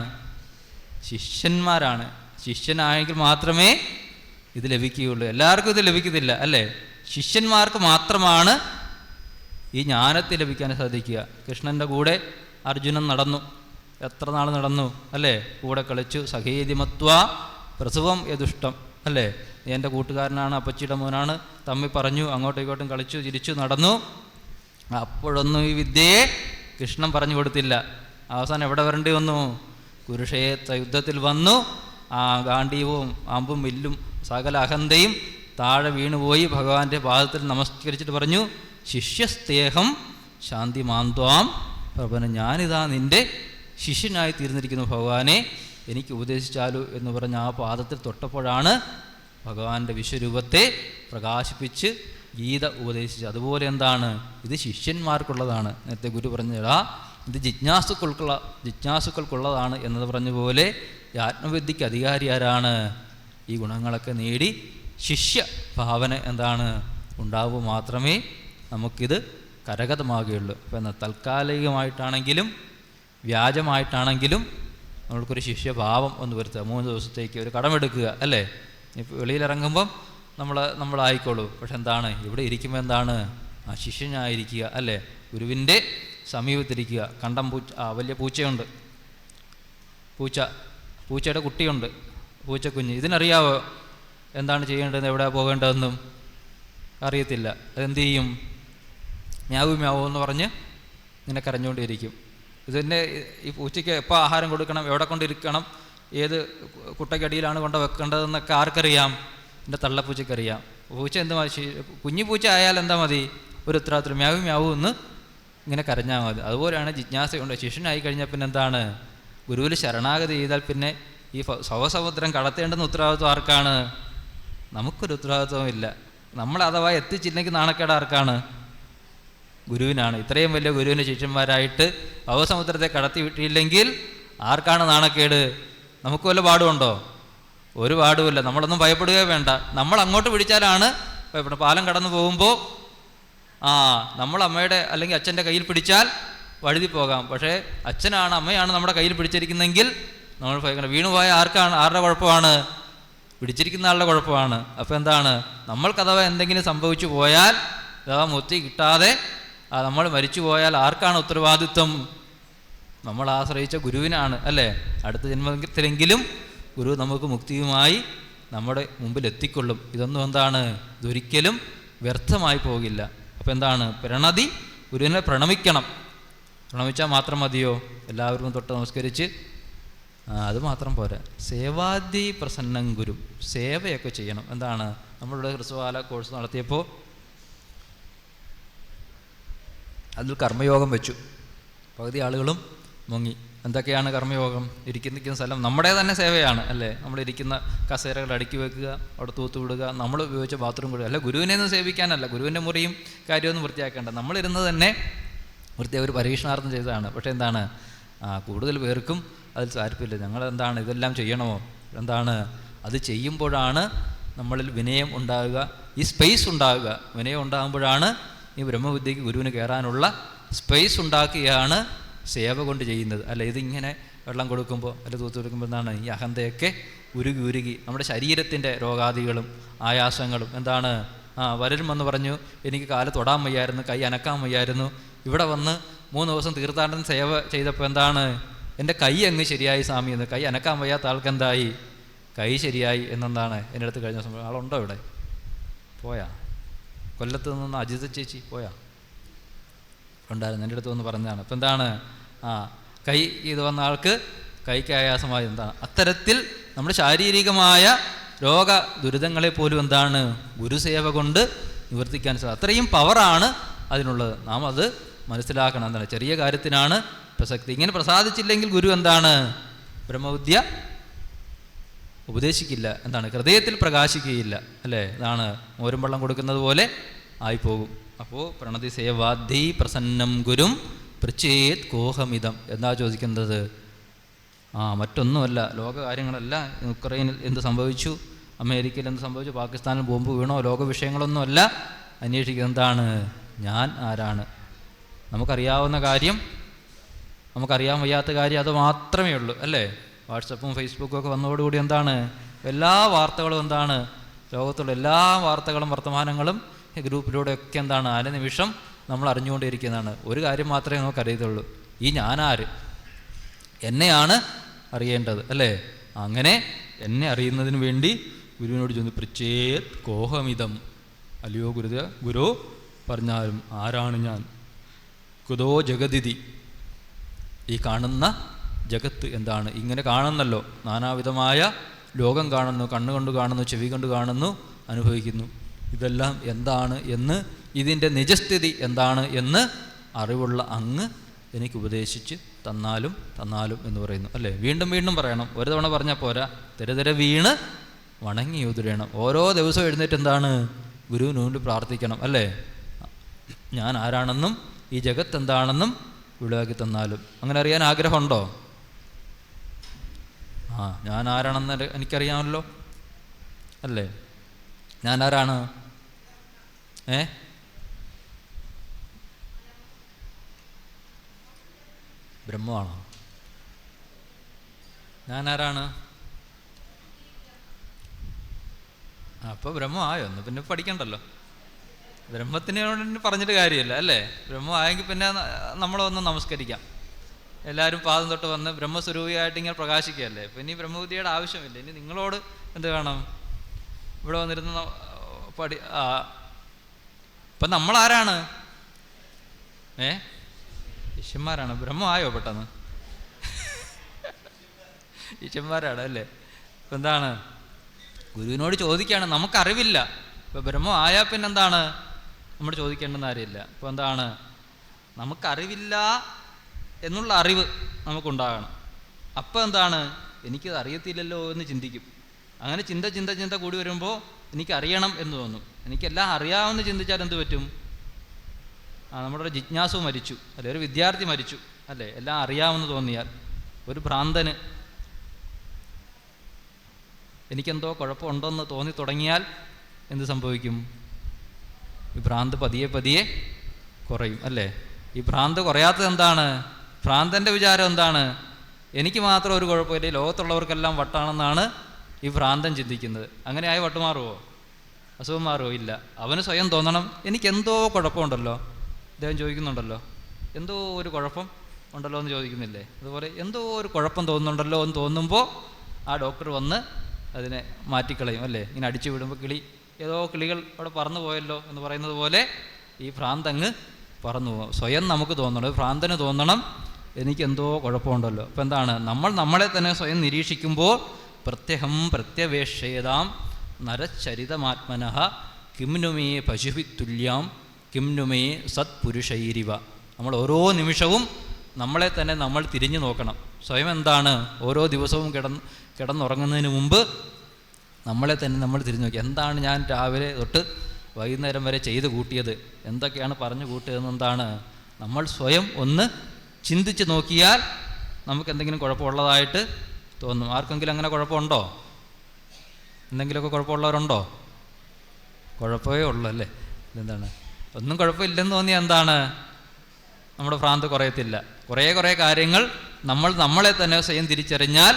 ശിഷ്യന്മാരാണ്. ശിഷ്യനായെങ്കിൽ മാത്രമേ ഇത് ലഭിക്കുകയുള്ളൂ. എല്ലാവർക്കും ഇത് ലഭിക്കത്തില്ല അല്ലേ. ശിഷ്യന്മാർക്ക് മാത്രമാണ് ഈ ജ്ഞാനത്തെ ലഭിക്കാൻ സാധിക്കുക. കൃഷ്ണൻ്റെ കൂടെ അർജുനൻ നടന്നു. എത്ര നാൾ നടന്നു അല്ലേ. കൂടെ കളിച്ചു. സഖേതിമത്വ പ്രസവം യദുഷ്ടം അല്ലേ. എൻ്റെ കൂട്ടുകാരനാണ്, അപ്പച്ചിയുടെ മോനാണ്, തമ്മിൽ പറഞ്ഞു, അങ്ങോട്ടും ഇങ്ങോട്ടും കളിച്ചു ചിരിച്ചു നടന്നു. അപ്പോഴൊന്നും ഈ വിദ്യയെ കൃഷ്ണൻ പറഞ്ഞു കൊടുത്തില്ല. അവസാനം എവിടെ വരേണ്ടി വന്നു? കുരുക്ഷേത്ര യുദ്ധത്തിൽ വന്നു. ആ ഗാണ്ഡീവവും അമ്പും വില്ലും സകല അഹന്തയും താഴെ വീണുപോയി. ഭഗവാന്റെ പാദത്തിൽ നമസ്കരിച്ചിട്ട് പറഞ്ഞു, ശിഷ്യസ്തേഹം ശാന്തി മാന്ത്വാം പ്രഭന, ഞാനിതാ നിൻ്റെ ശിഷ്യനായി തീർന്നിരിക്കുന്നു ഭഗവാനെ, എനിക്ക് ഉപദേശിച്ചാലോ എന്ന് പറഞ്ഞ് ആ പാദത്തിൽ തൊട്ടപ്പോഴാണ് ഭഗവാന്റെ വിശ്വരൂപത്തെ പ്രകാശിപ്പിച്ച് ഗീത ഉപദേശിച്ചത്. അതുപോലെ എന്താണ്, ഇത് ശിഷ്യന്മാർക്കുള്ളതാണ്. നേരത്തെ ഗുരു പറഞ്ഞതാ ഇത് ജിജ്ഞാസുക്കൾക്കുള്ളതാണ് എന്നത് പറഞ്ഞ പോലെ ഈ ആത്മവിദ്യയ്ക്ക് അധികാരി ആരാണ്? ഈ ഗുണങ്ങളൊക്കെ നേടി ശിഷ്യ ഭാവന എന്താണ് ഉണ്ടാവുക മാത്രമേ നമുക്കിത് കരഗതമാകുകയുള്ളൂ. ഇപ്പം താൽക്കാലികമായിട്ടാണെങ്കിലും വ്യാജമായിട്ടാണെങ്കിലും നമ്മൾക്കൊരു ശിഷ്യഭാവം ഒന്ന് വരുത്തുക. 3 ദിവസത്തേക്ക് ഒരു കടമെടുക്കുക അല്ലേ. ഇപ്പോൾ വെളിയിലിറങ്ങുമ്പം നമ്മളായിക്കോളൂ. പക്ഷെ എന്താണ്, ഇവിടെ ഇരിക്കുമ്പോൾ എന്താണ്, ആ ശിഷ്യനായിരിക്കുക അല്ലേ. ഗുരുവിൻ്റെ സമീപത്തിരിക്കുക. കണ്ടം വലിയ പൂച്ചയുണ്ട്, പൂച്ചയുടെ കുട്ടിയുണ്ട്, പൂച്ചക്കുഞ്ഞ്. ഇതിനറിയാവോ എന്താണ് ചെയ്യേണ്ടതെന്ന്, എവിടെ പോകേണ്ടതെന്നും അറിയത്തില്ല. അതെന്ത് ചെയ്യും? മ്യാവൂ മ്യാവൂ എന്ന് പറഞ്ഞ് ഇങ്ങനെ കരഞ്ഞുകൊണ്ടിരിക്കും. ഇതിൻ്റെ ഈ പൂച്ചയ്ക്ക് എപ്പോൾ ആഹാരം കൊടുക്കണം, എവിടെ കൊണ്ടിരിക്കണം, ഏത് കുട്ടയ്ക്കടിയിലാണ് കൊണ്ട് വെക്കേണ്ടതെന്നൊക്കെ ആർക്കറിയാം? എൻ്റെ തള്ളപ്പൂച്ചയ്ക്കറിയാം. പൂച്ച എന്ത് മതി, കുഞ്ഞു പൂച്ച ആയാൽ എന്താ മതി, ഒരു ഉത്തരവാദിത്വം മ്യാവൂ മ്യാവൂ എന്ന് ഇങ്ങനെ കരഞ്ഞാൽ മതി. അതുപോലെയാണ് ജിജ്ഞാസയുണ്ട്. ശിഷ്യനായി കഴിഞ്ഞാൽ പിന്നെ എന്താണ്, ഗുരുവിൽ ശരണാഗതി ചെയ്താൽ പിന്നെ ഈ സവസമുദ്രം കടത്തേണ്ടുന്ന ഉത്തരവാദിത്വം ആർക്കാണ്? നമുക്കൊരു ഉത്തരവാദിത്വം ഇല്ല. നമ്മൾ അഥവാ എത്തിച്ചില്ലെങ്കിൽ നാണക്കേട് ആർക്കാണ്? ഗുരുവിനാണ്. ഇത്രയും വലിയ ഗുരുവിൻ്റെ ശിഷ്യന്മാരായിട്ട് ഭവസമുദ്രത്തെ കടത്തി വിട്ടില്ലെങ്കിൽ ആർക്കാണ് നാണക്കേട്? നമുക്ക് വല്ല പാടുമുണ്ടോ? ഒരു പാടുമില്ല. നമ്മളൊന്നും ഭയപ്പെടുകയോ വേണ്ട. നമ്മൾ അങ്ങോട്ട് പിടിച്ചാലാണ് ഭയപ്പെടുന്നത്. പാലം കടന്നു പോകുമ്പോൾ നമ്മൾ അമ്മയുടെ അല്ലെങ്കിൽ അച്ഛൻ്റെ കയ്യിൽ പിടിച്ചാൽ വഴുതി പോകാം. പക്ഷേ അച്ഛനാണ് അമ്മയാണ് നമ്മുടെ കയ്യിൽ പിടിച്ചിരിക്കുന്നെങ്കിൽ നമ്മൾ ഭയങ്കര വീണുപോയ ആരുടെ കുഴപ്പമാണ്? പിടിച്ചിരിക്കുന്ന ആളുടെ കുഴപ്പമാണ്. അപ്പോൾ എന്താണ്, നമ്മൾക്കഥവാ എന്തെങ്കിലും സംഭവിച്ചു പോയാൽ, അഥവാ മുക്തി കിട്ടാതെ നമ്മൾ മരിച്ചു പോയാൽ ആർക്കാണ് ഉത്തരവാദിത്വം? നമ്മൾ ആശ്രയിച്ച ഗുരുവിനാണ് അല്ലേ. അടുത്ത ജന്മത്തിലെങ്കിലും ഗുരു നമുക്ക് മുക്തിയുമായി നമ്മുടെ മുമ്പിൽ എത്തിക്കൊള്ളും. ഇതൊന്നും എന്താണ്, ഇതൊരിക്കലും വ്യർത്ഥമായി പോകില്ല. അപ്പോൾ എന്താണ്, പ്രണതി, ഗുരുവിനെ പ്രണമിക്കണം. പ്രണമിച്ചാൽ മാത്രം മതിയോ? എല്ലാവരും തൊട്ട് നമസ്കരിച്ച് അത് മാത്രം പോരാ. സേവാദി പ്രസന്നം ഗുരു, സേവയൊക്കെ ചെയ്യണം. എന്താണ്, നമ്മളുടെ ഹ്രസ്വകാല കോഴ്സ് നടത്തിയപ്പോൾ അതിൽ കർമ്മയോഗം വെച്ചു. പകുതി ആളുകളും മുങ്ങി. എന്തൊക്കെയാണ് കർമ്മയോഗം? ഇരിക്കുന്ന സ്ഥലം നമ്മുടെ തന്നെ സേവയാണ് അല്ലേ. നമ്മളിരിക്കുന്ന കസേരകൾ അടുക്കി വെക്കുക, അവിടെ തൂത്തുവിടുക, നമ്മൾ ഉപയോഗിച്ച ബാത്റൂം കൊടുക്കുക. അല്ല, ഗുരുവിനെ ഒന്നും സേവിക്കാനല്ല, ഗുരുവിൻ്റെ മുറിയും കാര്യമൊന്നും വൃത്തിയാക്കേണ്ട. നമ്മളിരുന്നത് തന്നെ വൃത്തിയായി ഒരു പരീക്ഷണാർത്ഥം ചെയ്തതാണ്. പക്ഷേ എന്താണ്, കൂടുതൽ പേർക്കും അതിൽ താല്പര്യമില്ല. ഞങ്ങളെന്താണ് ഇതെല്ലാം ചെയ്യണമോ? എന്താണ്, അത് ചെയ്യുമ്പോഴാണ് നമ്മളിൽ വിനയം ഉണ്ടാകുക, ഈ സ്പേസ് ഉണ്ടാകുക. വിനയം ഉണ്ടാകുമ്പോഴാണ് ഈ ബ്രഹ്മവിദ്യയ്ക്ക് ഗുരുവിന് കയറാനുള്ള സ്പേസ് ഉണ്ടാക്കുകയാണ് സേവ കൊണ്ട് ചെയ്യുന്നത്. അല്ല ഇതിങ്ങനെ വെള്ളം കൊടുക്കുമ്പോൾ അല്ല തൂത്ത് കൊടുക്കുമ്പോൾ എന്താണ് ഈ അഹന്തയൊക്കെ ഉരുകി നമ്മുടെ ശരീരത്തിൻ്റെ രോഗാദികളും ആയാസങ്ങളും എന്താണ് വരരും വന്ന് പറഞ്ഞു എനിക്ക് കാല് തൊടാൻ വയ്യായിരുന്നു, കൈ അനക്കാൻ വയ്യായിരുന്നു. ഇവിടെ വന്ന് 3 ദിവസം തീർത്ഥാടനം സേവ ചെയ്തപ്പോൾ എന്താണ് എൻ്റെ കൈ അങ്ങ് ശരിയായി സ്വാമി എന്ന്. കൈ അനക്കാൻ വയ്യാത്ത ആൾക്കെന്തായി? കൈ ശരിയായി എന്നെന്താണ് എൻ്റെ അടുത്ത് കഴിഞ്ഞ സംഭവം. ആളുണ്ടോ ഇവിടെ? പോയാ? കൊല്ലത്ത് നിന്ന് അജിത ചേച്ചി പോയാ? ഉണ്ടായിരുന്നു, എൻ്റെ അടുത്ത് വന്ന് പറഞ്ഞതാണ്. അപ്പം എന്താണ് കൈ ഇത് വന്ന ആൾക്ക് കൈക്ക് ആയാസമായി. എന്താണ് അത്തരത്തിൽ നമ്മുടെ ശാരീരികമായ രോഗ ദുരിതങ്ങളെ പോലും എന്താണ് ഗുരുസേവ കൊണ്ട് നിവർത്തിക്കാൻ സാധിക്കും. അത്രയും പവറാണ് അതിനുള്ളത്. നാം അത് മനസ്സിലാക്കണം. എന്താണ് ചെറിയ കാര്യത്തിനാണ് പ്രസക്തി. ഇങ്ങനെ പ്രസാദിച്ചില്ലെങ്കിൽ ഗുരു എന്താണ് ബ്രഹ്മവിദ്യ ഉപദേശിക്കില്ല, എന്താണ് ഹൃദയത്തിൽ പ്രകാശിക്കുകയില്ല, അല്ലേ? ഇതാണ് മോരും വെള്ളം കൊടുക്കുന്നത് പോലെ ആയിപ്പോകും. അപ്പോൾ പ്രണതി സേവാദ്ധി പ്രസന്നം ഗുരും പൃച്ഛേത് കോഹമിതം എന്താ ചോദിക്കുന്നത്? മറ്റൊന്നുമല്ല, ലോകകാര്യങ്ങളല്ല. ഉക്രൈനിൽ എന്ത് സംഭവിച്ചു, അമേരിക്കയിൽ എന്ത് സംഭവിച്ചു, പാകിസ്ഥാനിൽ ബോംബ് വീണോ, ലോക വിഷയങ്ങളൊന്നുമല്ല അന്വേഷിക്കുന്നത്. എന്താണ് ഞാൻ ആരാണ്? നമുക്കറിയാവുന്ന കാര്യം, നമുക്കറിയാൻ വയ്യാത്ത കാര്യം അത് മാത്രമേ ഉള്ളൂ, അല്ലേ? വാട്സപ്പും ഫേസ്ബുക്കും ഒക്കെ വന്നതോടുകൂടി എന്താണ് എല്ലാ വാർത്തകളും എന്താണ് ലോകത്തുള്ള എല്ലാ വാർത്തകളും വർത്തമാനങ്ങളും ഗ്രൂപ്പിലൂടെയൊക്കെ എന്താണ് അനുനിമിഷം നമ്മൾ അറിഞ്ഞുകൊണ്ടിരിക്കുന്നതാണ്. ഒരു കാര്യം മാത്രമേ നമുക്കറിയത്തുള്ളൂ, ഈ ഞാനാര്, എന്നെയാണ് അറിയേണ്ടത്, അല്ലേ? അങ്ങനെ എന്നെ അറിയുന്നതിന് വേണ്ടി ഗുരുവിനോട് ചോദിച്ചു പൃച്ഛേത് കോഹമിതം. അല്ലയോ ഗുരു പറഞ്ഞാലും ആരാണ് ഞാൻ? കുതോ ജഗതിഥി, ഈ കാണുന്ന ജഗത്ത് എന്താണ്? ഇങ്ങനെ കാണുന്നല്ലോ, നാനാവിധമായ ലോകം കാണുന്നു, കണ്ണുകൊണ്ട് കാണുന്നു, ചെവി കൊണ്ട് കാണുന്നു, അനുഭവിക്കുന്നു. ഇതെല്ലാം എന്താണ് എന്ന്, ഇതിൻ്റെ നിജസ്ഥിതി എന്താണ് എന്ന് അറിവുള്ള അങ്ങ് എനിക്ക് ഉപദേശിച്ച് തന്നാലും എന്ന് പറയുന്നു, അല്ലേ? വീണ്ടും വീണ്ടും പറയണം. ഒരു തവണ പറഞ്ഞാൽ പോരാ, തിര വീണ് വണങ്ങി ഉതിരണം. ഓരോ ദിവസവും എഴുന്നേറ്റ് എന്താണ് ഗുരുവിന് വേണ്ടി പ്രാർത്ഥിക്കണം, അല്ലേ? ഞാൻ ആരാണെന്നും ഈ ജഗത്ത് എന്താണെന്നും വെളിവാക്കി തന്നാലും. അങ്ങനെ അറിയാൻ ആഗ്രഹമുണ്ടോ? ഞാൻ ആരാണെന്ന് എനിക്കറിയാമല്ലോ, അല്ലേ? ഞാൻ ആരാണ്? ബ്രഹ്മമാണോ? ഞാൻ ആരാണ്? അപ്പോൾ ബ്രഹ്മമായോ? ഒന്ന് പിന്നെ പഠിക്കണ്ടല്ലോ. ബ്രഹ്മത്തിനോട് പറഞ്ഞിട്ട് കാര്യമില്ല, അല്ലേ? ബ്രഹ്മമായെങ്കിൽ പിന്നെ നമ്മളൊന്ന് നമസ്കരിക്കാം. എല്ലാവരും പാദം തൊട്ട് വന്ന് ബ്രഹ്മസ്വരൂപിയായിട്ട് ഇങ്ങനെ പ്രകാശിക്കുകയല്ലേ. പിന്നെ ഈ ബ്രഹ്മവിദ്യയുടെ ആവശ്യമില്ല. ഇനി നിങ്ങളോട് എന്ത് വേണം? ഇവിടെ വന്നിരുന്ന ഇപ്പം നമ്മളാരാണ്? ഈശ്വരന്മാരാണ്. ബ്രഹ്മമായോ പെട്ടെന്ന്? ഈശ്വരന്മാരാണ്, അല്ലേ? ഇപ്പം എന്താണ് ഗുരുവിനോട് ചോദിക്കുകയാണ്. നമുക്കറിവില്ല. ഇപ്പം ബ്രഹ്മം ആയാൽ പിന്നെ എന്താണ് നമ്മൾ ചോദിക്കേണ്ടെന്ന് അറിയില്ല. ഇപ്പോൾ എന്താണ് നമുക്കറിവില്ല എന്നുള്ള അറിവ് നമുക്കുണ്ടാകണം. അപ്പം എന്താണ് എനിക്കത് അറിയത്തില്ലല്ലോ എന്ന് ചിന്തിക്കും. അങ്ങനെ ചിന്ത കൂടി വരുമ്പോൾ എനിക്കറിയണം എന്ന് തോന്നും. എനിക്കെല്ലാം അറിയാമെന്ന് ചിന്തിച്ചാൽ എന്ത് പറ്റും? നമ്മുടെ ഒരു ജിജ്ഞാസു മരിച്ചു, അല്ലെ? ഒരു വിദ്യാർത്ഥി മരിച്ചു, അല്ലേ? എല്ലാം അറിയാമെന്ന് തോന്നിയാൽ, ഒരു ഭ്രാന്തന് എനിക്കെന്തോ കുഴപ്പമുണ്ടെന്ന് തോന്നി തുടങ്ങിയാൽ എന്ത് സംഭവിക്കും? ഈ ഭ്രാന്ത് പതിയെ കുറയും, അല്ലേ? ഈ ഭ്രാന്ത് കുറയാത്തത് എന്താണ്? ഭ്രാന്തൻ്റെ വിചാരം എന്താണ്? എനിക്ക് മാത്രം ഒരു കുഴപ്പമില്ല, ലോകത്തുള്ളവർക്കെല്ലാം വട്ടാണെന്നാണ് ഈ ഭ്രാന്തൻ ചിന്തിക്കുന്നത്. അങ്ങനെ ആയി വട്ടുമാറുമോ? അസുഖം മാറുമോ? ഇല്ല. അവന് സ്വയം തോന്നണം എനിക്കെന്തോ കുഴപ്പമുണ്ടല്ലോ. അദ്ദേഹം ചോദിക്കുന്നുണ്ടല്ലോ, എന്തോ ഒരു കുഴപ്പം ഉണ്ടല്ലോ എന്ന് ചോദിക്കുന്നില്ലേ? അതുപോലെ എന്തോ ഒരു കുഴപ്പം തോന്നുന്നുണ്ടല്ലോ എന്ന് തോന്നുമ്പോൾ ആ ഡോക്ടർ വന്ന് അതിനെ മാറ്റിക്കളയും, അല്ലേ? ഇങ്ങനെ അടിച്ചു വിടുമ്പോൾ ഏതോ കിളികൾ അവിടെ പറന്നു പോയല്ലോ എന്ന് പറയുന്നത് പോലെ ഈ ഭ്രാന്തങ്ങ് പറന്നു പോകും. സ്വയം നമുക്ക് തോന്നണം, ഭ്രാന്തന് തോന്നണം എനിക്കെന്തോ കുഴപ്പമുണ്ടല്ലോ. അപ്പം എന്താണ് നമ്മളെ തന്നെ സ്വയം നിരീക്ഷിക്കുമ്പോൾ പ്രത്യഹം പ്രത്യവേക്ഷേതാം നരചരിതമാത്മനഃ കിംനുമേ പശുവിത്തുല്യാം കിംനുമേ സത്പുരുഷൈരിവ. നമ്മൾ ഓരോ നിമിഷവും നമ്മളെ തന്നെ നമ്മൾ തിരിഞ്ഞു നോക്കണം. സ്വയം എന്താണ് ഓരോ ദിവസവും കിടന്നുറങ്ങുന്നതിന് മുമ്പ് നമ്മളെ തന്നെ നമ്മൾ തിരിഞ്ഞു നോക്കി. എന്താണ് ഞാൻ രാവിലെ തൊട്ട് വൈകുന്നേരം വരെ ചെയ്ത് കൂട്ടിയത്, എന്തൊക്കെയാണ് പറഞ്ഞു കൂട്ടിയതെന്ന് എന്താണ് നമ്മൾ സ്വയം ഒന്ന് ചിന്തിച്ച് നോക്കിയാൽ നമുക്ക് എന്തെങ്കിലും കുഴപ്പമുള്ളതായിട്ട് തോന്നും. ആർക്കെങ്കിലും അങ്ങനെ കുഴപ്പമുണ്ടോ? എന്തെങ്കിലുമൊക്കെ കുഴപ്പമുള്ളവരുണ്ടോ? കുഴപ്പമേ ഉള്ളൂ, അല്ലേ? എന്താണ് ഒന്നും കുഴപ്പമില്ലെന്ന് തോന്നിയാൽ എന്താണ്, നമ്മുടെ ഭ്രാന്ത് കുറയത്തില്ല. കുറേ കാര്യങ്ങൾ നമ്മളെ തന്നെ സ്വയം തിരിച്ചറിഞ്ഞാൽ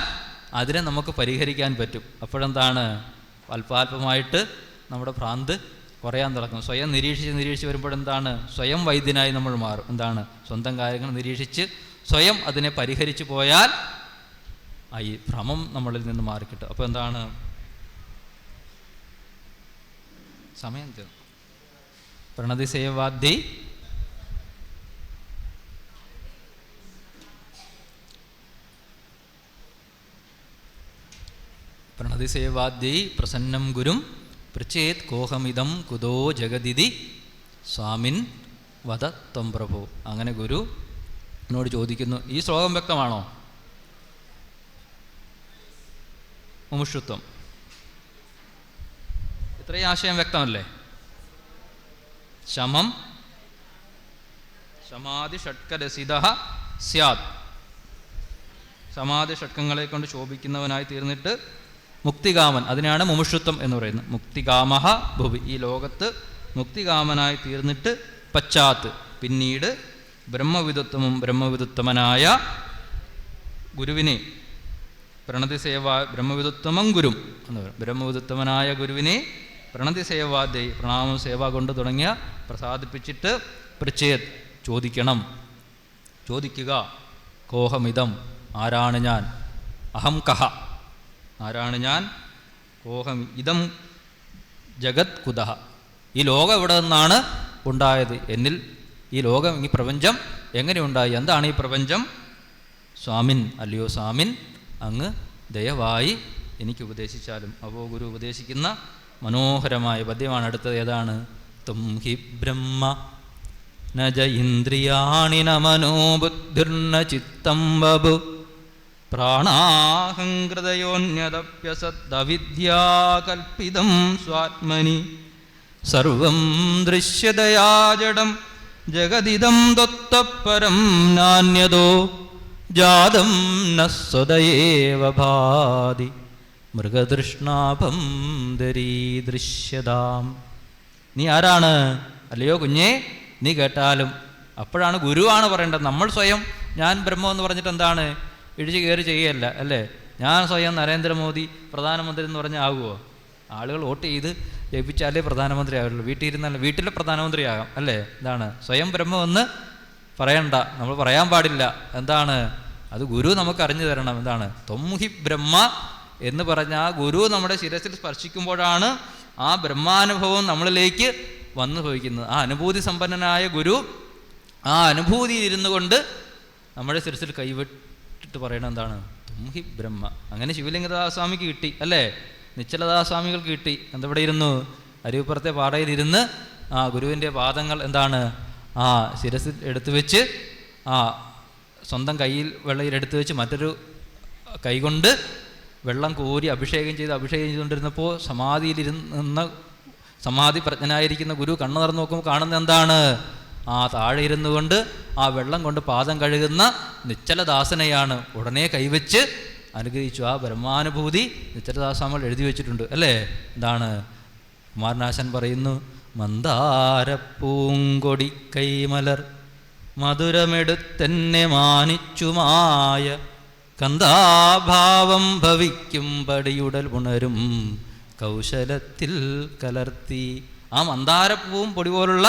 അതിനെ നമുക്ക് പരിഹരിക്കാൻ പറ്റും. അപ്പോഴെന്താണ്, അല്പാൽപമായിട്ട് നമ്മുടെ ഭ്രാന്ത് കുറയാൻ തുടങ്ങും. സ്വയം നിരീക്ഷിച്ച് വരുമ്പോഴെന്താണ്, സ്വയം വൈദ്യനായി നമ്മൾ മാറും. എന്താണ്, സ്വന്തം കാര്യങ്ങൾ നിരീക്ഷിച്ച് സ്വയം അതിനെ പരിഹരിച്ചു പോയാൽ ഈ ഭ്രമം നമ്മളിൽ നിന്ന് മാറിക്കിട്ടും. അപ്പോൾ എന്താണ്, സമയം തീർന്നു. പ്രണതി സേവാദ്യൈ പ്രണതി സേവാദ്യൈ പ്രസന്നം ഗുരും പൃച്ഛേത് കോഹമിതം കുതോ ജഗദിതി സ്വാമിൻ വദ ത്വം പ്രഭു. അങ്ങനെ ഗുരു എന്നോട് ചോദിക്കുന്നു. ഈ ശ്ലോകം വ്യക്തമാണോ? മുമുക്ഷുത്വം, ഇത്രയും ആശയം വ്യക്തമല്ലേ? ശമം ശമാധി ഷഡ്കരസിതഃ സ്യാത്. സമാധി ഷഡ്കങ്ങളെ കൊണ്ട് ശോഭിക്കുന്നവനായി തീർന്നിട്ട് മുക്തികാമൻ, അതിനാണ് മുമുക്ഷുത്വം എന്ന് പറയുന്നത്. മുക്തികാമഹ ഭുവി, ഈ ലോകത്ത് മുക്തികാമനായി തീർന്നിട്ട് പശ്ചാത്ത് പിന്നീട് ബ്രഹ്മവിദുത്തമനായ ഗുരുവിനെ പ്രണതി ബ്രഹ്മവിദുത്തമം ഗുരും എന്ന് പറയും. ബ്രഹ്മവിദുത്തമനായ ഗുരുവിനെ പ്രണതി സേവാദ്യൈ പ്രണാമം സേവ കൊണ്ട് തുടങ്ങിയ പ്രസാദിപ്പിച്ചിട്ട് പൃച്ഛേത് ചോദിക്കണം, ചോദിക്കുക. കോഹമിതം, ആരാണ് ഞാൻ? അഹം കഹ, ആരാണ് ഞാൻ? കോഹം ഇതം ജഗത് കുതഃ, ഈ ലോകം എവിടെ നിന്നാണ് ഉണ്ടായത്? എന്നിൽ ഈ ലോകം, ഈ പ്രപഞ്ചം എങ്ങനെ ഉണ്ടായി? എന്താണ് ഈ പ്രപഞ്ചം? സ്വാമിൻ, അല്ലയോ സ്വാമിൻ, അങ്ങ് ദയവായി എനിക്ക് ഉപദേശിച്ചാലും. അപ്പോൾ ഗുരു ഉപദേശിക്കുന്ന മനോഹരമായ പദ്യമാണ് അടുത്തത്. ഏതാണ്? തും ഹി ബ്രഹ്മ ന ജ ഇന്ദ്രിയാണി ന മനോ ബുദ്ധിർന ചിത്തം വപു പ്രാണാഹംകൃതയോന്യതപ്യസദ്വിദ്യാകൽപിതം സ്വാത്മനി സർവം ദൃശ്യതയാ ജഡം ജഗദിദം ത്വത്തപരം നാന്യതോ ജാതം ന സ്വദയേവ ഭാതി മൃഗതൃഷ്ണാഭം ദരീദൃശ്യതാം. നീ ആരാണ്? അല്ലയോ കുഞ്ഞേ, നീ കേട്ടാലും. അപ്പോഴാണ് ഗുരുവാണ് പറയേണ്ടത്. നമ്മൾ സ്വയം ഞാൻ ബ്രഹ്മം എന്ന് പറഞ്ഞിട്ട് എന്താണ്, ഇടിച്ചു കയറി ചെയ്യുകയല്ല അല്ലേ? ഞാൻ സ്വയം നരേന്ദ്രമോദി പ്രധാനമന്ത്രി എന്ന് പറഞ്ഞാൽ ആകുമോ? ആളുകൾ വോട്ട് ചെയ്ത് ജയിപ്പിച്ചാലേ പ്രധാനമന്ത്രി ആകുള്ളൂ. വീട്ടിലിരുന്നല്ല, വീട്ടിലെ പ്രധാനമന്ത്രിയാകാം അല്ലേ? എന്താണ്, സ്വയം ബ്രഹ്മമെന്ന് പറയണ്ട, നമ്മൾ പറയാൻ പാടില്ല. എന്താണ്, അത് ഗുരു നമുക്ക് അറിഞ്ഞു തരണം. എന്താണ് ത്വം ഹി ബ്രഹ്മ എന്ന് പറഞ്ഞ ആ ഗുരു നമ്മുടെ ശിരസിൽ സ്പർശിക്കുമ്പോഴാണ് ആ ബ്രഹ്മാനുഭവം നമ്മളിലേക്ക് വന്നു ഭവിക്കുന്നത്. ആ അനുഭൂതി സമ്പന്നനായ ഗുരു ആ അനുഭൂതിയിൽ ഇരുന്നു കൊണ്ട് നമ്മുടെ ശിരസിൽ കൈവിട്ടിട്ട് പറയണത് എന്താണ്, ത്വം ഹി ബ്രഹ്മ. അങ്ങനെ ശിവലിംഗദാസ്വാമിക്ക് കിട്ടി അല്ലേ? നിശ്ചലദാസ്വാമികൾക്ക് കിട്ടി. എന്തെവിടെ ഇരുന്നു? അരുവിപ്പുറത്തെ പാറയിലിരുന്ന് ആ ഗുരുവിൻ്റെ പാദങ്ങൾ എന്താണ് ആ ശിരസിൽ എടുത്തു വെച്ച്, ആ സ്വന്തം കയ്യിൽ വെള്ളയിലെടുത്ത് വെച്ച് മറ്റൊരു കൈകൊണ്ട് വെള്ളം കോരി അഭിഷേകം ചെയ്തുകൊണ്ടിരുന്നപ്പോൾ സമാധി പ്രജ്ഞനായിരിക്കുന്ന ഗുരു കണ്ണു തുറന്ന് നോക്കുമ്പോൾ കാണുന്നത് എന്താണ്? ആ താഴെ ഇരുന്നു കൊണ്ട് ആ വെള്ളം കൊണ്ട് പാദം കഴുകുന്ന നിശ്ചലദാസനെയാണ്. ഉടനെ കൈവച്ച് അനുഗ്രഹിച്ചു. ആ ബ്രഹ്മാനുഭൂതി നിശ്ചലദാസങ്ങൾ എഴുതി വെച്ചിട്ടുണ്ട് അല്ലേ? എന്താണ് കുമാരനാശാൻ പറയുന്നു, മന്ദാരപ്പൂങ്കൊടി കൈമലർ മധുരമെടുത്തെന്നെ മാനിച്ചുമായ കന്ദാഭാവം ഭവിക്കും പടിയുടൽ ഉണരും കൗശലത്തിൽ കലർത്തി. ആ മന്ദാരപ്പൂവും പൊടി പോലുള്ള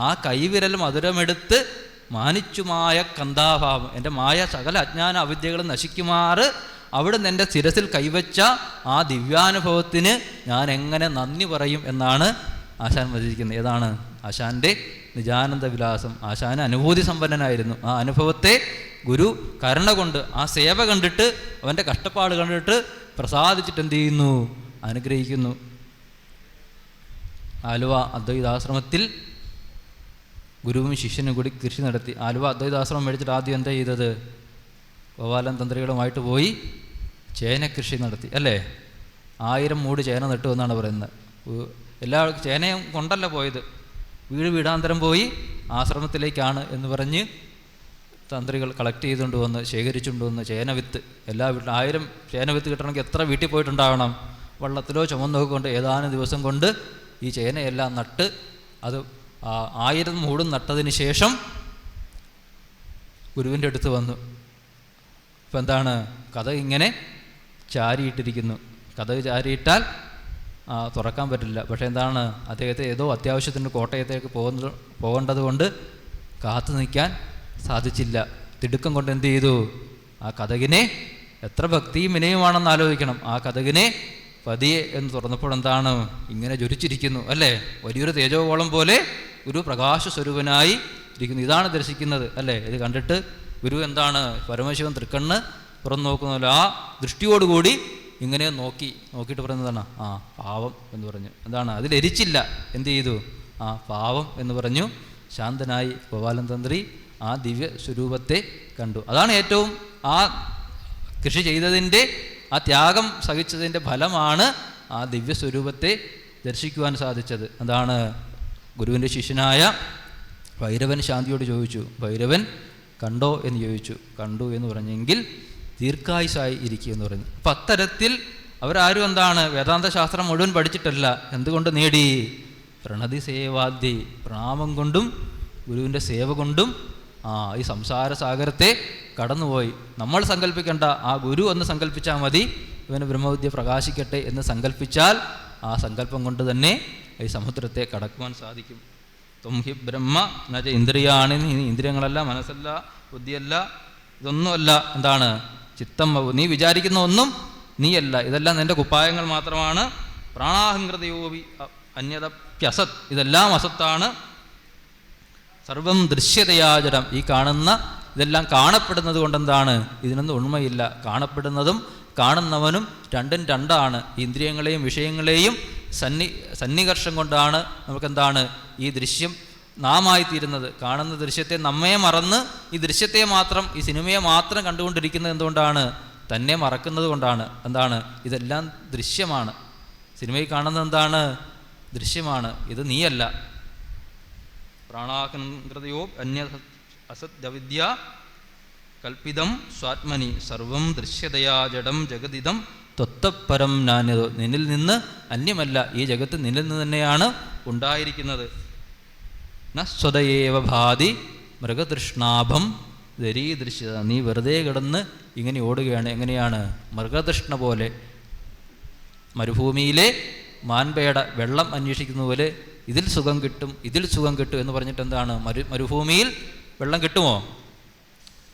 ആ കൈവിരൽ മധുരമെടുത്ത് മാനിച്ചുമായ കന്ദാഭാവം, എൻ്റെ മായ സകല അജ്ഞാന അവിദ്യകളും നശിക്കുമാറ് അവിടുന്ന് എൻ്റെ ശിരസിൽ കൈവച്ച ആ ദിവ്യാനുഭവത്തിന് ഞാൻ എങ്ങനെ നന്ദി പറയും എന്നാണ് ആശാൻ വചിരിക്കുന്നത്. ഏതാണ് ആശാൻ്റെ നിജാനന്ദ വിലാസം. ആശാന് അനുഭൂതി സമ്പന്നനായിരുന്നു. ആ അനുഭവത്തെ ഗുരു കരുണ കൊണ്ട്, ആ സേവ കണ്ടിട്ട്, അവൻ്റെ കഷ്ടപ്പാട് കണ്ടിട്ട് പ്രസാദിച്ചിട്ട് എന്ത് ചെയ്യുന്നു? അനുഗ്രഹിക്കുന്നു. ആലുവ അദ്വൈതാശ്രമത്തിൽ ഗുരുവും ശിഷ്യനും കൂടി കൃഷി നടത്തി. ആലുവ അദ്വൈതാശ്രമം മേടിച്ചിട്ട് ആദ്യം എന്താ ചെയ്തത്? ഗോപാലൻ തന്ത്രികളുമായിട്ട് പോയി ചേന കൃഷി നടത്തി അല്ലേ? 1000 മൂട് ചേന നട്ടു എന്നാണ് പറയുന്നത്. എല്ലാ ചേനയും കൊണ്ടല്ല പോയത്, വീടാന്തരം പോയി ആശ്രമത്തിലേക്കാണ് എന്ന് പറഞ്ഞ് തന്ത്രികൾ കളക്ട് ചെയ്തുകൊണ്ട് വന്ന് ശേഖരിച്ചുകൊണ്ട് വന്ന് ചേനവിത്ത് എല്ലാ വീട്ടിലും 1000 ചേനവിത്ത് കിട്ടണമെങ്കിൽ എത്ര വീട്ടിൽ പോയിട്ടുണ്ടാകണം? വള്ളത്തിലോ ചുമന്നോ കൊണ്ട് ഏതാനും ദിവസം കൊണ്ട് ഈ ചേനയെല്ലാം നട്ട് അത് 1000 മൂടും നട്ടതിന് ശേഷം ഗുരുവിൻ്റെ അടുത്ത് വന്നു. ഇപ്പം എന്താണ്, കഥ ഇങ്ങനെ ചാരിയിട്ടിരിക്കുന്നു. കഥ ചാരിയിട്ടാൽ തുറക്കാൻ പറ്റില്ല. പക്ഷേ എന്താണ്, അദ്ദേഹത്തെ ഏതോ അത്യാവശ്യത്തിന് കോട്ടയത്തേക്ക് പോകേണ്ടത് കൊണ്ട് കാത്തു നിൽക്കാൻ സാധിച്ചില്ല. തിടുക്കം കൊണ്ട് എന്ത് ചെയ്തു, ആ കഥകിനെ, എത്ര ഭക്തിയും വിനയമാണെന്ന് ആലോചിക്കണം, ആ കഥകിനെ പതിയെ എന്ന് തുറന്നപ്പോൾ എന്താണ്, ഇങ്ങനെ ജ്വലിച്ചിരിക്കുന്നു അല്ലേ, വലിയൊരു തേജോഗോളം പോലെ ഒരു പ്രകാശ സ്വരൂപനായി ഇരിക്കുന്നു. ഇതാണ് ദർശിക്കുന്നത് അല്ലേ. ഇത് കണ്ടിട്ട് ഗുരു എന്താണ്, പരമശിവൻ തൃക്കണ്ണ് തുറന്നു നോക്കുന്നല്ലോ, ആ ദൃഷ്ടിയോടുകൂടി ഇങ്ങനെ നോക്കിയിട്ട് പറയുന്നതാണ് പാവം എന്ന് പറഞ്ഞു. എന്താണ്, അതിലെരിച്ചില്ല, എന്ത് ചെയ്തു, പാവം എന്ന് പറഞ്ഞു. ശാന്തനായി ഗോപാലൻ തന്ത്രി ആ ദിവ്യ സ്വരൂപത്തെ കണ്ടു. അതാണ് ഏറ്റവും, ആ കൃഷി ചെയ്തതിൻ്റെ, ആ ത്യാഗം സഹിച്ചതിൻ്റെ ഫലമാണ് ആ ദിവ്യ സ്വരൂപത്തെ ദർശിക്കുവാൻ സാധിച്ചത്. അതാണ് ഗുരുവിൻ്റെ ശിഷ്യനായ ഭൈരവൻ ശാന്തിയോട് ചോദിച്ചു. ഭൈരവൻ കണ്ടോ എന്ന് ചോദിച്ചു. കണ്ടു എന്ന് പറഞ്ഞെങ്കിൽ ദീർഘായുസായി ഇരിക്കുമെന്ന് പറഞ്ഞു. അപ്പം അത്തരത്തിൽ അവരാരും എന്താണ്, വേദാന്ത ശാസ്ത്രം മുഴുവൻ പഠിച്ചിട്ടല്ല. എന്തുകൊണ്ട് നേടി, പ്രണതി സേവാദ്യ, പ്രണാമം കൊണ്ടും ഗുരുവിൻ്റെ സേവ കൊണ്ടും ഈ സംസാര സാഗരത്തെ കടന്നുപോയി. നമ്മൾ സങ്കല്പിക്കേണ്ട, ആ ഗുരു എന്ന് സങ്കല്പിച്ചാൽ മതി, ഇവന് ബ്രഹ്മവിദ്യ പ്രകാശിക്കട്ടെ എന്ന് സങ്കല്പിച്ചാൽ ആ സങ്കല്പം കൊണ്ട് തന്നെ ഈ സമുദ്രത്തെ കടക്കുവാൻ സാധിക്കും. ത്വം ഹി ബ്രഹ്മ എന്നുവെച്ചാൽ ഇന്ദ്രിയാണ്, ഇന്ദ്രിയങ്ങളല്ല, മനസ്സല്ല, ബുദ്ധിയല്ല, ഇതൊന്നുമല്ല. എന്താണ്, ചിത്തം, നീ വിചാരിക്കുന്ന ഒന്നും നീയല്ല, ഇതെല്ലാം നിൻ്റെ കുപ്പായങ്ങൾ മാത്രമാണ്. പ്രാണാഹംകൃതയോവി അന്യതപ്യസത്, ഇതെല്ലാം അസത്താണ്. സർവം ദൃശ്യതയാചരം, ഈ കാണുന്ന ഇതെല്ലാം കാണപ്പെടുന്നത് കൊണ്ടെന്താണ്, ഇതിനൊന്നും ഉണ്മയില്ല. കാണപ്പെടുന്നതും കാണുന്നവനും രണ്ടും രണ്ടാണ്. ഇന്ദ്രിയങ്ങളെയും വിഷയങ്ങളെയും സന്നികർഷം കൊണ്ടാണ് നമുക്കെന്താണ് ഈ ദൃശ്യം നാമായിത്തീരുന്നത്. കാണുന്ന ദൃശ്യത്തെ നമ്മെ മറന്ന് ഈ ദൃശ്യത്തെ മാത്രം, ഈ സിനിമയെ മാത്രം കണ്ടുകൊണ്ടിരിക്കുന്നത് എന്തുകൊണ്ടാണ്, തന്നെ മറക്കുന്നത് കൊണ്ടാണ്. എന്താണ്, ഇതെല്ലാം ദൃശ്യമാണ്. സിനിമയിൽ കാണുന്നത് എന്താണ്, ദൃശ്യമാണ്, ഇത് നീയല്ല. പ്രാണാഹംകൃതയോ അന്യ അസദ്വിദ്യ കൽപ്പിതം സ്വാത്മനി സർവം ദൃശ്യതയാ ജഡം ജഗതിദം ത്വത്തപരം നാന്യതോ, നിന്നിൽ നിന്ന് അന്യമല്ല, ഈ ജഗത്ത് നിന്നിൽ നിന്ന് തന്നെയാണ് ഉണ്ടായിരിക്കുന്നത്. ന സ്വതയേവ ഭാതി മൃഗതൃഷ്ണാഭം ദരീദൃശ്യത, നീ വെറുതെ കിടന്ന് ഇങ്ങനെ ഓടുകയാണ്. എങ്ങനെയാണ്, മൃഗതൃഷ്ണ പോലെ, മരുഭൂമിയിലെ മാൻപേട വെള്ളം അന്വേഷിക്കുന്ന പോലെ, ഇതിൽ സുഖം കിട്ടും, ഇതിൽ സുഖം കിട്ടും എന്ന് പറഞ്ഞിട്ട് എന്താണ്, മരുഭൂമിയിൽ വെള്ളം കിട്ടുമോ,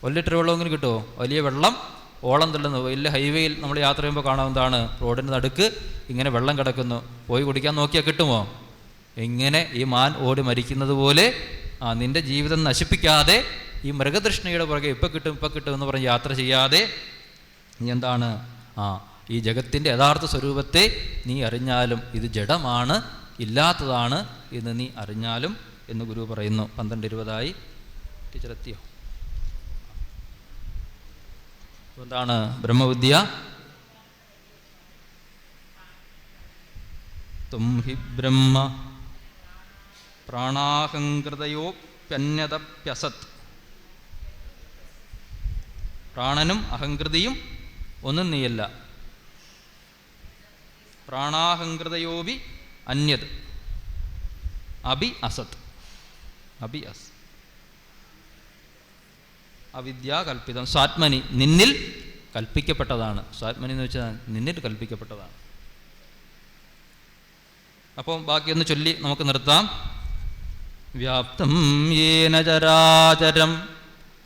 1 ലിറ്റർ വെള്ളമെങ്കിലും കിട്ടുമോ? വലിയ വെള്ളം ഓളം തള്ളുന്നു. വലിയ ഹൈവേയിൽ നമ്മൾ യാത്ര ചെയ്യുമ്പോൾ കാണാം, എന്താണ്, റോഡിന് നടുക്ക് ഇങ്ങനെ വെള്ളം കിടക്കുന്നു. പോയി കുടിക്കാൻ നോക്കിയാൽ കിട്ടുമോ? ഇങ്ങനെ ഈ മാൻ ഓടി മരിക്കുന്നത് പോലെ നിൻ്റെ ജീവിതം നശിപ്പിക്കാതെ, ഈ മൃഗതൃഷ്ണയുടെ പുറകെ ഇപ്പം കിട്ടും എന്ന് പറഞ്ഞ് യാത്ര ചെയ്യാതെ നീ എന്താണ്, ഈ ജഗത്തിൻ്റെ യഥാർത്ഥ സ്വരൂപത്തെ നീ അറിഞ്ഞാലും ഇത് ജഡമാണ്, ഇല്ലാത്തതാണ് എന്ന് നീ അറിഞ്ഞാലും എന്ന് ഗുരു പറയുന്നു. 12:20 ടീച്ചറെത്തിയോ? എന്താണ് ബ്രഹ്മവിദ്യ? ത്വം ഹി ബ്രഹ്മ പ്രാണാഹംകൃതയോപ്യന്യതപ്യസത്, പ്രാണനും അഹംകൃതിയും ഒന്നും നീയല്ല. പ്രാണാഹംകൃതയോവി അന്യത് അഭി അസത്, അഭി അസ് അവിദ്യ കൽപ്പിതം സ്വാത്മനി, നിന്നിൽ കൽപ്പിക്കപ്പെട്ടതാണ്. സ്വാത്മനി എന്ന് വെച്ചാൽ നിന്നിൽ കൽപ്പിക്കപ്പെട്ടതാണ്. അപ്പോൾ ബാക്കിയൊന്ന് ചൊല്ലി നമുക്ക് നിർത്താം. വ്യാപ്തം യേന ചരാചരം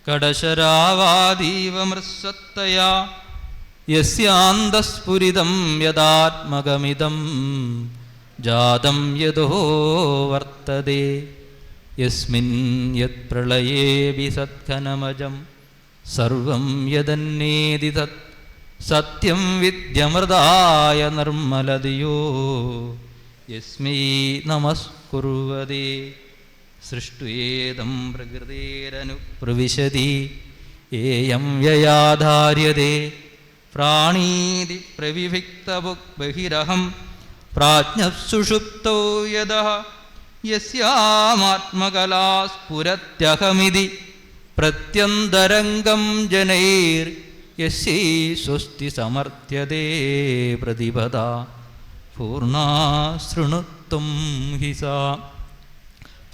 കടശരാവാദീവ മൃത്സത്തയാ യസ്യാന്തസ്ഫുരിതം യദാത്മകമിദം ജാതം യദോ വർത്തതേ യസ്മിൻ യത് പ്രളയേബി സത്ഘനമജം സർവം യദന്നേതി തത് സത്യം വിദ്യമൃതായ നിർമ്മലതയോ യസ്മൈ നമസ്കുർവതേ സൃഷ്ടുയേദം പ്രകൃതേരനുപ്രവിശതി ഏയം യയാധാര്യതേ പ്രാണീതി പ്രവിഭിക്തബുക് ബഹിരഹം പ്രാജ്ഞസുഷുപ്തോ യദഃ യസ്യാമാത്മകലാ സ്ഫുരത്യഹമിതി പ്രത്യന്തരംഗം ജനൈർ യസ്യൈ സ്വസ്തി സമർത്ഥ്യതേ പ്രതിപദാ പൂർണ്ണാ ശൃണുത്വം ഹി സാ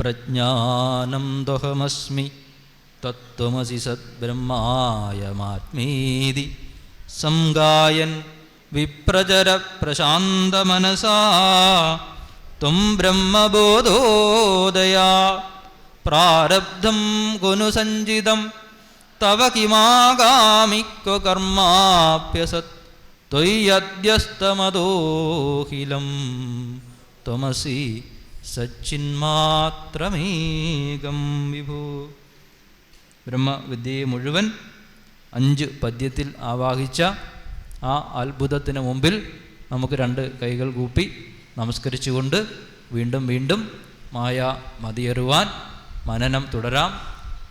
പ്രജ്ഞാനം ത്വഹമസ്മി തത്വമസി സദ്ബ്രഹ്മായമാത്മീതി സംഗായൻ വിപ്രചര പ്രശാന്തമനസാ ത്വം ബ്രഹ്മബോധോദയാ പ്രാരബ്ധം കുനു സഞ്ചിതം തവ കിമാഗാമിക്വ കർമാപ്യസത് ത്വയ്യദ്യസ്തമദോഹിലം ത്വമസി സച്ചിന്മാത്രമേകം വിഭോ. ബ്രഹ്മവിദ്യയെ മുഴുവൻ 5 പദ്യത്തിൽ ആവാഹിച്ച ആ അത്ഭുതത്തിന് മുമ്പിൽ നമുക്ക് 2 കൈകൾ കൂപ്പി നമസ്കരിച്ചുകൊണ്ട് വീണ്ടും വീണ്ടും മായ മതിയേറുവാൻ മനനം തുടരാം,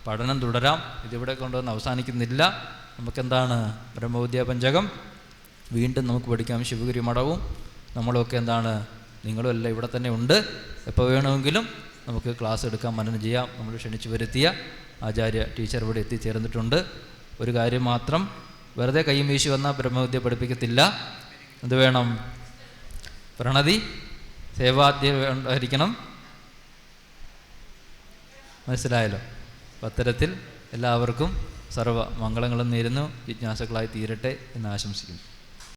പഠനം തുടരാം. ഇതിവിടെ കൊണ്ടുവന്ന് അവസാനിക്കുന്നില്ല. നമുക്കെന്താണ് ബ്രഹ്മവിദ്യാ പഞ്ചകം വീണ്ടും നമുക്ക് പഠിക്കാം. ശിവഗിരി മഠവും നമ്മളൊക്കെ എന്താണ്, നിങ്ങളും എല്ലാം ഇവിടെ തന്നെ ഉണ്ട്. എപ്പോൾ വേണമെങ്കിലും നമുക്ക് ക്ലാസ് എടുക്കാം, മനനം ചെയ്യാം. നമ്മൾ ക്ഷണിച്ചു വരുത്തിയ ആചാര്യ ടീച്ചർ ഇവിടെ എത്തിച്ചേർന്നിട്ടുണ്ട്. ഒരു കാര്യം മാത്രം, വെറുതെ കയ്യും വീശി വന്നാൽ ബ്രഹ്മവിദ്യ പഠിപ്പിക്കത്തില്ല. എന്ത് വേണം? പ്രണതി സേവാദ്യം ഉണ്ടായിരിക്കണം. മനസ്സിലായല്ലോ? അത്തരത്തിൽ എല്ലാവർക്കും സർവ്വ മംഗളങ്ങളും നേരുന്നു. ജിജ്ഞാസകളായി തീരട്ടെ എന്ന് ആശംസിക്കുന്നു.